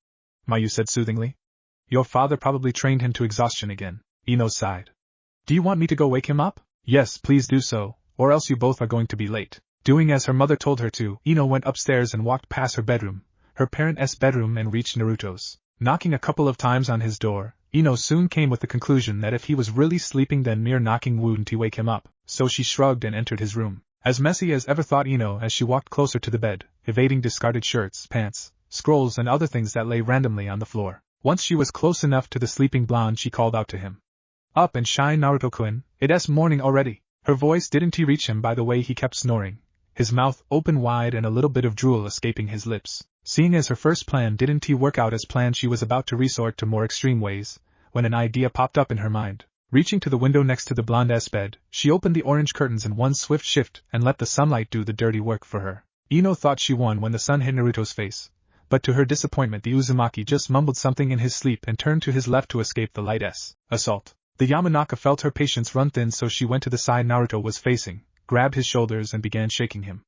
A: Mayu said soothingly. "Your father probably trained him to exhaustion again." Eno sighed. "Do you want me to go wake him up?" "Yes, please do so, or else you both are going to be late." Doing as her mother told her to, Eno went upstairs and walked past her bedroom, her parents' bedroom, and reached Naruto's. Knocking a couple of times on his door, Eno soon came with the conclusion that if he was really sleeping then mere knocking wouldn't wake him up, so she shrugged and entered his room. As messy as ever, thought Eno as she walked closer to the bed, evading discarded shirts, pants, scrolls and other things that lay randomly on the floor. Once she was close enough to the sleeping blonde, she called out to him. "Up and shine, Naruto-kun, it's morning already." Her voice didn't reach him by the way he kept snoring, his mouth open wide and a little bit of drool escaping his lips. Seeing as her first plan didn't work out as planned, she was about to resort to more extreme ways, when an idea popped up in her mind. Reaching to the window next to the blonde's bed, she opened the orange curtains in one swift shift and let the sunlight do the dirty work for her. Eno thought she won when the sun hit Naruto's face, but to her disappointment the Uzumaki just mumbled something in his sleep and turned to his left to escape the light's assault. The Yamanaka felt her patience run thin, so she went to the side Naruto was facing, grabbed his shoulders and began shaking him.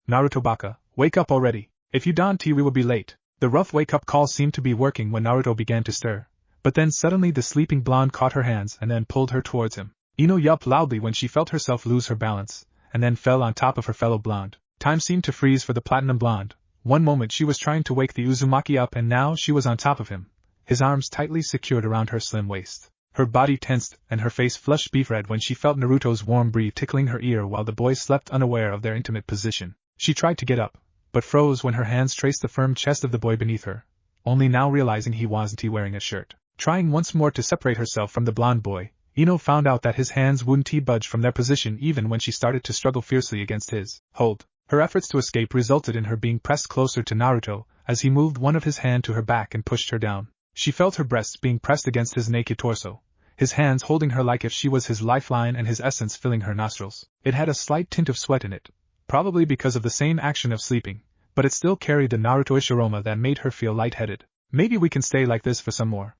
A: "Naruto baka, wake up already. If you don't, we will be late." The rough wake-up call seemed to be working when Naruto began to stir, but then suddenly the sleeping blonde caught her hands and then pulled her towards him. Eno yelped loudly when she felt herself lose her balance, and then fell on top of her fellow blonde. Time seemed to freeze for the platinum blonde. One moment she was trying to wake the Uzumaki up, and now she was on top of him, his arms tightly secured around her slim waist. Her body tensed and her face flushed beef red when she felt Naruto's warm breath tickling her ear while the boys slept unaware of their intimate position. She tried to get up, but froze when her hands traced the firm chest of the boy beneath her, only now realizing he wasn't wearing a shirt. Trying once more to separate herself from the blonde boy, Eno found out that his hands wouldn't budge from their position even when she started to struggle fiercely against his hold. Her efforts to escape resulted in her being pressed closer to Naruto as he moved one of his hands to her back and pushed her down. She felt her breasts being pressed against his naked torso, his hands holding her like if she was his lifeline and his essence filling her nostrils. It had a slight tint of sweat in it, probably because of the same action of sleeping, but it still carried the Naruto-ish aroma that made her feel lightheaded. "Maybe we can stay like this for some more.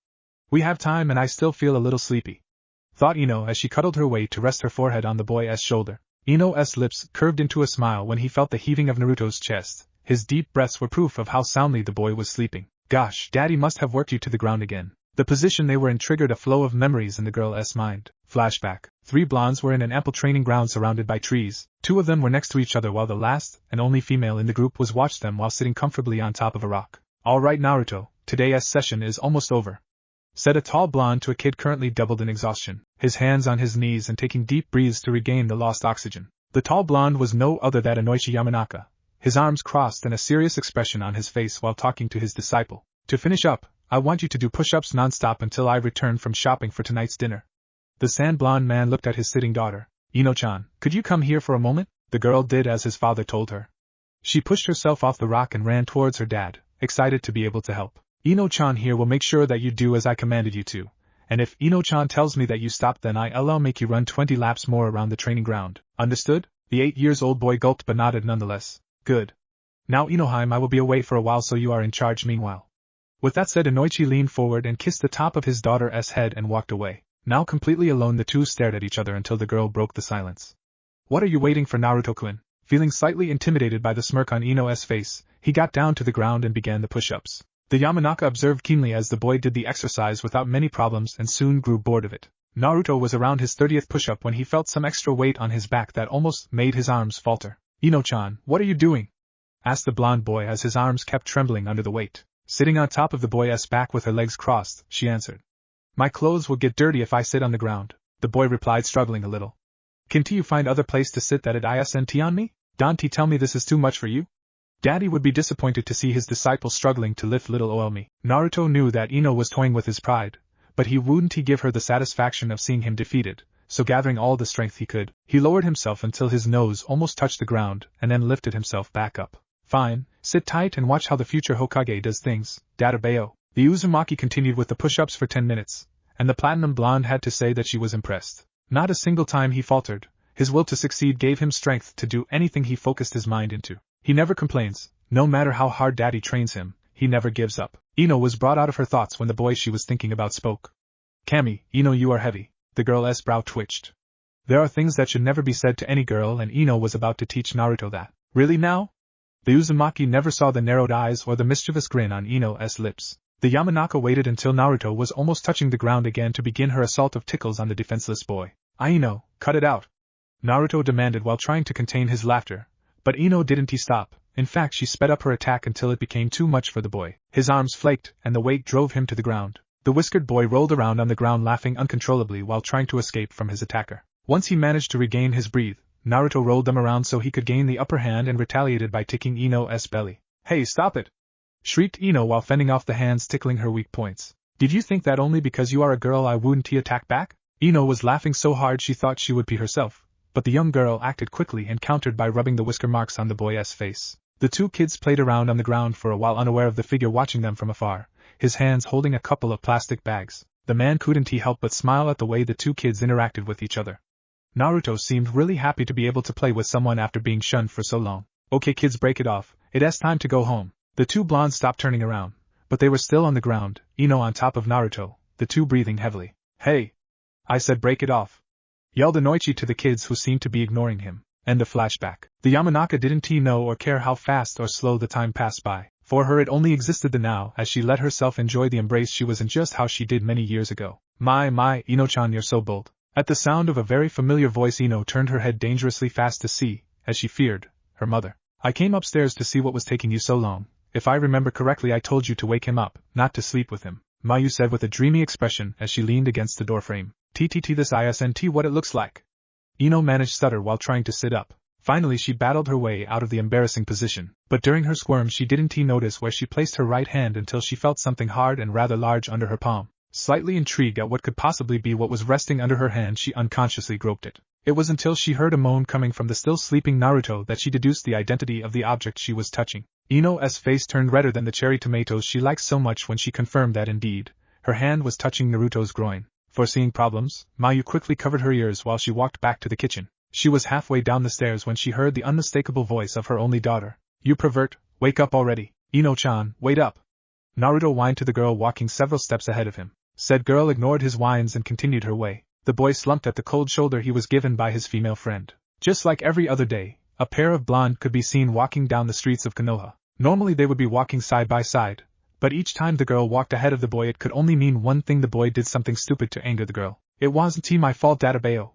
A: We have time and I still feel a little sleepy," thought Eno as she cuddled her way to rest her forehead on the boy's shoulder. Eno's lips curved into a smile when he felt the heaving of Naruto's chest. His deep breaths were proof of how soundly the boy was sleeping. Gosh, Daddy must have worked you to the ground again. The position they were in triggered a flow of memories in the girl's mind. Flashback. 3 blondes were in an ample training ground surrounded by trees. 2 of them were next to each other while the last, and only female in the group, was watched them while sitting comfortably on top of a rock. "All right, Naruto, today's session is almost over," said a tall blonde to a kid currently doubled in exhaustion, his hands on his knees and taking deep breaths to regain the lost oxygen. The tall blonde was no other than Eno Yamanaka, his arms crossed and a serious expression on his face while talking to his disciple. "To finish up, I want you to do push-ups non-stop until I return from shopping for tonight's dinner." The sand blonde man looked at his sitting daughter. "Eno-chan, could you come here for a moment?" The girl did as his father told her. She pushed herself off the rock and ran towards her dad, excited to be able to help. "Eno-chan here will make sure that you do as I commanded you to, And if Eno-chan tells me that you stopped, then I'll make you run 20 laps more around the training ground. Understood? The 8-year-old boy gulped but nodded nonetheless. Good. Now Enoheim, I will be away for a while, so you are in charge meanwhile. With that said, Enoichi leaned forward and kissed the top of his daughter's head and walked away. Now completely alone, the two stared at each other until the girl broke the silence. What are you waiting for, Naruto-kun? Feeling slightly intimidated by the smirk on Ino's face, he got down to the ground and began the push-ups. The Yamanaka observed keenly as the boy did the exercise without many problems and soon grew bored of it. Naruto was around his 30th push-up when he felt some extra weight on his back that almost made his arms falter. Eno-chan, what are you doing? Asked the blonde boy as his arms kept trembling under the weight. Sitting on top of the boy's back with her legs crossed, she answered. My clothes will get dirty if I sit on the ground, the boy replied, struggling a little. Can't you find other place to sit that it isn't on me? Don't tell me this is too much for you? Daddy would be disappointed to see his disciple struggling to lift little Oelmi. Naruto knew that Eno was toying with his pride, but he wouldn't give her the satisfaction of seeing him defeated, so gathering all the strength he could, he lowered himself until his nose almost touched the ground and then lifted himself back up. Fine, sit tight and watch how the future Hokage does things, Databeo. The Uzumaki continued with the push-ups for 10 minutes, and the platinum blonde had to say that she was impressed. Not a single time he faltered. His will to succeed gave him strength to do anything he focused his mind into. He never complains, no matter how hard Daddy trains him, he never gives up. Eno was brought out of her thoughts when the boy she was thinking about spoke. Kami, Eno, you are heavy. The girl's brow twitched. There are things that should never be said to any girl, and Eno was about to teach Naruto that. Really now? The Uzumaki never saw the narrowed eyes or the mischievous grin on Eno's lips. The Yamanaka waited until Naruto was almost touching the ground again to begin her assault of tickles on the defenseless boy. Eno, cut it out! Naruto demanded while trying to contain his laughter, but Eno didn't stop. In fact, she sped up her attack until it became too much for the boy. His arms flaked, and the weight drove him to the ground. The whiskered boy rolled around on the ground laughing uncontrollably while trying to escape from his attacker. Once he managed to regain his breath, Naruto rolled them around so he could gain the upper hand and retaliated by ticking Eno's belly. Hey, stop it! Shrieked Eno while fending off the hands tickling her weak points. Did you think that only because you are a girl I wouldn't attack back? Eno was laughing so hard she thought she would pee herself, but the young girl acted quickly and countered by rubbing the whisker marks on the boy's face. The two kids played around on the ground for a while, unaware of the figure watching them from afar, his hands holding a couple of plastic bags. The man couldn't help but smile at the way the two kids interacted with each other. Naruto seemed really happy to be able to play with someone after being shunned for so long. Okay kids, break it off, it's time to go home. The two blondes stopped turning around, but they were still on the ground, Eno on top of Naruto, the two breathing heavily. Hey! I said break it off! Yelled Enoichi to the kids who seemed to be ignoring him. End of flashback. The Yamanaka didn't know or care how fast or slow the time passed by. For her it only existed the now as she let herself enjoy the embrace she was in, just how she did many years ago. My, Eno-chan, you're so bold. At the sound of a very familiar voice, Eno turned her head dangerously fast to see, as she feared, her mother. I came upstairs to see what was taking you so long. If I remember correctly, I told you to wake him up, not to sleep with him, Mayu said with a dreamy expression as she leaned against the doorframe. This isn't what it looks like. Eno managed to stutter while trying to sit up. Finally she battled her way out of the embarrassing position, but during her squirm she didn't notice where she placed her right hand until she felt something hard and rather large under her palm. Slightly intrigued at what could possibly be what was resting under her hand, she unconsciously groped it. It was until she heard a moan coming from the still sleeping Naruto that she deduced the identity of the object she was touching. Eno's face turned redder than the cherry tomatoes she liked so much when she confirmed that indeed, her hand was touching Naruto's groin. Foreseeing problems, Mayu quickly covered her ears while she walked back to the kitchen. She was halfway down the stairs when she heard the unmistakable voice of her only daughter. You pervert, wake up already. Eno-chan, wait up. Naruto whined to the girl walking several steps ahead of him. Said girl ignored his whines and continued her way. The boy slumped at the cold shoulder he was given by his female friend. Just like every other day, a pair of blonde could be seen walking down the streets of Konoha. Normally they would be walking side by side, but each time the girl walked ahead of the boy it could only mean one thing: the boy did something stupid to anger the girl. It wasn't my fault, Databeo,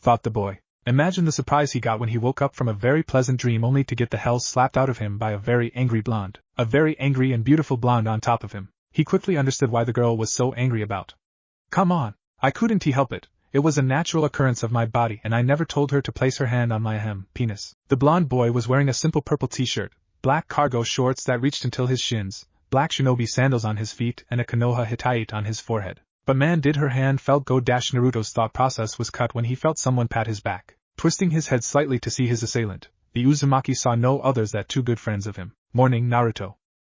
A: thought the boy. Imagine the surprise he got when he woke up from a very pleasant dream only to get the hell slapped out of him by a very angry blonde. A very angry and beautiful blonde on top of him. He quickly understood why the girl was so angry about. Come on, I couldn't help it. It was a natural occurrence of my body and I never told her to place her hand on my penis. The blonde boy was wearing a simple purple t-shirt, black cargo shorts that reached until his shins, black shinobi sandals on his feet and a Konoha Hittite on his forehead. But man, did her hand felt go. Naruto's thought process was cut when he felt someone pat his back. Twisting his head slightly to see his assailant, the Uzumaki saw no others than two good friends of him. Morning, Naruto.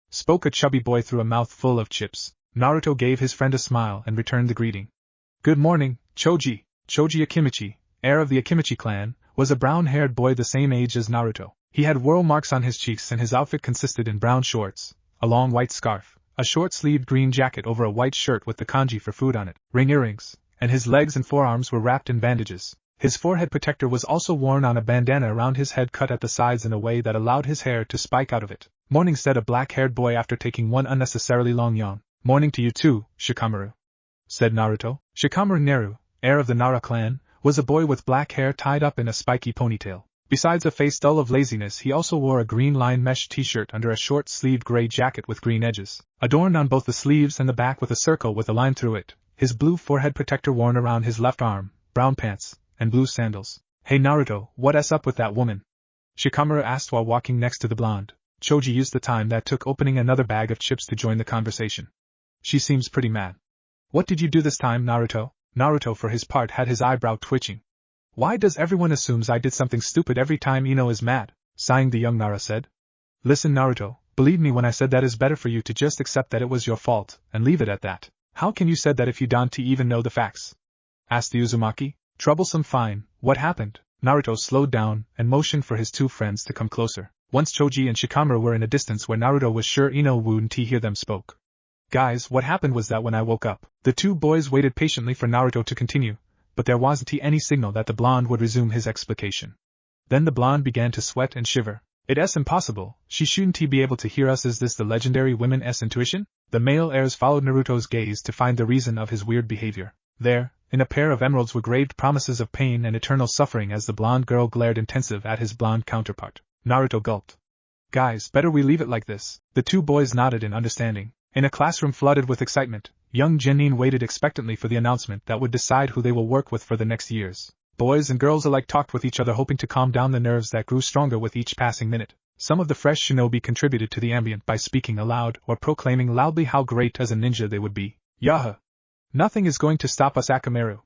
A: Spoke a chubby boy through a mouth full of chips. Naruto gave his friend a smile and returned the greeting. Good morning, Choji. Choji Akimichi, heir of the Akimichi clan, was a brown-haired boy the same age as Naruto. He had whorl marks on his cheeks and his outfit consisted in brown shorts, a long white scarf, a short-sleeved green jacket over a white shirt with the kanji for food on it, ring earrings, and his legs and forearms were wrapped in bandages. His forehead protector was also worn on a bandana around his head cut at the sides in a way that allowed his hair to spike out of it. Morning, said a black-haired boy after taking one unnecessarily long yawn. Morning to you too, Shikamaru, said Naruto. Shikamaru Neru, heir of the Nara clan, was a boy with black hair tied up in a spiky ponytail. Besides a face dull of laziness, he also wore a green lined mesh t-shirt under a short-sleeved gray jacket with green edges, adorned on both the sleeves and the back with a circle with a line through it, his blue forehead protector worn around his left arm, brown pants, and blue sandals. Hey Naruto, what's up with that woman? Shikamaru asked while walking next to the blonde. Choji used the time that took opening another bag of chips to join the conversation. She seems pretty mad. What did you do this time, Naruto? Naruto for his part had his eyebrow twitching. Why does everyone assumes I did something stupid every time Eno is mad? Sighing, the young Nara said. Listen Naruto, believe me when I said that it's better for you to just accept that it was your fault, and leave it at that. How can you said that if you don't even know the facts? Asked the Uzumaki. Troublesome fine, what happened? Naruto slowed down and motioned for his two friends to come closer. Once Choji and Shikamaru were in a distance where Naruto was sure Eno wouldn't hear them spoke. Guys, what happened was that when I woke up, the two boys waited patiently for Naruto to continue, but there wasn't any signal that the blonde would resume his explication. Then the blonde began to sweat and shiver. It's impossible, she shouldn't be able to hear us. Is this the legendary women's intuition? The male heirs followed Naruto's gaze to find the reason of his weird behavior. There, in a pair of emeralds were graved promises of pain and eternal suffering as the blonde girl glared intensive at his blonde counterpart. Naruto gulped. Guys, better we leave it like this. The two boys nodded in understanding. In a classroom flooded with excitement, young Genin waited expectantly for the announcement that would decide who they will work with for the next years. Boys and girls alike talked with each other, hoping to calm down the nerves that grew stronger with each passing minute. Some of the fresh shinobi contributed to the ambient by speaking aloud or proclaiming loudly how great as a ninja they would be. Yaha! Nothing is going to stop us, Akamaru!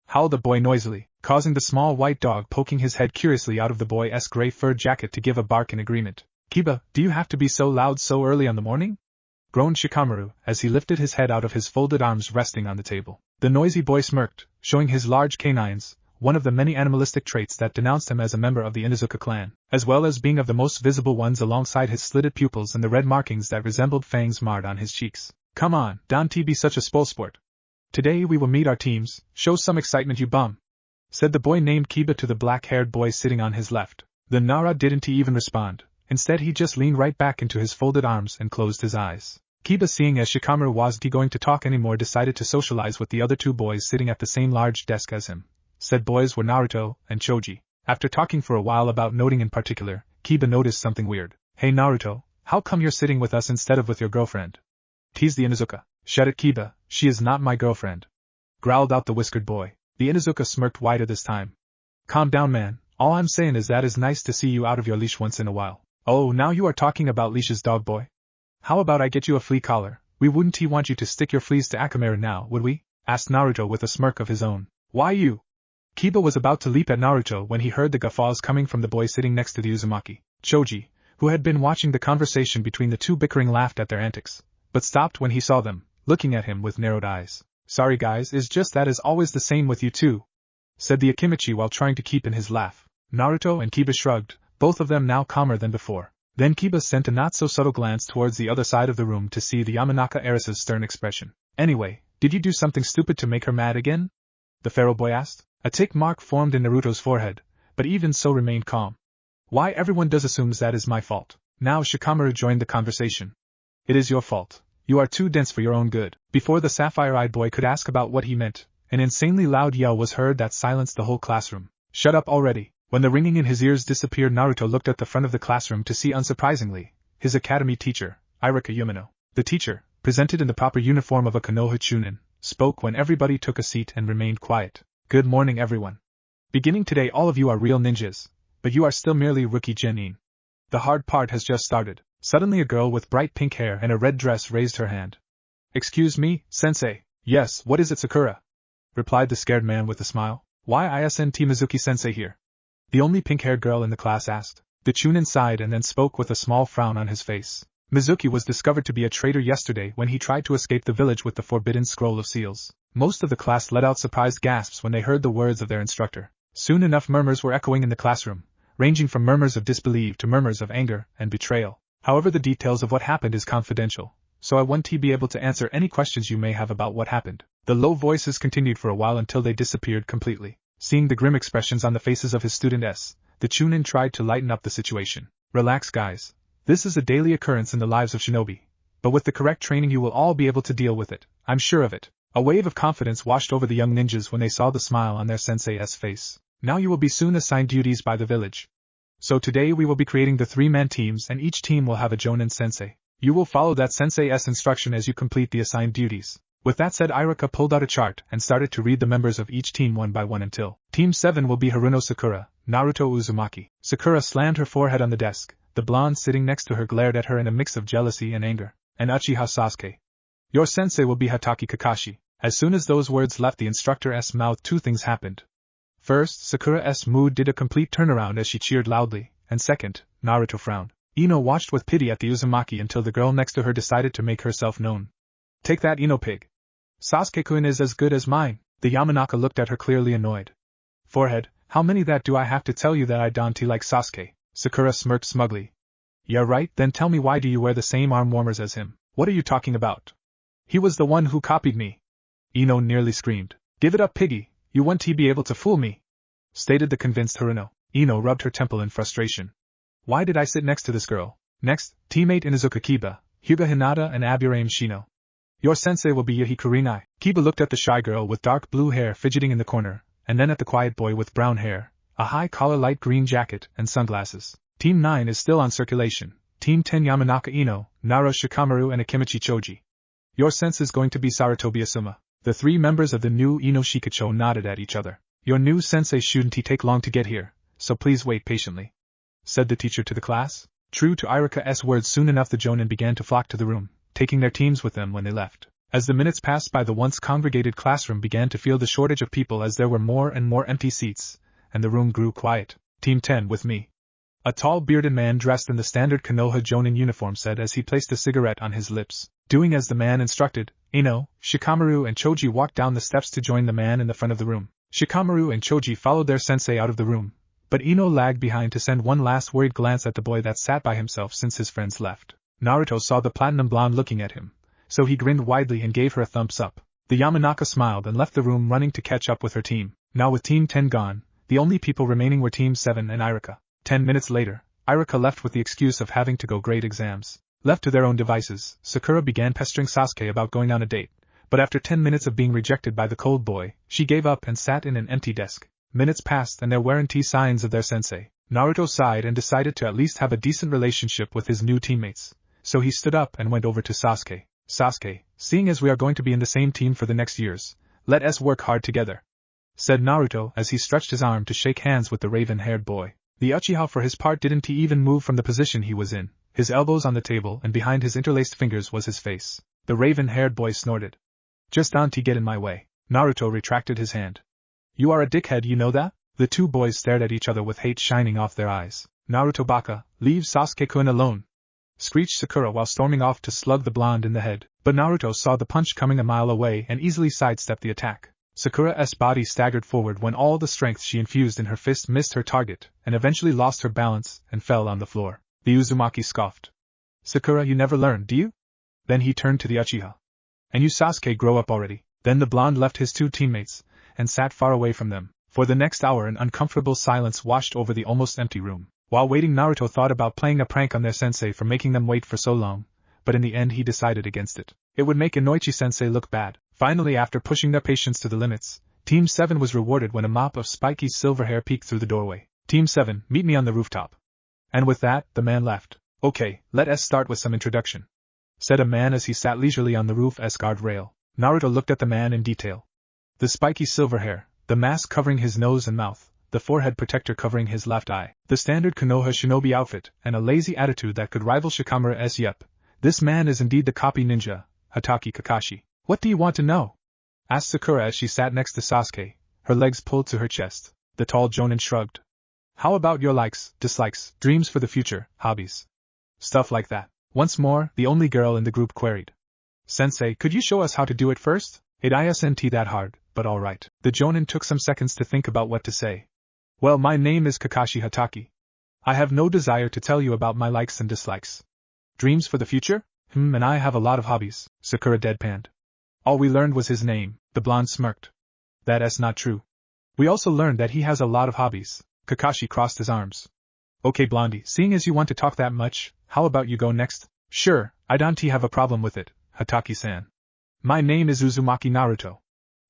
A: Howled the boy noisily, causing the small white dog poking his head curiously out of the boy's gray fur jacket to give a bark in agreement. Kiba, do you have to be so loud so early on the morning? Groaned Shikamaru, as he lifted his head out of his folded arms resting on the table. The noisy boy smirked, showing his large canines, one of the many animalistic traits that denounced him as a member of the Inuzuka clan, as well as being of the most visible ones alongside his slitted pupils and the red markings that resembled fangs marred on his cheeks. Come on, don't be such a spoilsport. Today we will meet our teams, show some excitement you bum, said the boy named Kiba to the black-haired boy sitting on his left. The Nara didn't even respond. Instead he just leaned right back into his folded arms and closed his eyes. Kiba, seeing as Shikamaru wasn't going to talk anymore, decided to socialize with the other two boys sitting at the same large desk as him. Said boys were Naruto and Choji. After talking for a while about noting in particular, Kiba noticed something weird. Hey Naruto, how come you're sitting with us instead of with your girlfriend? Teased the Inuzuka. Shut it Kiba, she is not my girlfriend. Growled out the whiskered boy. The Inuzuka smirked wider this time. Calm down man, all I'm saying is that it's nice to see you out of your leash once in a while. Oh, now you are talking about leashes, dog boy? How about I get you a flea collar? We wouldn't want you to stick your fleas to Akamaru now, would we? Asked Naruto with a smirk of his own. Why you? Kiba was about to leap at Naruto when he heard the guffaws coming from the boy sitting next to the Uzumaki. Choji, who had been watching the conversation between the two bickering, laughed at their antics, but stopped when he saw them, looking at him with narrowed eyes. Sorry guys, it's just that is always the same with you two, said the Akimichi while trying to keep in his laugh. Naruto and Kiba shrugged, both of them now calmer than before. Then Kiba sent a not-so-subtle glance towards the other side of the room to see the Yamanaka heiress's stern expression. Anyway, did you do something stupid to make her mad again? The pharaoh boy asked. A tick mark formed in Naruto's forehead, but even so remained calm. Why everyone does assumes that is my fault. Now Shikamaru joined the conversation. It is your fault. You are too dense for your own good. Before the sapphire-eyed boy could ask about what he meant, an insanely loud yell was heard that silenced the whole classroom. Shut up already. When the ringing in his ears disappeared, Naruto looked at the front of the classroom to see, unsurprisingly, his academy teacher, Irika Yumino. The teacher, presented in the proper uniform of a Konoha chunin, spoke when everybody took a seat and remained quiet. Good morning everyone. Beginning today all of you are real ninjas, but you are still merely rookie genin. The hard part has just started. Suddenly a girl with bright pink hair and a red dress raised her hand. Excuse me, Sensei. Yes, what is it, Sakura? Replied the scared man with a smile. Why isn't Mizuki-sensei here? The only pink-haired girl in the class asked. The chunin sighed and then spoke with a small frown on his face. Mizuki was discovered to be a traitor yesterday when he tried to escape the village with the forbidden scroll of seals. Most of the class let out surprised gasps when they heard the words of their instructor. Soon enough murmurs were echoing in the classroom, ranging from murmurs of disbelief to murmurs of anger and betrayal. However, the details of what happened is confidential, so I won't be able to answer any questions you may have about what happened. The low voices continued for a while until they disappeared completely. Seeing the grim expressions on the faces of his students, the Chunin tried to lighten up the situation. Relax, guys. This is a daily occurrence in the lives of shinobi, but with the correct training you will all be able to deal with it, I'm sure of it. A wave of confidence washed over the young ninjas when they saw the smile on their sensei's face. Now you will be soon assigned duties by the village. So today we will be creating the 3-man teams and each team will have a jonin sensei. You will follow that sensei's instruction as you complete the assigned duties. With that said, Irika pulled out a chart and started to read the members of each team one by one until Team 7 will be Haruno Sakura, Naruto Uzumaki. Sakura slammed her forehead on the desk. The blonde sitting next to her glared at her in a mix of jealousy and anger. And Uchiha Sasuke. Your sensei will be Hatake Kakashi. As soon as those words left the instructor's mouth, two things happened. First, Sakura's mood did a complete turnaround as she cheered loudly, and second, Naruto frowned. Eno watched with pity at the Uzumaki until the girl next to her decided to make herself known. Take that, Eno pig. Sasuke-kun is as good as mine. The Yamanaka looked at her clearly annoyed. Forehead, how many that do I have to tell you that I don't like Sasuke? Sakura smirked smugly. Yeah right, then tell me why do you wear the same arm warmers as him? What are you talking about? He was the one who copied me. Eno nearly screamed. Give it up, piggy, you won't be able to fool me, stated the convinced Haruno. Eno rubbed her temple in frustration. Why did I sit next to this girl? Next, teammate Inuzuka Kiba, Hyuga Hinata and Aburame Shino. Your sensei will be Yahi Kurinai. Kiba looked at the shy girl with dark blue hair fidgeting in the corner, and then at the quiet boy with brown hair, a high-collar light green jacket, and sunglasses. Team 9 is still on circulation. Team 10 Yamanaka Eno, Naro Shikamaru and Akimichi Choji. Your sense is going to be Sarutobi Asuma. The 3 members of the new Eno Shikacho nodded at each other. Your new sensei shouldn't take long to get here, so please wait patiently, said the teacher to the class. True to Irika's words, soon enough the jonin began to flock to the room, taking their teams with them when they left. As the minutes passed by, the once congregated classroom began to feel the shortage of people as there were more and more empty seats, and the room grew quiet. Team 10 with me, a tall bearded man dressed in the standard Konoha jonin uniform said as he placed a cigarette on his lips. Doing as the man instructed, Eno, Shikamaru and Choji walked down the steps to join the man in the front of the room. Shikamaru and Choji followed their sensei out of the room, but Eno lagged behind to send one last worried glance at the boy that sat by himself since his friends left. Naruto saw the platinum blonde looking at him, so he grinned widely and gave her a thumbs up. The Yamanaka smiled and left the room running to catch up with her team. Now with Team 10 gone, the only people remaining were Team 7 and Irika. 10 minutes later, Irika left with the excuse of having to go grade exams. Left to their own devices, Sakura began pestering Sasuke about going on a date, but after 10 minutes of being rejected by the cold boy, she gave up and sat in an empty desk. Minutes passed and there weren't signs of their sensei. Naruto sighed and decided to at least have a decent relationship with his new teammates, so he stood up and went over to Sasuke. Sasuke, seeing as we are going to be in the same team for the next years, let us work hard together, said Naruto as he stretched his arm to shake hands with the raven-haired boy. The Uchiha for his part didn't even move from the position he was in, his elbows on the table and behind his interlaced fingers was his face. The raven-haired boy snorted. Just don't get in my way. Naruto retracted his hand. You are a dickhead, you know that? The two boys stared at each other with hate shining off their eyes. Naruto baka, leave Sasuke-kun alone, screeched Sakura while storming off to slug the blonde in the head, but Naruto saw the punch coming a mile away and easily sidestepped the attack. Sakura's body staggered forward when all the strength she infused in her fist missed her target, and eventually lost her balance and fell on the floor. The Uzumaki scoffed. Sakura, you never learn, do you? Then he turned to the Uchiha. And you Sasuke, grow up already. Then the blonde left his two teammates, and sat far away from them. For the next hour an uncomfortable silence washed over the almost empty room. While waiting, Naruto thought about playing a prank on their sensei for making them wait for so long, but in the end he decided against it. It would make Inoichi-sensei look bad. Finally, after pushing their patience to the limits, Team 7 was rewarded when a mop of spiky silver hair peeked through the doorway. Team 7, meet me on the rooftop. And with that, the man left. Okay, let us start with some introduction, said a man as he sat leisurely on the roof's guardrail. Naruto looked at the man in detail. The spiky silver hair, the mask covering his nose and mouth, the forehead protector covering his left eye, the standard Konoha shinobi outfit, and a lazy attitude that could rival Shikamaru's. Yep, this man is indeed the copy ninja, Hatake Kakashi. What do you want to know? Asked Sakura as she sat next to Sasuke, her legs pulled to her chest. The tall jonin shrugged. How about your likes, dislikes, dreams for the future, hobbies? Stuff like that. Once more, the only girl in the group queried. Sensei, could you show us how to do it first? It isn't that hard, but alright. The Jonin took some seconds to think about what to say. Well, my name is Kakashi Hatake. I have no desire to tell you about my likes and dislikes. Dreams for the future? And I have a lot of hobbies, Sakura deadpanned. All we learned was his name, the blonde smirked. That's not true. We also learned that he has a lot of hobbies. Kakashi crossed his arms. Okay Blondie, seeing as you want to talk that much, how about you go next? Sure, I don't have a problem with it, Hatake-san. My name is Uzumaki Naruto.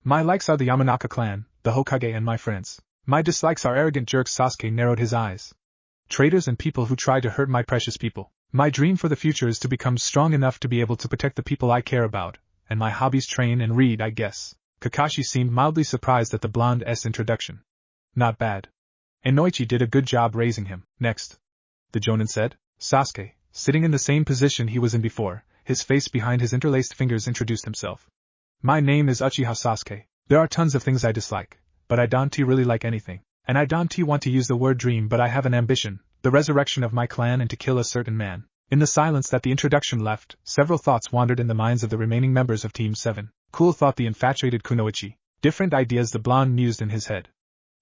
A: My likes are the Yamanaka clan, the Hokage and my friends. My dislikes are arrogant jerks. Sasuke narrowed his eyes. Traitors and people who try to hurt my precious people. My dream for the future is to become strong enough to be able to protect the people I care about, and my hobbies train and read, I guess. Kakashi seemed mildly surprised at the blonde's introduction. Not bad. Enoichi did a good job raising him. Next. The Jonin said. Sasuke, sitting in the same position he was in before, his face behind his interlaced fingers, introduced himself. My name is Uchiha Sasuke. There are tons of things I dislike, but I don't really like anything. And I don't want to use the word dream, but I have an ambition, the resurrection of my clan and to kill a certain man. In the silence that the introduction left, several thoughts wandered in the minds of the remaining members of Team 7. Cool, thought the infatuated Kunoichi. Different ideas the blonde mused in his head.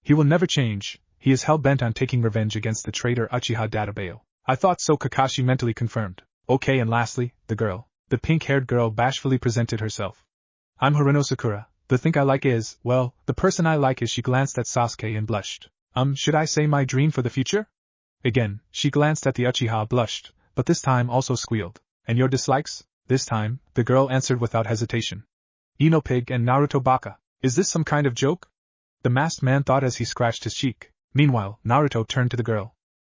A: He will never change, he is hell-bent on taking revenge against the traitor Uchiha Dadabayo. I thought so, Kakashi mentally confirmed. Okay, and lastly, the girl. The pink-haired girl bashfully presented herself. I'm Haruno Sakura. The thing I like is, well, the person I like is. She glanced at Sasuke and blushed. Should I say my dream for the future? Again, she glanced at the Uchiha, blushed, but this time also squealed. And your dislikes? This time, the girl answered without hesitation. Eno Pig and Naruto Baka. Is this some kind of joke? The masked man thought as he scratched his cheek. Meanwhile, Naruto turned to the girl.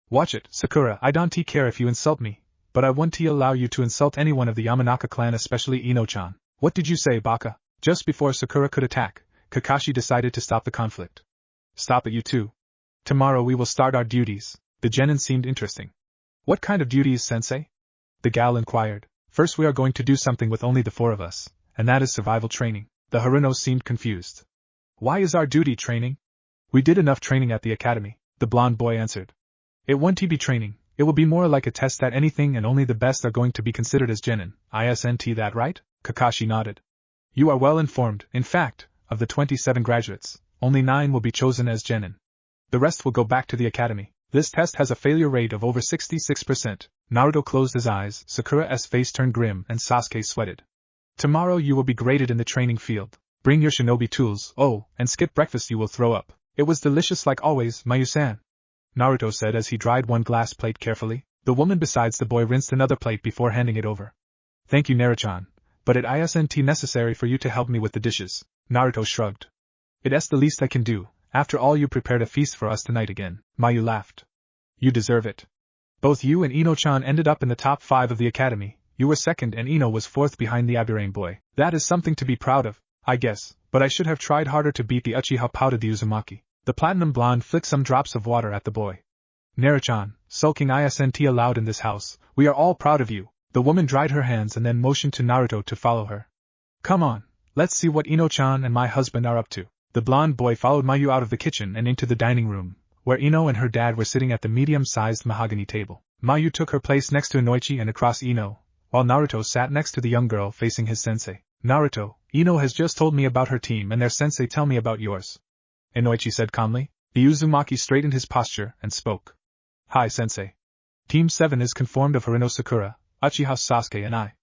A: Watch it, Sakura, I don't care if you insult me, but I won't allow you to insult anyone of the Yamanaka clan, especially Eno-chan. What did you say, Baka? Just before Sakura could attack, Kakashi decided to stop the conflict. Stop it, you two. Tomorrow we will start our duties. The genin seemed interesting. What kind of duties, Sensei? The gal inquired. First we are going to do something with only the four of us, and that is survival training. The Haruno seemed confused. Why is our duty training? We did enough training at the academy, the blonde boy answered. It won't be training, it will be more like a test at anything, and only the best are going to be considered as genin. Isn't that right? Kakashi nodded. You are well informed. In fact, of the 27 graduates, only 9 will be chosen as genin. The rest will go back to the academy. This test has a failure rate of over 66%. Naruto closed his eyes, Sakura's face turned grim, and Sasuke sweated. Tomorrow you will be graded in the training field. Bring your shinobi tools, and skip breakfast, you will throw up. It was delicious like always, Mayu-san, Naruto said as he dried one glass plate carefully. The woman besides the boy rinsed another plate before handing it over. Thank you, Naruto-chan. But it isn't necessary for you to help me with the dishes. Naruto shrugged. It's the least I can do. After all, you prepared a feast for us tonight again. Mayu laughed. You deserve it. Both you and Eno-chan ended up in the top 5 of the academy. You were second and Eno was 4th behind the Aburame boy. That is something to be proud of, I guess, but I should have tried harder to beat the Uchiha, pouted the Uzumaki. The platinum blonde flicked some drops of water at the boy. Naruto-chan, sulking isn't allowed in this house. We are all proud of you. The woman dried her hands and then motioned to Naruto to follow her. Come on, let's see what Eno-chan and my husband are up to. The blonde boy followed Mayu out of the kitchen and into the dining room, where Eno and her dad were sitting at the medium-sized mahogany table. Mayu took her place next to Enoichi and across Eno, while Naruto sat next to the young girl facing his sensei. Naruto, Eno has just told me about her team and their sensei. Tell me about yours. Enoichi said calmly. The Uzumaki straightened his posture and spoke. Hi, sensei. Team 7 is conformed of Haruno Sakura, Uchiha Sasuke and I.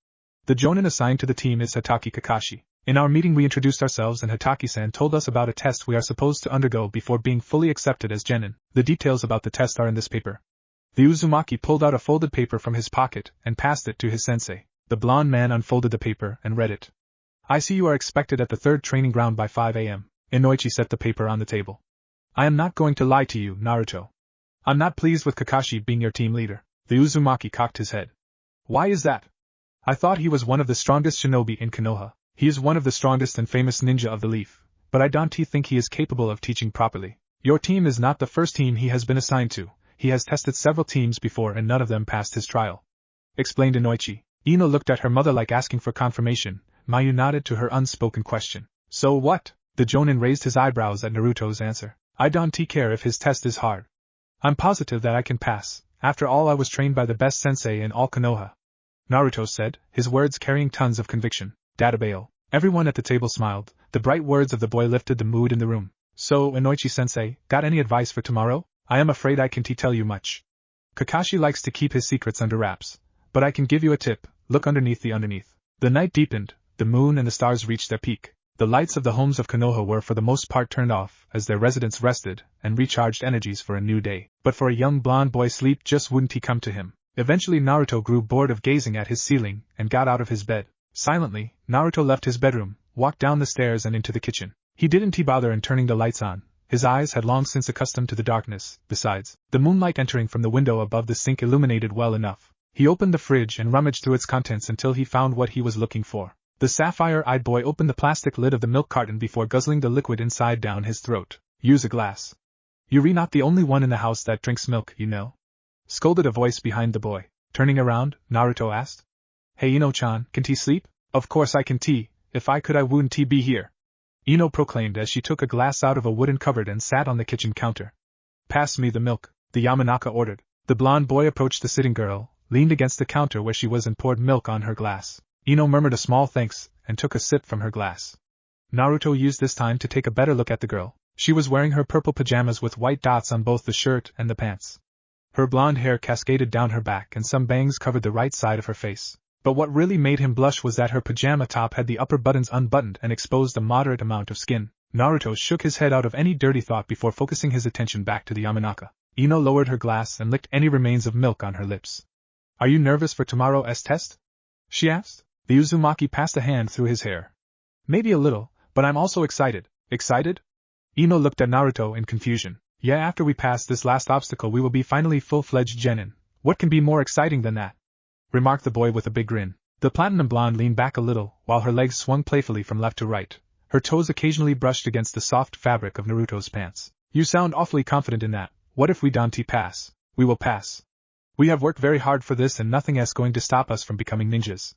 A: The jonin assigned to the team is Hatake Kakashi. In our meeting we introduced ourselves and Hatake-san told us about a test we are supposed to undergo before being fully accepted as genin. The details about the test are in this paper. The Uzumaki pulled out a folded paper from his pocket and passed it to his sensei. The blonde man unfolded the paper and read it. I see you are expected at the 3rd training ground by 5 a.m. Enoichi set the paper on the table. I am not going to lie to you, Naruto. I'm not pleased with Kakashi being your team leader. The Uzumaki cocked his head. Why is that? I thought he was one of the strongest shinobi in Konoha. He is one of the strongest and famous ninja of the leaf, but I don't think he is capable of teaching properly. Your team is not the first team he has been assigned to. He has tested several teams before and none of them passed his trial. Explained Enoichi. Eno looked at her mother like asking for confirmation. Mayu nodded to her unspoken question. So what? The jonin raised his eyebrows at Naruto's answer. I don't care if his test is hard. I'm positive that I can pass. After all, I was trained by the best sensei in all Konoha. Naruto said, his words carrying tons of conviction. Databale. Everyone at the table smiled. The bright words of the boy lifted the mood in the room. So, Enoichi-sensei, got any advice for tomorrow? I am afraid I can't tell you much. Kakashi likes to keep his secrets under wraps. But I can give you a tip, look underneath the underneath. The night deepened, the moon and the stars reached their peak. The lights of the homes of Konoha were for the most part turned off, as their residents rested and recharged energies for a new day. But for a young blonde boy, sleep just wouldn't come to him. Eventually Naruto grew bored of gazing at his ceiling and got out of his bed. Silently, Naruto left his bedroom, walked down the stairs and into the kitchen. He didn't bother in turning the lights on. His eyes had long since accustomed to the darkness. Besides, the moonlight entering from the window above the sink illuminated well enough. He opened the fridge and rummaged through its contents until he found what he was looking for. The sapphire-eyed boy opened the plastic lid of the milk carton before guzzling the liquid inside down his throat. Use a glass. You're not the only one in the house that drinks milk, you know. Scolded a voice behind the boy. Turning around, Naruto asked. Hey Eno-chan, can he sleep? Of course I can tea. If I could I wouldn't be here. Eno proclaimed as she took a glass out of a wooden cupboard and sat on the kitchen counter. Pass me the milk, the Yamanaka ordered. The blonde boy approached the sitting girl, leaned against the counter where she was and poured milk on her glass. Eno murmured a small thanks and took a sip from her glass. Naruto used this time to take a better look at the girl. She was wearing her purple pajamas with white dots on both the shirt and the pants. Her blonde hair cascaded down her back and some bangs covered the right side of her face. But what really made him blush was that her pajama top had the upper buttons unbuttoned and exposed a moderate amount of skin. Naruto shook his head out of any dirty thought before focusing his attention back to the Yamanaka. Eno lowered her glass and licked any remains of milk on her lips. Are you nervous for tomorrow's test? She asked. The Uzumaki passed a hand through his hair. Maybe a little, but I'm also excited. Excited? Eno looked at Naruto in confusion. Yeah, after we pass this last obstacle we will be finally full-fledged genin. What can be more exciting than that? Remarked the boy with a big grin. The platinum blonde leaned back a little, while her legs swung playfully from left to right. Her toes occasionally brushed against the soft fabric of Naruto's pants. You sound awfully confident in that. What if we don't pass? We will pass. We have worked very hard for this and nothing is going to stop us from becoming ninjas,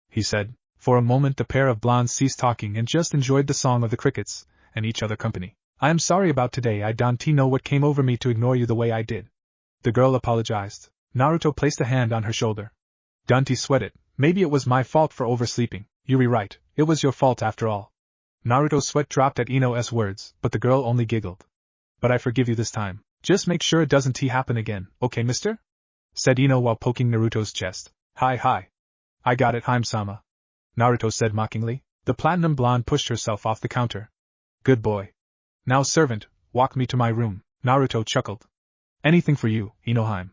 A: he said. For a moment the pair of blondes ceased talking and just enjoyed the song of the crickets, and each other company. I am sorry about today, I don't know what came over me to ignore you the way I did. The girl apologized. Naruto placed a hand on her shoulder. Don't sweat it, maybe it was my fault for oversleeping. You're right, it was your fault after all. Naruto's sweat dropped at Eno's words, but the girl only giggled. But I forgive you this time. Just make sure it doesn't happen again, okay mister? Said Eno while poking Naruto's chest. Hi. I got it, Hime-sama. Naruto said mockingly. The platinum blonde pushed herself off the counter. Good boy. Now servant, walk me to my room. Naruto chuckled. Anything for you, Enoheim.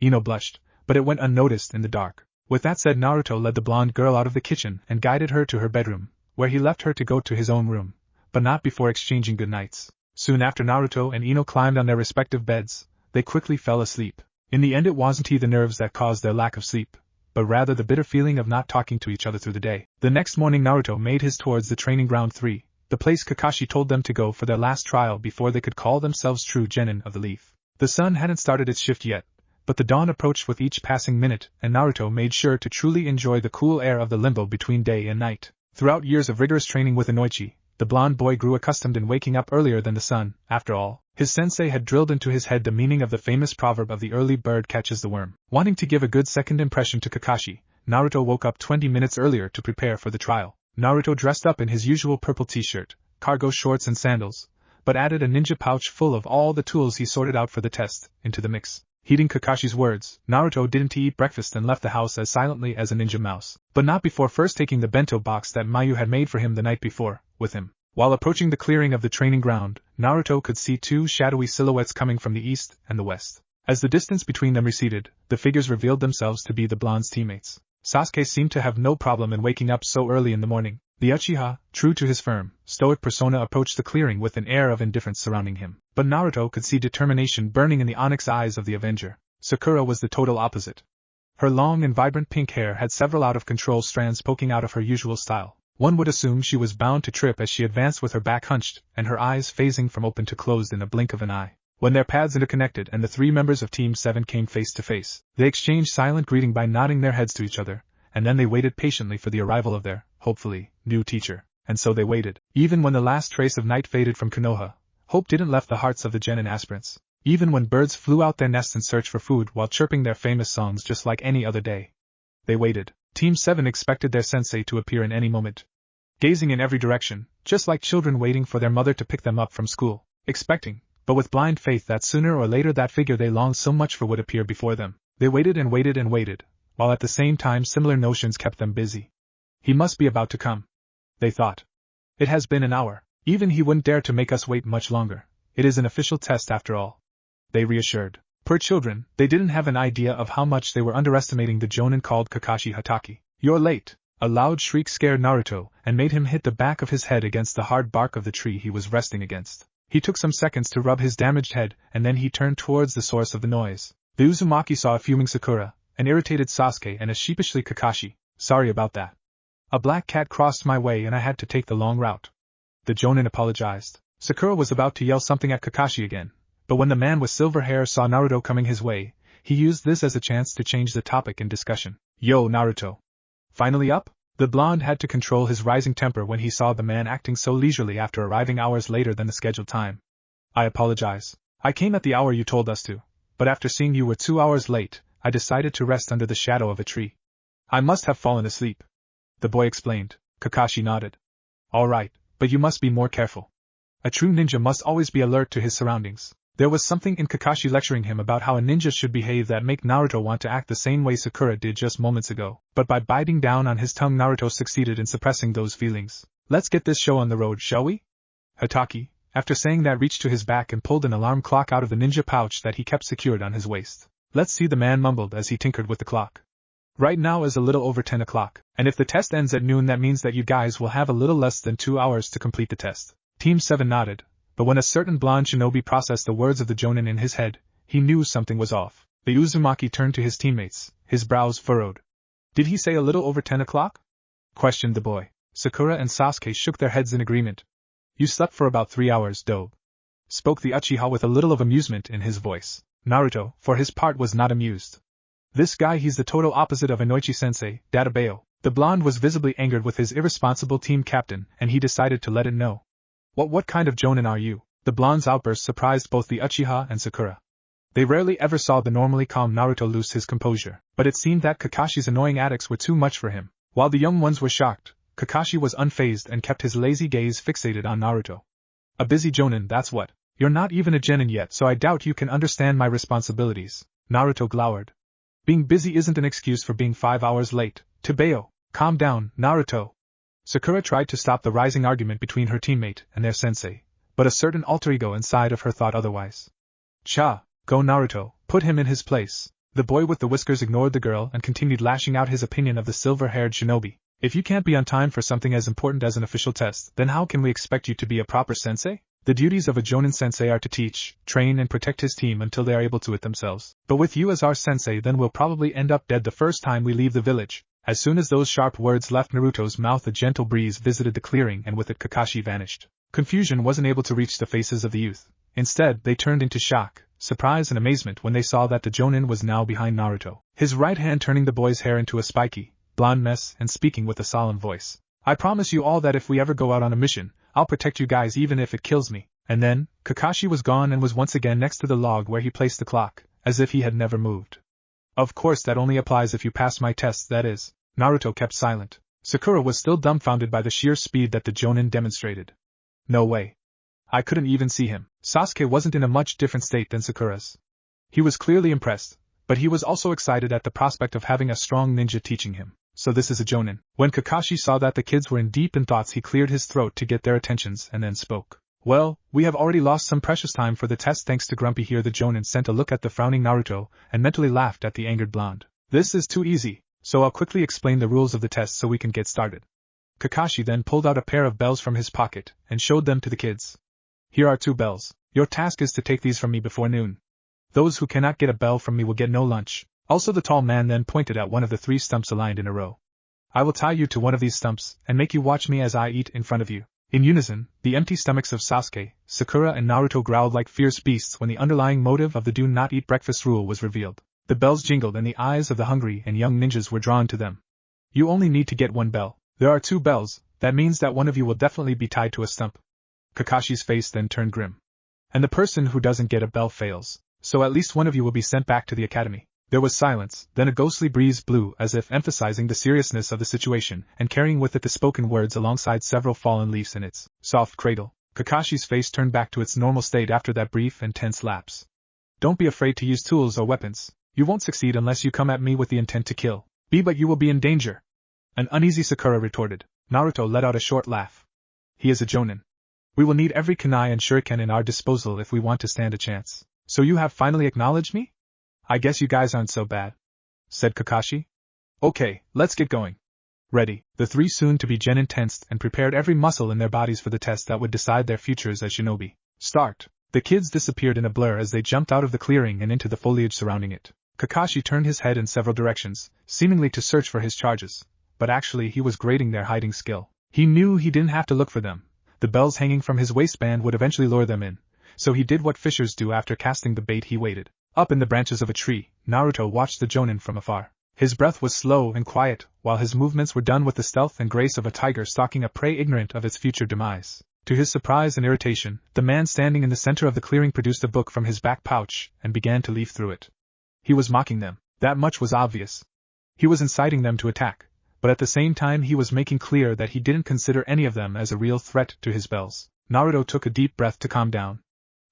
A: Eno blushed, but it went unnoticed in the dark. With that said, Naruto led the blonde girl out of the kitchen and guided her to her bedroom, where he left her to go to his own room, but not before exchanging good nights. Soon after Naruto and Eno climbed on their respective beds, they quickly fell asleep. In the end it wasn't the nerves that caused their lack of sleep, but rather the bitter feeling of not talking to each other through the day. The next morning Naruto made his towards the training ground 3, the place Kakashi told them to go for their last trial before they could call themselves true genin of the leaf. The sun hadn't started its shift yet, but the dawn approached with each passing minute, and Naruto made sure to truly enjoy the cool air of the limbo between day and night. Throughout years of rigorous training with Enoichi, the blonde boy grew accustomed in waking up earlier than the sun. After all, his sensei had drilled into his head the meaning of the famous proverb of the early bird catches the worm. Wanting to give a good second impression to Kakashi, Naruto woke up 20 minutes earlier to prepare for the trial. Naruto dressed up in his usual purple t-shirt, cargo shorts and sandals, but added a ninja pouch full of all the tools he sorted out for the test into the mix. Heeding Kakashi's words, Naruto didn't eat breakfast and left the house as silently as a ninja mouse, but not before first taking the bento box that Mayu had made for him the night before, with him. While approaching the clearing of the training ground, Naruto could see two shadowy silhouettes coming from the east and the west. As the distance between them receded, the figures revealed themselves to be the blonde's teammates. Sasuke seemed to have no problem in waking up so early in the morning. The Uchiha, true to his firm, stoic persona, approached the clearing with an air of indifference surrounding him. But Naruto could see determination burning in the onyx eyes of the Avenger. Sakura was the total opposite. Her long and vibrant pink hair had several out-of-control strands poking out of her usual style. One would assume she was bound to trip as she advanced with her back hunched and her eyes phasing from open to closed in a blink of an eye. When their paths interconnected and the three members of Team 7 came face to face, they exchanged silent greeting by nodding their heads to each other, and then they waited patiently for the arrival of their, hopefully, new teacher. And so they waited. Even when the last trace of night faded from Konoha, hope didn't left the hearts of the genin aspirants. Even when birds flew out their nests in search for food while chirping their famous songs just like any other day. They waited. Team 7 expected their sensei to appear in any moment. Gazing in every direction, just like children waiting for their mother to pick them up from school, expecting, but with blind faith that sooner or later that figure they longed so much for would appear before them. They waited and waited and waited, while at the same time similar notions kept them busy. He must be about to come, they thought. It has been an hour. Even he wouldn't dare to make us wait much longer. It is an official test after all. They reassured. Poor children, they didn't have an idea of how much they were underestimating the jonin called Kakashi Hatake. You're late! A loud shriek scared Naruto, and made him hit the back of his head against the hard bark of the tree he was resting against. He took some seconds to rub his damaged head, and then he turned towards the source of the noise. The Uzumaki saw a fuming Sakura, an irritated Sasuke and a sheepishly Kakashi. Sorry about that. A black cat crossed my way and I had to take the long route. The jonin apologized. Sakura was about to yell something at Kakashi again, but when the man with silver hair saw Naruto coming his way, he used this as a chance to change the topic in discussion. Yo, Naruto. Finally up? The blonde had to control his rising temper when he saw the man acting so leisurely after arriving hours later than the scheduled time. I apologize. I came at the hour you told us to, but after seeing you were 2 hours late, I decided to rest under the shadow of a tree. I must have fallen asleep. The boy explained. Kakashi nodded. All right, but you must be more careful. A true ninja must always be alert to his surroundings. There was something in Kakashi lecturing him about how a ninja should behave that made Naruto want to act the same way Sakura did just moments ago, but by biting down on his tongue Naruto succeeded in suppressing those feelings. Let's get this show on the road, shall we? Hatake, after saying that, reached to his back and pulled an alarm clock out of the ninja pouch that he kept secured on his waist. Let's see, the man mumbled as he tinkered with the clock. Right now is a little over 10 o'clock, and if the test ends at noon that means that you guys will have a little less than 2 hours to complete the test. Team 7 nodded, but when a certain blonde shinobi processed the words of the jonin in his head, he knew something was off. The Uzumaki turned to his teammates, his brows furrowed. Did he say a little over 10 o'clock? Questioned the boy. Sakura and Sasuke shook their heads in agreement. You slept for about 3 hours, dope. Spoke the Uchiha with a little of amusement in his voice. Naruto, for his part, was not amused. This guy, he's the total opposite of Inoichi-sensei, Databeo. The blonde was visibly angered with his irresponsible team captain, and he decided to let it know. What kind of jonin are you? The blonde's outburst surprised both the Uchiha and Sakura. They rarely ever saw the normally calm Naruto lose his composure, but it seemed that Kakashi's annoying antics were too much for him. While the young ones were shocked, Kakashi was unfazed and kept his lazy gaze fixated on Naruto. A busy jonin, that's what. You're not even a genin yet, so I doubt you can understand my responsibilities. Naruto glowered. Being busy isn't an excuse for being 5 hours late. Tabeo, calm down, Naruto. Sakura tried to stop the rising argument between her teammate and their sensei, but a certain alter ego inside of her thought otherwise. Cha, go Naruto, put him in his place. The boy with the whiskers ignored the girl and continued lashing out his opinion of the silver-haired shinobi. If you can't be on time for something as important as an official test, then how can we expect you to be a proper sensei? The duties of a jonin sensei are to teach, train and protect his team until they are able to it themselves. But with you as our sensei, then we'll probably end up dead the first time we leave the village. As soon as those sharp words left Naruto's mouth, a gentle breeze visited the clearing and with it Kakashi vanished. Confusion wasn't able to reach the faces of the youth. Instead, they turned into shock, surprise and amazement when they saw that the jonin was now behind Naruto, his right hand turning the boy's hair into a spiky, blonde mess and speaking with a solemn voice. I promise you all that if we ever go out on a mission, I'll protect you guys even if it kills me. And then, Kakashi was gone and was once again next to the log where he placed the clock, as if he had never moved. Of course that only applies if you pass my tests, that is. Naruto kept silent. Sakura was still dumbfounded by the sheer speed that the jonin demonstrated. No way. I couldn't even see him. Sasuke wasn't in a much different state than Sakura's. He was clearly impressed, but he was also excited at the prospect of having a strong ninja teaching him. So this is a jonin. When Kakashi saw that the kids were in deep in thoughts, he cleared his throat to get their attentions and then spoke. Well, we have already lost some precious time for the test thanks to Grumpy here. The jonin sent a look at the frowning Naruto and mentally laughed at the angered blonde. This is too easy, so I'll quickly explain the rules of the test so we can get started. Kakashi then pulled out a pair of bells from his pocket and showed them to the kids. Here are 2 bells. Your task is to take these from me before noon. Those who cannot get a bell from me will get no lunch. Also, the tall man then pointed at one of the 3 stumps aligned in a row. I will tie you to one of these stumps and make you watch me as I eat in front of you. In unison, the empty stomachs of Sasuke, Sakura and Naruto growled like fierce beasts when the underlying motive of the do not eat breakfast rule was revealed. The bells jingled and the eyes of the hungry and young ninjas were drawn to them. You only need to get 1 bell. There are 2 bells, that means that one of you will definitely be tied to a stump. Kakashi's face then turned grim. And the person who doesn't get a bell fails, so at least one of you will be sent back to the academy. There was silence, then a ghostly breeze blew as if emphasizing the seriousness of the situation and carrying with it the spoken words alongside several fallen leaves in its soft cradle. Kakashi's face turned back to its normal state after that brief and tense lapse. Don't be afraid to use tools or weapons. You won't succeed unless you come at me with the intent to kill. But you will be in danger. An uneasy Sakura retorted. Naruto let out a short laugh. He is a jonin. We will need every kunai and shuriken in our disposal if we want to stand a chance. So you have finally acknowledged me? I guess you guys aren't so bad, said Kakashi. Okay, let's get going. Ready. The three soon-to-be genin tensed and prepared every muscle in their bodies for the test that would decide their futures as shinobi. Start. The kids disappeared in a blur as they jumped out of the clearing and into the foliage surrounding it. Kakashi turned his head in several directions, seemingly to search for his charges, but actually he was grading their hiding skill. He knew he didn't have to look for them. The bells hanging from his waistband would eventually lure them in, so he did what fishers do after casting the bait. He waited. Up in the branches of a tree, Naruto watched the jonin from afar. His breath was slow and quiet, while his movements were done with the stealth and grace of a tiger stalking a prey ignorant of its future demise. To his surprise and irritation, the man standing in the center of the clearing produced a book from his back pouch and began to leaf through it. He was mocking them. That much was obvious. He was inciting them to attack, but at the same time he was making clear that he didn't consider any of them as a real threat to his bells. Naruto took a deep breath to calm down.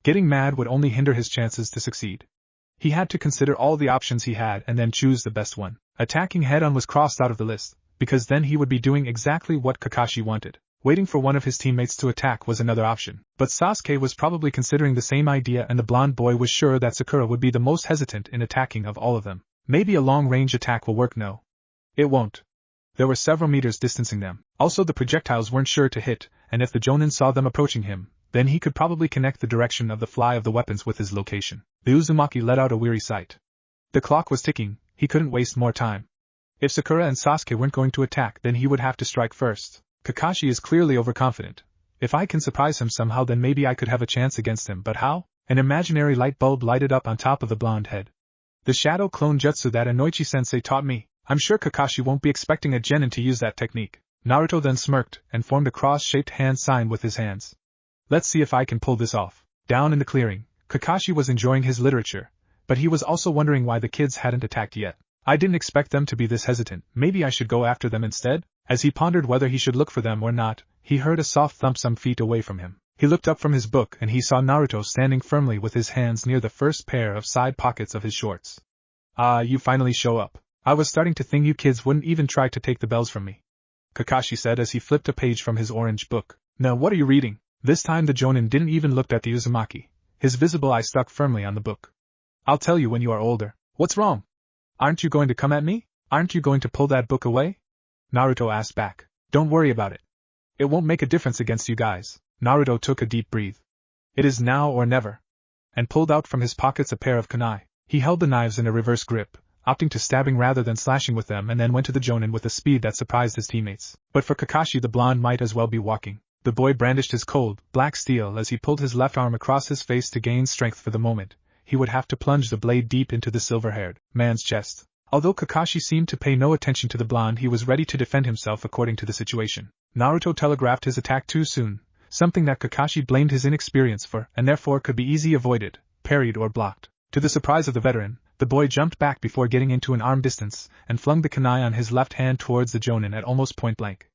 A: Getting mad would only hinder his chances to succeed. He had to consider all the options he had and then choose the best one. Attacking head-on was crossed out of the list, because then he would be doing exactly what Kakashi wanted. Waiting for one of his teammates to attack was another option. But Sasuke was probably considering the same idea, and the blonde boy was sure that Sakura would be the most hesitant in attacking of all of them. Maybe a long-range attack will work. No. It won't. There were several meters distancing them. Also the projectiles weren't sure to hit, and if the jonin saw them approaching him, then he could probably connect the direction of the fly of the weapons with his location. The Uzumaki let out a weary sigh. The clock was ticking, he couldn't waste more time. If Sakura and Sasuke weren't going to attack, then he would have to strike first. Kakashi is clearly overconfident. If I can surprise him somehow, then maybe I could have a chance against him, but how? An imaginary light bulb lighted up on top of the blonde head. The shadow clone jutsu that Enoichi Sensei taught me. I'm sure Kakashi won't be expecting a genin to use that technique. Naruto then smirked and formed a cross-shaped hand sign with his hands. Let's see if I can pull this off. Down in the clearing, Kakashi was enjoying his literature, but he was also wondering why the kids hadn't attacked yet. I didn't expect them to be this hesitant. Maybe I should go after them instead? As he pondered whether he should look for them or not, he heard a soft thump some feet away from him. He looked up from his book and he saw Naruto standing firmly with his hands near the first pair of side pockets of his shorts. Ah, you finally show up. I was starting to think you kids wouldn't even try to take the bells from me, Kakashi said as he flipped a page from his orange book. Now what are you reading? This time the jonin didn't even look at the Uzumaki. His visible eye stuck firmly on the book. I'll tell you when you are older. What's wrong? Aren't you going to come at me? Aren't you going to pull that book away? Naruto asked back. Don't worry about it. It won't make a difference against you guys. Naruto took a deep breath. It is now or never. And pulled out from his pockets a pair of kunai. He held the knives in a reverse grip, opting to stabbing rather than slashing with them, and then went to the jonin with a speed that surprised his teammates. But for Kakashi, the blonde might as well be walking. The boy brandished his cold, black steel as he pulled his left arm across his face to gain strength for the moment. He would have to plunge the blade deep into the silver-haired man's chest. Although Kakashi seemed to pay no attention to the blonde, he was ready to defend himself according to the situation. Naruto telegraphed his attack too soon, something that Kakashi blamed his inexperience for, and therefore could be easily avoided, parried or blocked. To the surprise of the veteran, the boy jumped back before getting into an arm distance, and flung the kunai on his left hand towards the jonin at almost point blank.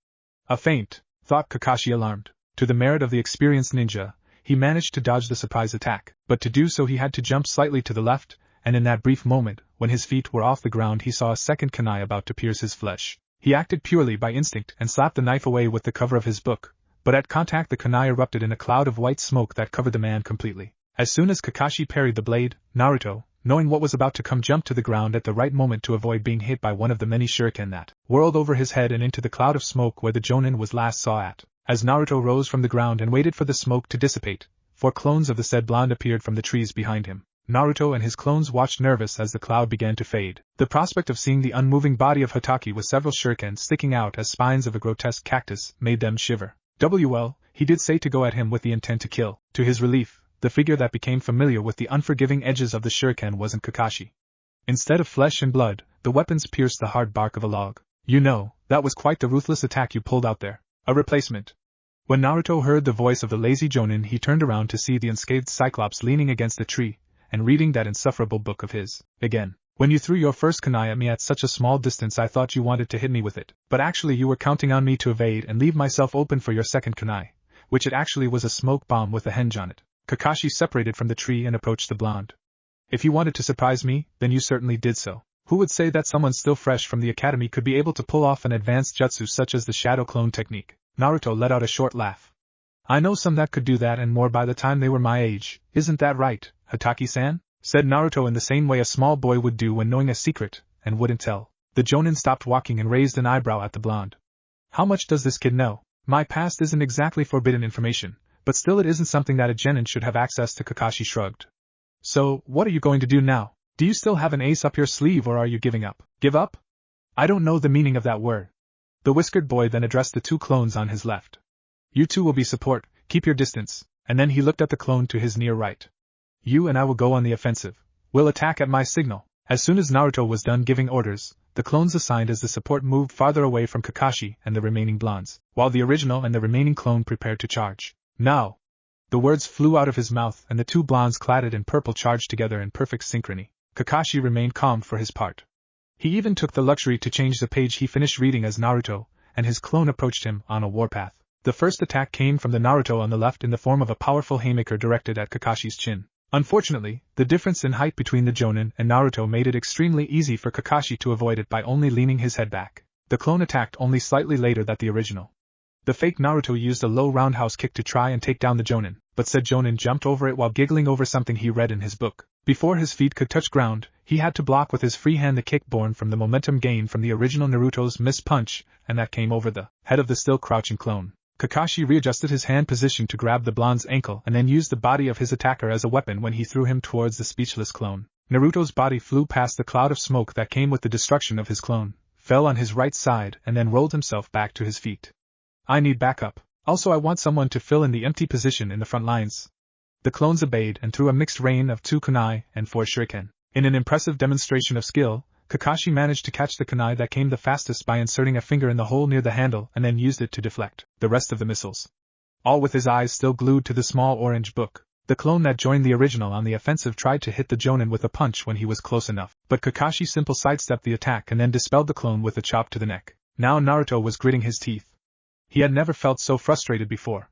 A: A feint, thought Kakashi, alarmed. To the merit of the experienced ninja, he managed to dodge the surprise attack, but to do so he had to jump slightly to the left, and in that brief moment, when his feet were off the ground, he saw a second kunai about to pierce his flesh. He acted purely by instinct and slapped the knife away with the cover of his book, but at contact the kunai erupted in a cloud of white smoke that covered the man completely. As soon as Kakashi parried the blade, Naruto, knowing what was about to come, jumped to the ground at the right moment to avoid being hit by one of the many shuriken that whirled over his head and into the cloud of smoke where the jonin was last saw at. As Naruto rose from the ground and waited for the smoke to dissipate, 4 clones of the said blonde appeared from the trees behind him. Naruto and his clones watched nervous as the cloud began to fade. The prospect of seeing the unmoving body of Hokage with several shuriken sticking out as spines of a grotesque cactus made them shiver. Well, he did say to go at him with the intent to kill. To his relief, the figure that became familiar with the unforgiving edges of the shuriken wasn't Kakashi. Instead of flesh and blood, the weapons pierced the hard bark of a log. You know, that was quite the ruthless attack you pulled out there. A replacement. When Naruto heard the voice of the lazy jonin, he turned around to see the unscathed Cyclops leaning against the tree, and reading that insufferable book of his. Again, When you threw your first kunai at me at such a small distance I thought you wanted to hit me with it, but actually you were counting on me to evade and leave myself open for your second kunai, which it actually was a smoke bomb with a henge on it. Kakashi separated from the tree and approached the blonde. If you wanted to surprise me, then you certainly did so. Who would say that someone still fresh from the academy could be able to pull off an advanced jutsu such as the shadow clone technique? Naruto let out a short laugh. I know some that could do that and more by the time they were my age, isn't that right, Hataki-san? Said Naruto in the same way a small boy would do when knowing a secret, and wouldn't tell. The jonin stopped walking and raised an eyebrow at the blonde. How much does this kid know? My past isn't exactly forbidden information, but still it isn't something that a genin should have access to. Kakashi shrugged. So, what are you going to do now? Do you still have an ace up your sleeve or are you giving up? Give up? I don't know the meaning of that word. The whiskered boy then addressed the two clones on his left. You two will be support, keep your distance, and then he looked at the clone to his near right. You and I will go on the offensive. We'll attack at my signal. As soon as Naruto was done giving orders, the clones assigned as the support moved farther away from Kakashi and the remaining blondes, while the original and the remaining clone prepared to charge. Now! The words flew out of his mouth and the two blondes clad in purple charged together in perfect synchrony. Kakashi remained calm for his part. He even took the luxury to change the page he finished reading as Naruto and his clone approached him on a warpath. The first attack came from the Naruto on the left in the form of a powerful haymaker directed at Kakashi's chin. Unfortunately, the difference in height between the Jonin and Naruto made it extremely easy for Kakashi to avoid it by only leaning his head back. The clone attacked only slightly later than the original. The fake Naruto used a low roundhouse kick to try and take down the Jonin, but said Jonin jumped over it while giggling over something he read in his book. Before his feet could touch ground, he had to block with his free hand the kick born from the momentum gained from the original Naruto's missed punch, and that came over the head of the still crouching clone. Kakashi readjusted his hand position to grab the blonde's ankle and then used the body of his attacker as a weapon when he threw him towards the speechless clone. Naruto's body flew past the cloud of smoke that came with the destruction of his clone, fell on his right side and then rolled himself back to his feet. I need backup. Also I want someone to fill in the empty position in the front lines. The clones obeyed and threw a mixed rain of 2 kunai and 4 shuriken. In an impressive demonstration of skill, Kakashi managed to catch the kunai that came the fastest by inserting a finger in the hole near the handle and then used it to deflect the rest of the missiles. All with his eyes still glued to the small orange book. The clone that joined the original on the offensive tried to hit the Jonin with a punch when he was close enough, but Kakashi simply sidestepped the attack and then dispelled the clone with a chop to the neck. Now Naruto was gritting his teeth. He had never felt so frustrated before.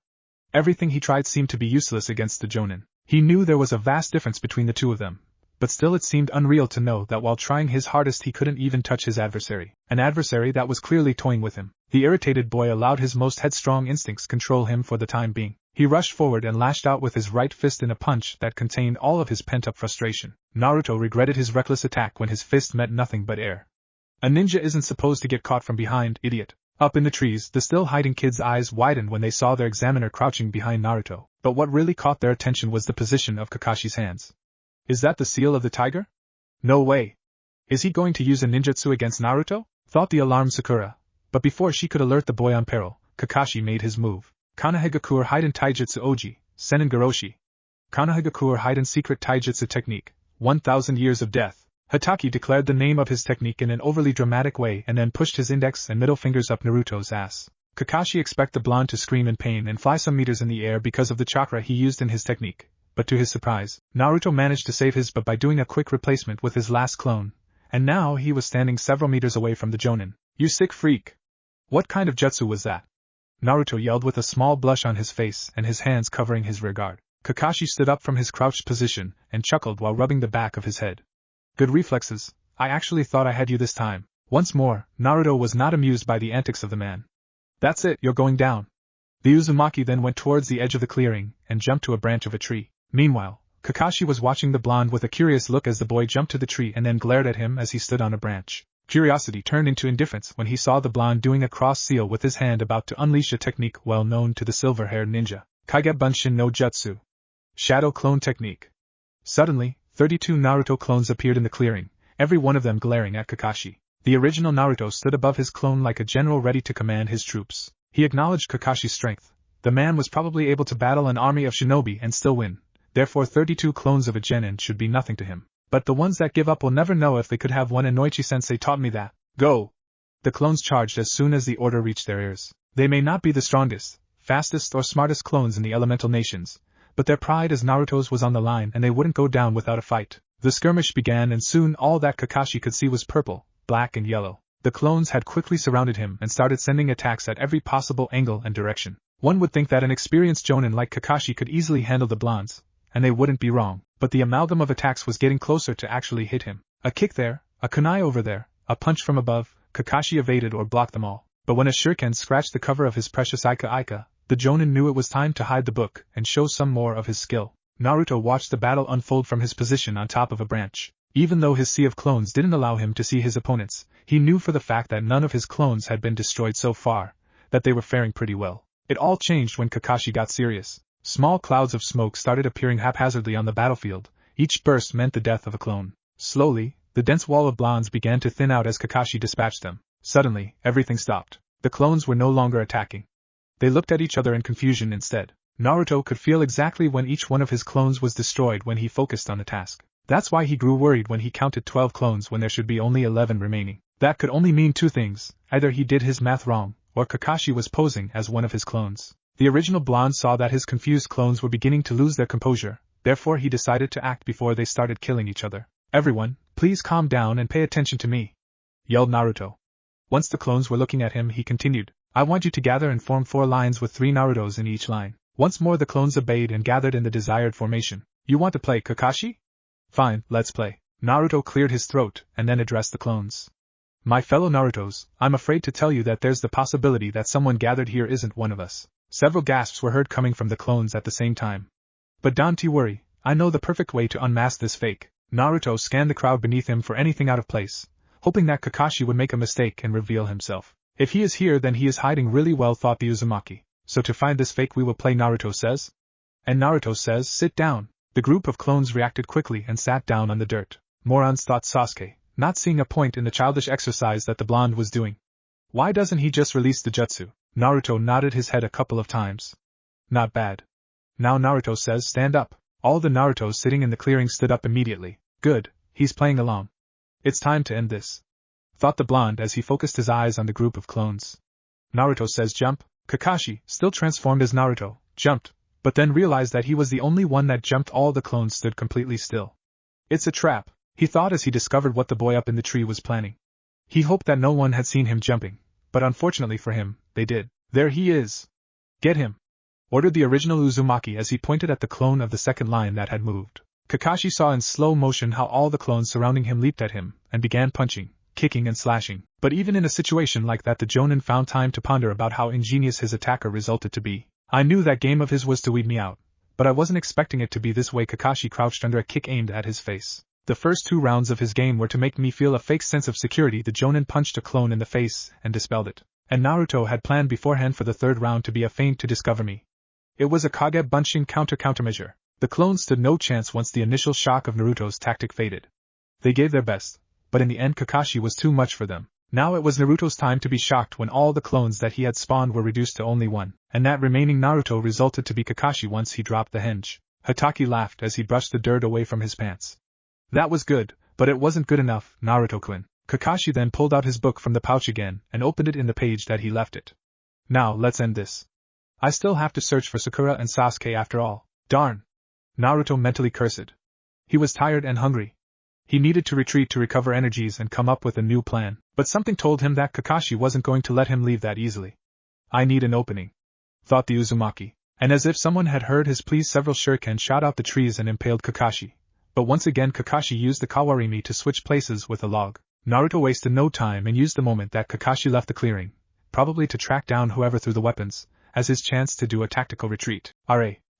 A: Everything he tried seemed to be useless against the Jonin. He knew there was a vast difference between the two of them, but still it seemed unreal to know that while trying his hardest he couldn't even touch his adversary, an adversary that was clearly toying with him. The irritated boy allowed his most headstrong instincts control him for the time being. He rushed forward and lashed out with his right fist in a punch that contained all of his pent-up frustration. Naruto regretted his reckless attack when his fist met nothing but air. A ninja isn't supposed to get caught from behind, idiot. Up in the trees, the still hiding kids' eyes widened when they saw their examiner crouching behind Naruto, but what really caught their attention was the position of Kakashi's hands. Is that the seal of the tiger? No way. Is he going to use a ninjutsu against Naruto? Thought the alarmed Sakura, but before she could alert the boy on peril, Kakashi made his move. Konoha Hiden Taijutsu Oji, Senin Garoshi. Konoha Hiden Secret Taijutsu Technique, 1000 Years of Death. Hataki declared the name of his technique in an overly dramatic way and then pushed his index and middle fingers up Naruto's ass. Kakashi expected the blonde to scream in pain and fly some meters in the air because of the chakra he used in his technique, but to his surprise, Naruto managed to save his butt by doing a quick replacement with his last clone, and now he was standing several meters away from the Jonin. You sick freak! What kind of jutsu was that? Naruto yelled with a small blush on his face and his hands covering his rear guard. Kakashi stood up from his crouched position and chuckled while rubbing the back of his head. Good reflexes, I actually thought I had you this time. Once more, Naruto was not amused by the antics of the man. That's it, you're going down. The Uzumaki then went towards the edge of the clearing and jumped to a branch of a tree. Meanwhile, Kakashi was watching the blonde with a curious look as the boy jumped to the tree and then glared at him as he stood on a branch. Curiosity turned into indifference when he saw the blonde doing a cross seal with his hand about to unleash a technique well known to the silver-haired ninja. Kage Bunshin no Jutsu. Shadow Clone Technique. Suddenly, 32 Naruto clones appeared in the clearing, every one of them glaring at Kakashi. The original Naruto stood above his clone like a general ready to command his troops. He acknowledged Kakashi's strength. The man was probably able to battle an army of shinobi and still win, therefore 32 clones of a genin should be nothing to him. But the ones that give up will never know if they could have one. Enoichi-sensei taught me that. Go! The clones charged as soon as the order reached their ears. They may not be the strongest, fastest or smartest clones in the elemental nations, but their pride as Naruto's was on the line and they wouldn't go down without a fight. The skirmish began and soon all that Kakashi could see was purple, black and yellow. The clones had quickly surrounded him and started sending attacks at every possible angle and direction. One would think that an experienced jonin like Kakashi could easily handle the blondes, and they wouldn't be wrong, but the amalgam of attacks was getting closer to actually hit him. A kick there, a kunai over there, a punch from above, Kakashi evaded or blocked them all. But when a shuriken scratched the cover of his precious Ika, the jonin knew it was time to hide the book and show some more of his skill. Naruto watched the battle unfold from his position on top of a branch. Even though his sea of clones didn't allow him to see his opponents, he knew for the fact that none of his clones had been destroyed so far, that they were faring pretty well. It all changed when Kakashi got serious. Small clouds of smoke started appearing haphazardly on the battlefield. Each burst meant the death of a clone. Slowly, the dense wall of blondes began to thin out as Kakashi dispatched them. Suddenly, everything stopped. The clones were no longer attacking. They looked at each other in confusion instead. Naruto could feel exactly when each one of his clones was destroyed when he focused on the task. That's why he grew worried when he counted 12 clones when there should be only 11 remaining. That could only mean two things: either he did his math wrong, or Kakashi was posing as one of his clones. The original blonde saw that his confused clones were beginning to lose their composure, therefore he decided to act before they started killing each other. "Everyone, please calm down and pay attention to me," yelled Naruto. Once the clones were looking at him, he continued, "I want you to gather and form 4 lines with 3 Narutos in each line." Once more the clones obeyed and gathered in the desired formation. "You want to play, Kakashi? Fine, let's play." Naruto cleared his throat and then addressed the clones. "My fellow Narutos, I'm afraid to tell you that there's the possibility that someone gathered here isn't one of us." Several gasps were heard coming from the clones at the same time. "But don't you worry, I know the perfect way to unmask this fake." Naruto scanned the crowd beneath him for anything out of place, hoping that Kakashi would make a mistake and reveal himself. "If he is here, then he is hiding really well," thought the Uzumaki. "So to find this fake we will play," Naruto says. And Naruto says, "Sit down." The group of clones reacted quickly and sat down on the dirt. "Morons," thought Sasuke, not seeing a point in the childish exercise that the blonde was doing. "Why doesn't he just release the jutsu?" Naruto nodded his head a couple of times. "Not bad." Now Naruto says, "Stand up." All the Narutos sitting in the clearing stood up immediately. "Good, he's playing along. It's time to end this," thought the blonde as he focused his eyes on the group of clones. Naruto says, "Jump." Kakashi, still transformed as Naruto, jumped, but then realized that he was the only one that jumped. All the clones stood completely still. "It's a trap," he thought as he discovered what the boy up in the tree was planning. He hoped that no one had seen him jumping, but unfortunately for him, they did. "There he is! Get him!" ordered the original Uzumaki as he pointed at the clone of the second line that had moved. Kakashi saw in slow motion how all the clones surrounding him leaped at him, and began punching, kicking and slashing. But even in a situation like that, the jonin found time to ponder about how ingenious his attacker resulted to be. "I knew that game of his was to weed me out, but I wasn't expecting it to be this way." Kakashi crouched under a kick aimed at his face. The first 2 rounds of his game were to make me feel a fake sense of security. The jonin punched a clone in the face and dispelled it. And Naruto had planned beforehand for the 3rd round to be a feint to discover me. It was a Kage Bunshin countermeasure. The clones stood no chance once the initial shock of Naruto's tactic faded. They gave their best, but in the end Kakashi was too much for them. Now it was Naruto's time to be shocked when all the clones that he had spawned were reduced to only 1, and that remaining Naruto resulted to be Kakashi once he dropped the hinge. Hatake laughed as he brushed the dirt away from his pants. "That was good, but it wasn't good enough, Naruto-kun." Kakashi then pulled out his book from the pouch again and opened it in the page that he left it. "Now let's end this. I still have to search for Sakura and Sasuke after all. Darn!" Naruto mentally cursed. He was tired and hungry. He needed to retreat to recover energies and come up with a new plan, but something told him that Kakashi wasn't going to let him leave that easily. "I need an opening," thought the Uzumaki, and as if someone had heard his pleas, several shuriken shot out the trees and impaled Kakashi. But once again Kakashi used the Kawarimi to switch places with a log. Naruto wasted no time and used the moment that Kakashi left the clearing, probably to track down whoever threw the weapons, as his chance to do a tactical retreat.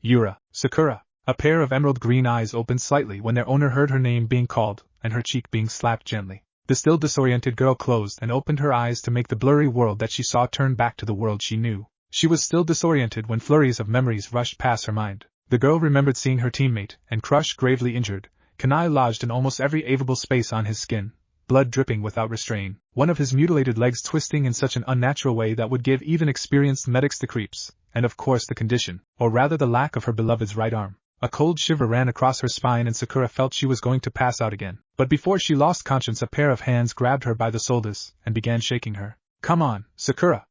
A: Yura, Sakura. A pair of emerald green eyes opened slightly when their owner heard her name being called, and her cheek being slapped gently. The still disoriented girl closed and opened her eyes to make the blurry world that she saw turn back to the world she knew. She was still disoriented when flurries of memories rushed past her mind. The girl remembered seeing her teammate, and Crush gravely injured, Kunai lodged in almost every available space on his skin, blood dripping without restraint, one of his mutilated legs twisting in such an unnatural way that would give even experienced medics the creeps, and of course the condition, or rather the lack of her beloved's right arm. A cold shiver ran across her spine and Sakura felt she was going to pass out again. But before she lost conscience, a pair of hands grabbed her by the shoulders and began shaking her. "Come on, Sakura!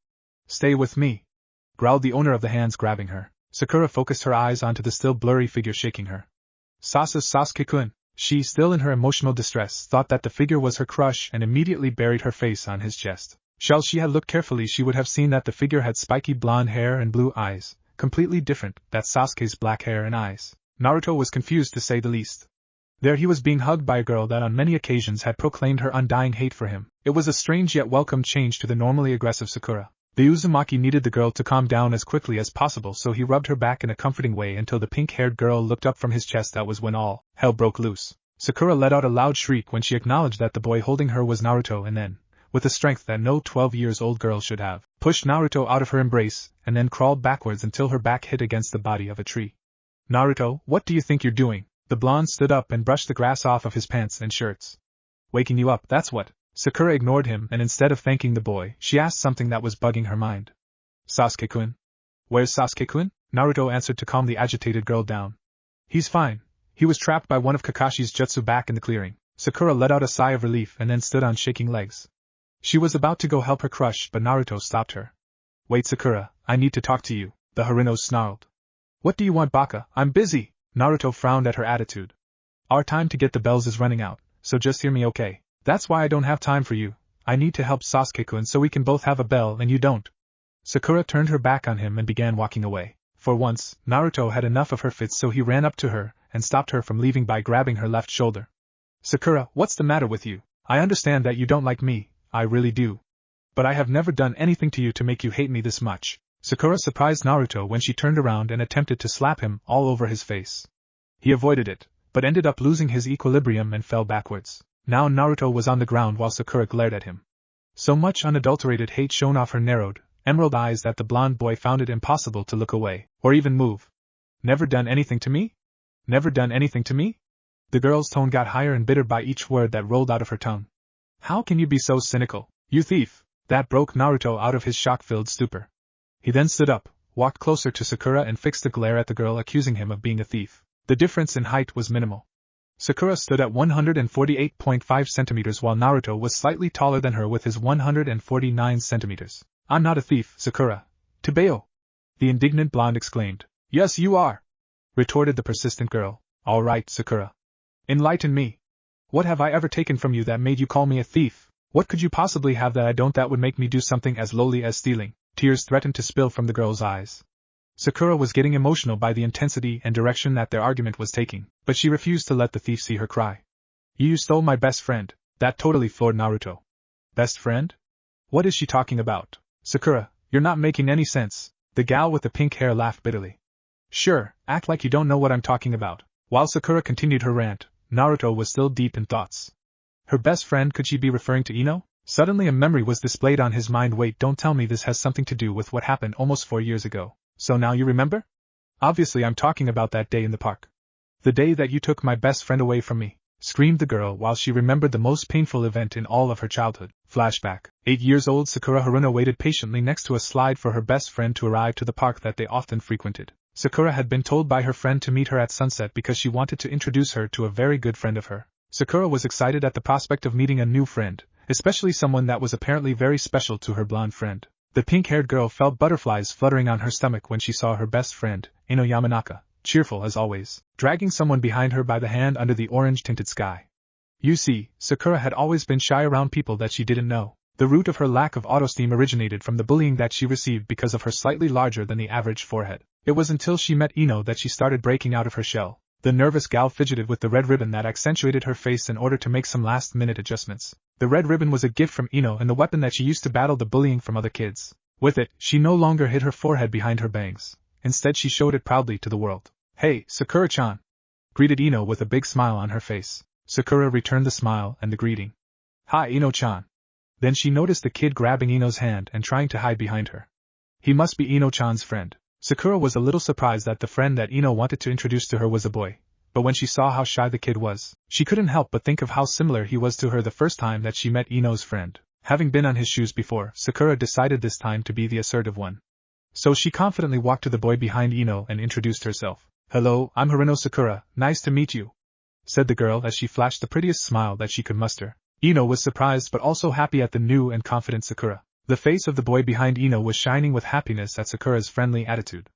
A: Stay with me!" growled the owner of the hands grabbing her. Sakura focused her eyes onto the still blurry figure shaking her. "Sasuke-kun!" She, still in her emotional distress, thought that the figure was her crush and immediately buried her face on his chest. Shall she had looked carefully, she would have seen that the figure had spiky blonde hair and blue eyes, completely different than Sasuke's black hair and eyes. Naruto was confused to say the least. There he was being hugged by a girl that on many occasions had proclaimed her undying hate for him. It was a strange yet welcome change to the normally aggressive Sakura. The Uzumaki needed the girl to calm down as quickly as possible, so he rubbed her back in a comforting way until the pink-haired girl looked up from his chest. That was when all hell broke loose. Sakura let out a loud shriek when she acknowledged that the boy holding her was Naruto, and then, with a strength that no 12-year-old girl should have, pushed Naruto out of her embrace and then crawled backwards until her back hit against the body of a tree. Naruto, what do you think you're doing? The blonde stood up and brushed the grass off of his pants and shirts. Waking you up, that's what. Sakura ignored him, and instead of thanking the boy, she asked something that was bugging her mind. Sasuke-kun? Where's Sasuke-kun? Naruto answered to calm the agitated girl down. He's fine. He was trapped by one of Kakashi's jutsu back in the clearing. Sakura let out a sigh of relief and then stood on shaking legs. She was about to go help her crush, but Naruto stopped her. Wait, Sakura, I need to talk to you, the Harino snarled. What do you want, Baka? I'm busy. Naruto frowned at her attitude. Our time to get the bells is running out, so just hear me, okay? That's why I don't have time for you. I need to help Sasuke-kun so we can both have a bell and you don't. Sakura turned her back on him and began walking away. For once, Naruto had enough of her fits, so he ran up to her and stopped her from leaving by grabbing her left shoulder. Sakura, what's the matter with you? I understand that you don't like me, I really do. But I have never done anything to you to make you hate me this much. Sakura surprised Naruto when she turned around and attempted to slap him all over his face. He avoided it, but ended up losing his equilibrium and fell backwards. Now Naruto was on the ground while Sakura glared at him. So much unadulterated hate shone off her narrowed, emerald eyes that the blonde boy found it impossible to look away, or even move. Never done anything to me? Never done anything to me? The girl's tone got higher and bitter by each word that rolled out of her tongue. How can you be so cynical, you thief? That broke Naruto out of his shock-filled stupor. He then stood up, walked closer to Sakura and fixed a glare at the girl, accusing him of being a thief. The difference in height was minimal. Sakura stood at 148.5 centimeters while Naruto was slightly taller than her with his 149 centimeters. I'm not a thief, Sakura. Tebeo! The indignant blonde exclaimed. Yes, you are! Retorted the persistent girl. All right, Sakura. Enlighten me. What have I ever taken from you that made you call me a thief? What could you possibly have that I don't that would make me do something as lowly as stealing? Tears threatened to spill from the girl's eyes. Sakura was getting emotional by the intensity and direction that their argument was taking, but she refused to let the thief see her cry. You stole my best friend. That totally floored Naruto. Best friend? What is she talking about? Sakura, you're not making any sense. The gal with the pink hair laughed bitterly. Sure, act like you don't know what I'm talking about. While Sakura continued her rant, Naruto was still deep in thoughts. Her best friend, could she be referring to Eno? Suddenly a memory was displayed on his mind. Wait, don't tell me this has something to do with what happened almost 4 years ago. So now you remember? Obviously I'm talking about that day in the park. The day that you took my best friend away from me, screamed the girl while she remembered the most painful event in all of her childhood. Flashback. 8 years old Sakura Haruno waited patiently next to a slide for her best friend to arrive to the park that they often frequented. Sakura had been told by her friend to meet her at sunset because she wanted to introduce her to a very good friend of her. Sakura was excited at the prospect of meeting a new friend, especially someone that was apparently very special to her blonde friend. The pink-haired girl felt butterflies fluttering on her stomach when she saw her best friend, Eno Yamanaka, cheerful as always, dragging someone behind her by the hand under the orange-tinted sky. You see, Sakura had always been shy around people that she didn't know. The root of her lack of autoesteem originated from the bullying that she received because of her slightly larger than the average forehead. It was until she met Eno that she started breaking out of her shell. The nervous gal fidgeted with the red ribbon that accentuated her face in order to make some last-minute adjustments. The red ribbon was a gift from Eno and the weapon that she used to battle the bullying from other kids. With it, she no longer hid her forehead behind her bangs. Instead she showed it proudly to the world. Hey, Sakura-chan! Greeted Eno with a big smile on her face. Sakura returned the smile and the greeting. Hi, Eno-chan. Then she noticed the kid grabbing Eno's hand and trying to hide behind her. He must be Eno-chan's friend. Sakura was a little surprised that the friend that Eno wanted to introduce to her was a boy, but when she saw how shy the kid was, she couldn't help but think of how similar he was to her the first time that she met Eno's friend. Having been on his shoes before, Sakura decided this time to be the assertive one. So she confidently walked to the boy behind Eno and introduced herself. Hello, I'm Harino Sakura, nice to meet you, said the girl as she flashed the prettiest smile that she could muster. Eno was surprised but also happy at the new and confident Sakura. The face of the boy behind Eno was shining with happiness at Sakura's friendly attitude.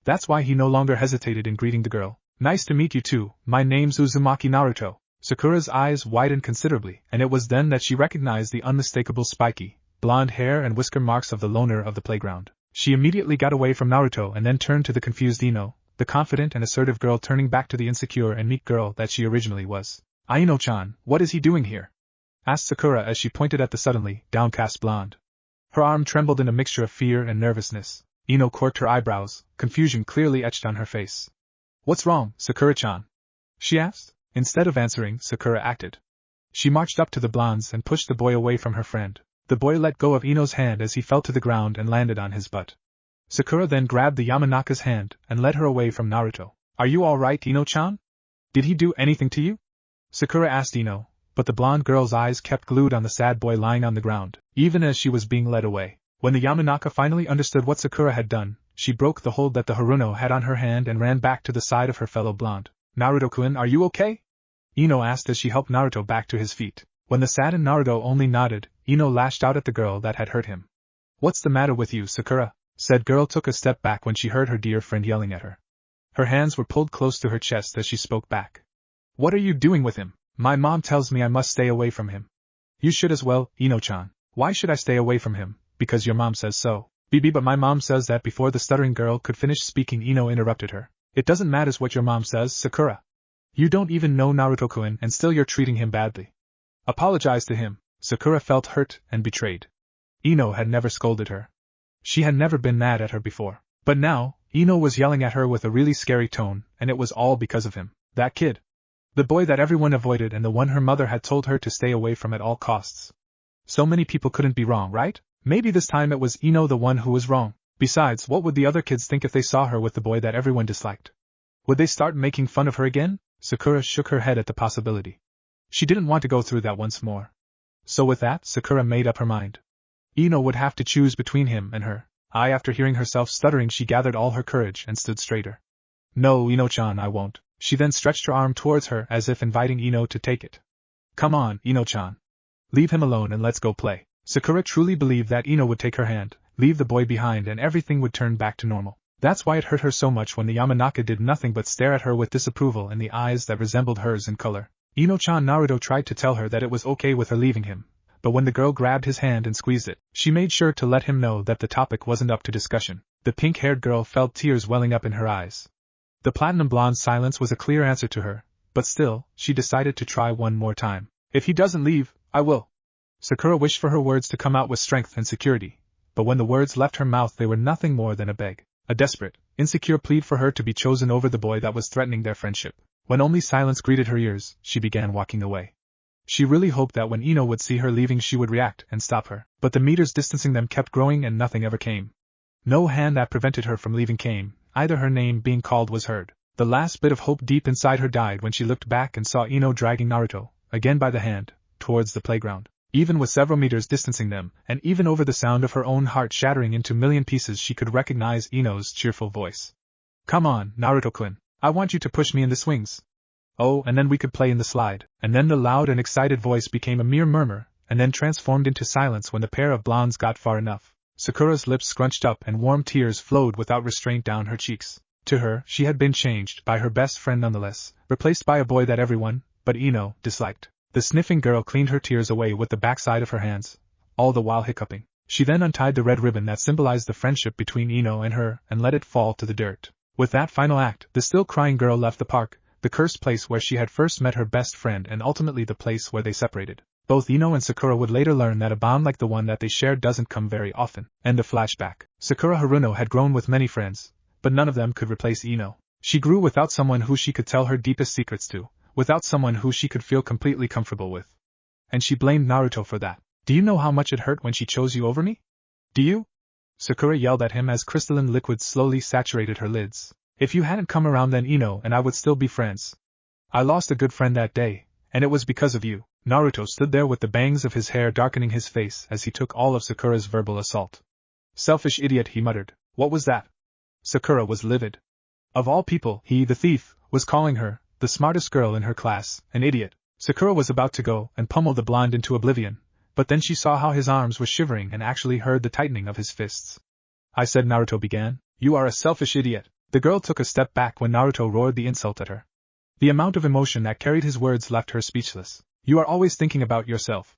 A: That's why he no longer hesitated in greeting the girl. Nice to meet you too, my name's Uzumaki Naruto. Sakura's eyes widened considerably, and it was then that she recognized the unmistakable spiky, blonde hair and whisker marks of the loner of the playground. She immediately got away from Naruto and then turned to the confused Eno, the confident and assertive girl turning back to the insecure and meek girl that she originally was. Eno-chan, what is he doing here? Asked Sakura as she pointed at the suddenly downcast blonde. Her arm trembled in a mixture of fear and nervousness. Eno quirked her eyebrows, confusion clearly etched on her face. What's wrong, Sakura-chan? She asked. Instead of answering, Sakura acted. She marched up to the blondes and pushed the boy away from her friend. The boy let go of Eno's hand as he fell to the ground and landed on his butt. Sakura then grabbed the Yamanaka's hand and led her away from Naruto. Are you alright, Eno-chan? Did he do anything to you? Sakura asked Eno, but the blonde girl's eyes kept glued on the sad boy lying on the ground, even as she was being led away. When the Yamanaka finally understood what Sakura had done, she broke the hold that the Haruno had on her hand and ran back to the side of her fellow blonde. Naruto-kun, are you okay? Eno asked as she helped Naruto back to his feet. When the saddened Naruto only nodded, Eno lashed out at the girl that had hurt him. What's the matter with you, Sakura? Said girl took a step back when she heard her dear friend yelling at her. Her hands were pulled close to her chest as she spoke back. What are you doing with him? My mom tells me I must stay away from him. You should as well, Eno-chan. Why should I stay away from him? Because your mom says so. But my mom says that. Before the stuttering girl could finish speaking, Eno interrupted her. It doesn't matter what your mom says, Sakura. You don't even know Naruto-kun and still you're treating him badly. Apologize to him. Sakura felt hurt and betrayed. Eno had never scolded her. She had never been mad at her before. But now, Eno was yelling at her with a really scary tone, and it was all because of him. That kid. The boy that everyone avoided and the one her mother had told her to stay away from at all costs. So many people couldn't be wrong, right? Maybe this time it was Eno the one who was wrong. Besides, what would the other kids think if they saw her with the boy that everyone disliked? Would they start making fun of her again? Sakura shook her head at the possibility. She didn't want to go through that once more. So with that, Sakura made up her mind. Eno would have to choose between him and her. After hearing herself stuttering, she gathered all her courage and stood straighter. No, Eno-chan, I won't. She then stretched her arm towards her as if inviting Eno to take it. Come on, Eno-chan. Leave him alone and let's go play. Sakura truly believed that Eno would take her hand, leave the boy behind, and everything would turn back to normal. That's why it hurt her so much when the Yamanaka did nothing but stare at her with disapproval in the eyes that resembled hers in color. Eno-chan, Naruto tried to tell her that it was okay with her leaving him, but when the girl grabbed his hand and squeezed it, she made sure to let him know that the topic wasn't up to discussion. The pink-haired girl felt tears welling up in her eyes. The platinum blonde's silence was a clear answer to her, but still, she decided to try one more time. If he doesn't leave, I will. Sakura wished for her words to come out with strength and security, but when the words left her mouth they were nothing more than a beg, a desperate, insecure plead for her to be chosen over the boy that was threatening their friendship. When only silence greeted her ears, she began walking away. She really hoped that when Eno would see her leaving she would react and stop her, but the meters distancing them kept growing and nothing ever came. No hand that prevented her from leaving came, either her name being called was heard. The last bit of hope deep inside her died when she looked back and saw Eno dragging Naruto, again by the hand, towards the playground. Even with several meters distancing them, and even over the sound of her own heart shattering into million pieces, she could recognize Eno's cheerful voice. Come on, Naruto-kun. I want you to push me in the swings. Oh, and then we could play in the slide. And then the loud and excited voice became a mere murmur, and then transformed into silence when the pair of blondes got far enough. Sakura's lips scrunched up and warm tears flowed without restraint down her cheeks. To her, she had been changed by her best friend nonetheless, replaced by a boy that everyone, but Eno, disliked. The sniffing girl cleaned her tears away with the backside of her hands, all the while hiccuping. She then untied the red ribbon that symbolized the friendship between Eno and her and let it fall to the dirt. With that final act, the still crying girl left the park, the cursed place where she had first met her best friend and ultimately the place where they separated. Both Eno and Sakura would later learn that a bond like the one that they shared doesn't come very often. End of flashback. Sakura Haruno had grown with many friends, but none of them could replace Eno. She grew without someone who she could tell her deepest secrets to, without someone who she could feel completely comfortable with. And she blamed Naruto for that. Do you know how much it hurt when she chose you over me? Do you? Sakura yelled at him as crystalline liquid slowly saturated her lids. If you hadn't come around then Eno and I would still be friends. I lost a good friend that day, and it was because of you. Naruto stood there with the bangs of his hair darkening his face as he took all of Sakura's verbal assault. Selfish idiot, he muttered. What was that? Sakura was livid. Of all people, he, the thief, was calling her, the smartest girl in her class, an idiot. Sakura was about to go and pummel the blonde into oblivion, but then she saw how his arms were shivering and actually heard the tightening of his fists. I said, Naruto began. You are a selfish idiot. The girl took a step back when Naruto roared the insult at her. The amount of emotion that carried his words left her speechless. You are always thinking about yourself.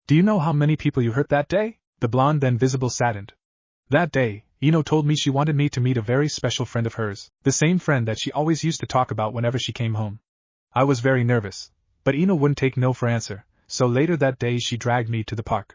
A: Do you know how many people you hurt that day? The blonde then visible saddened. That day, Eno told me she wanted me to meet a very special friend of hers, the same friend that she always used to talk about whenever she came home. I was very nervous, but Eno wouldn't take no for answer, so later that day she dragged me to the park.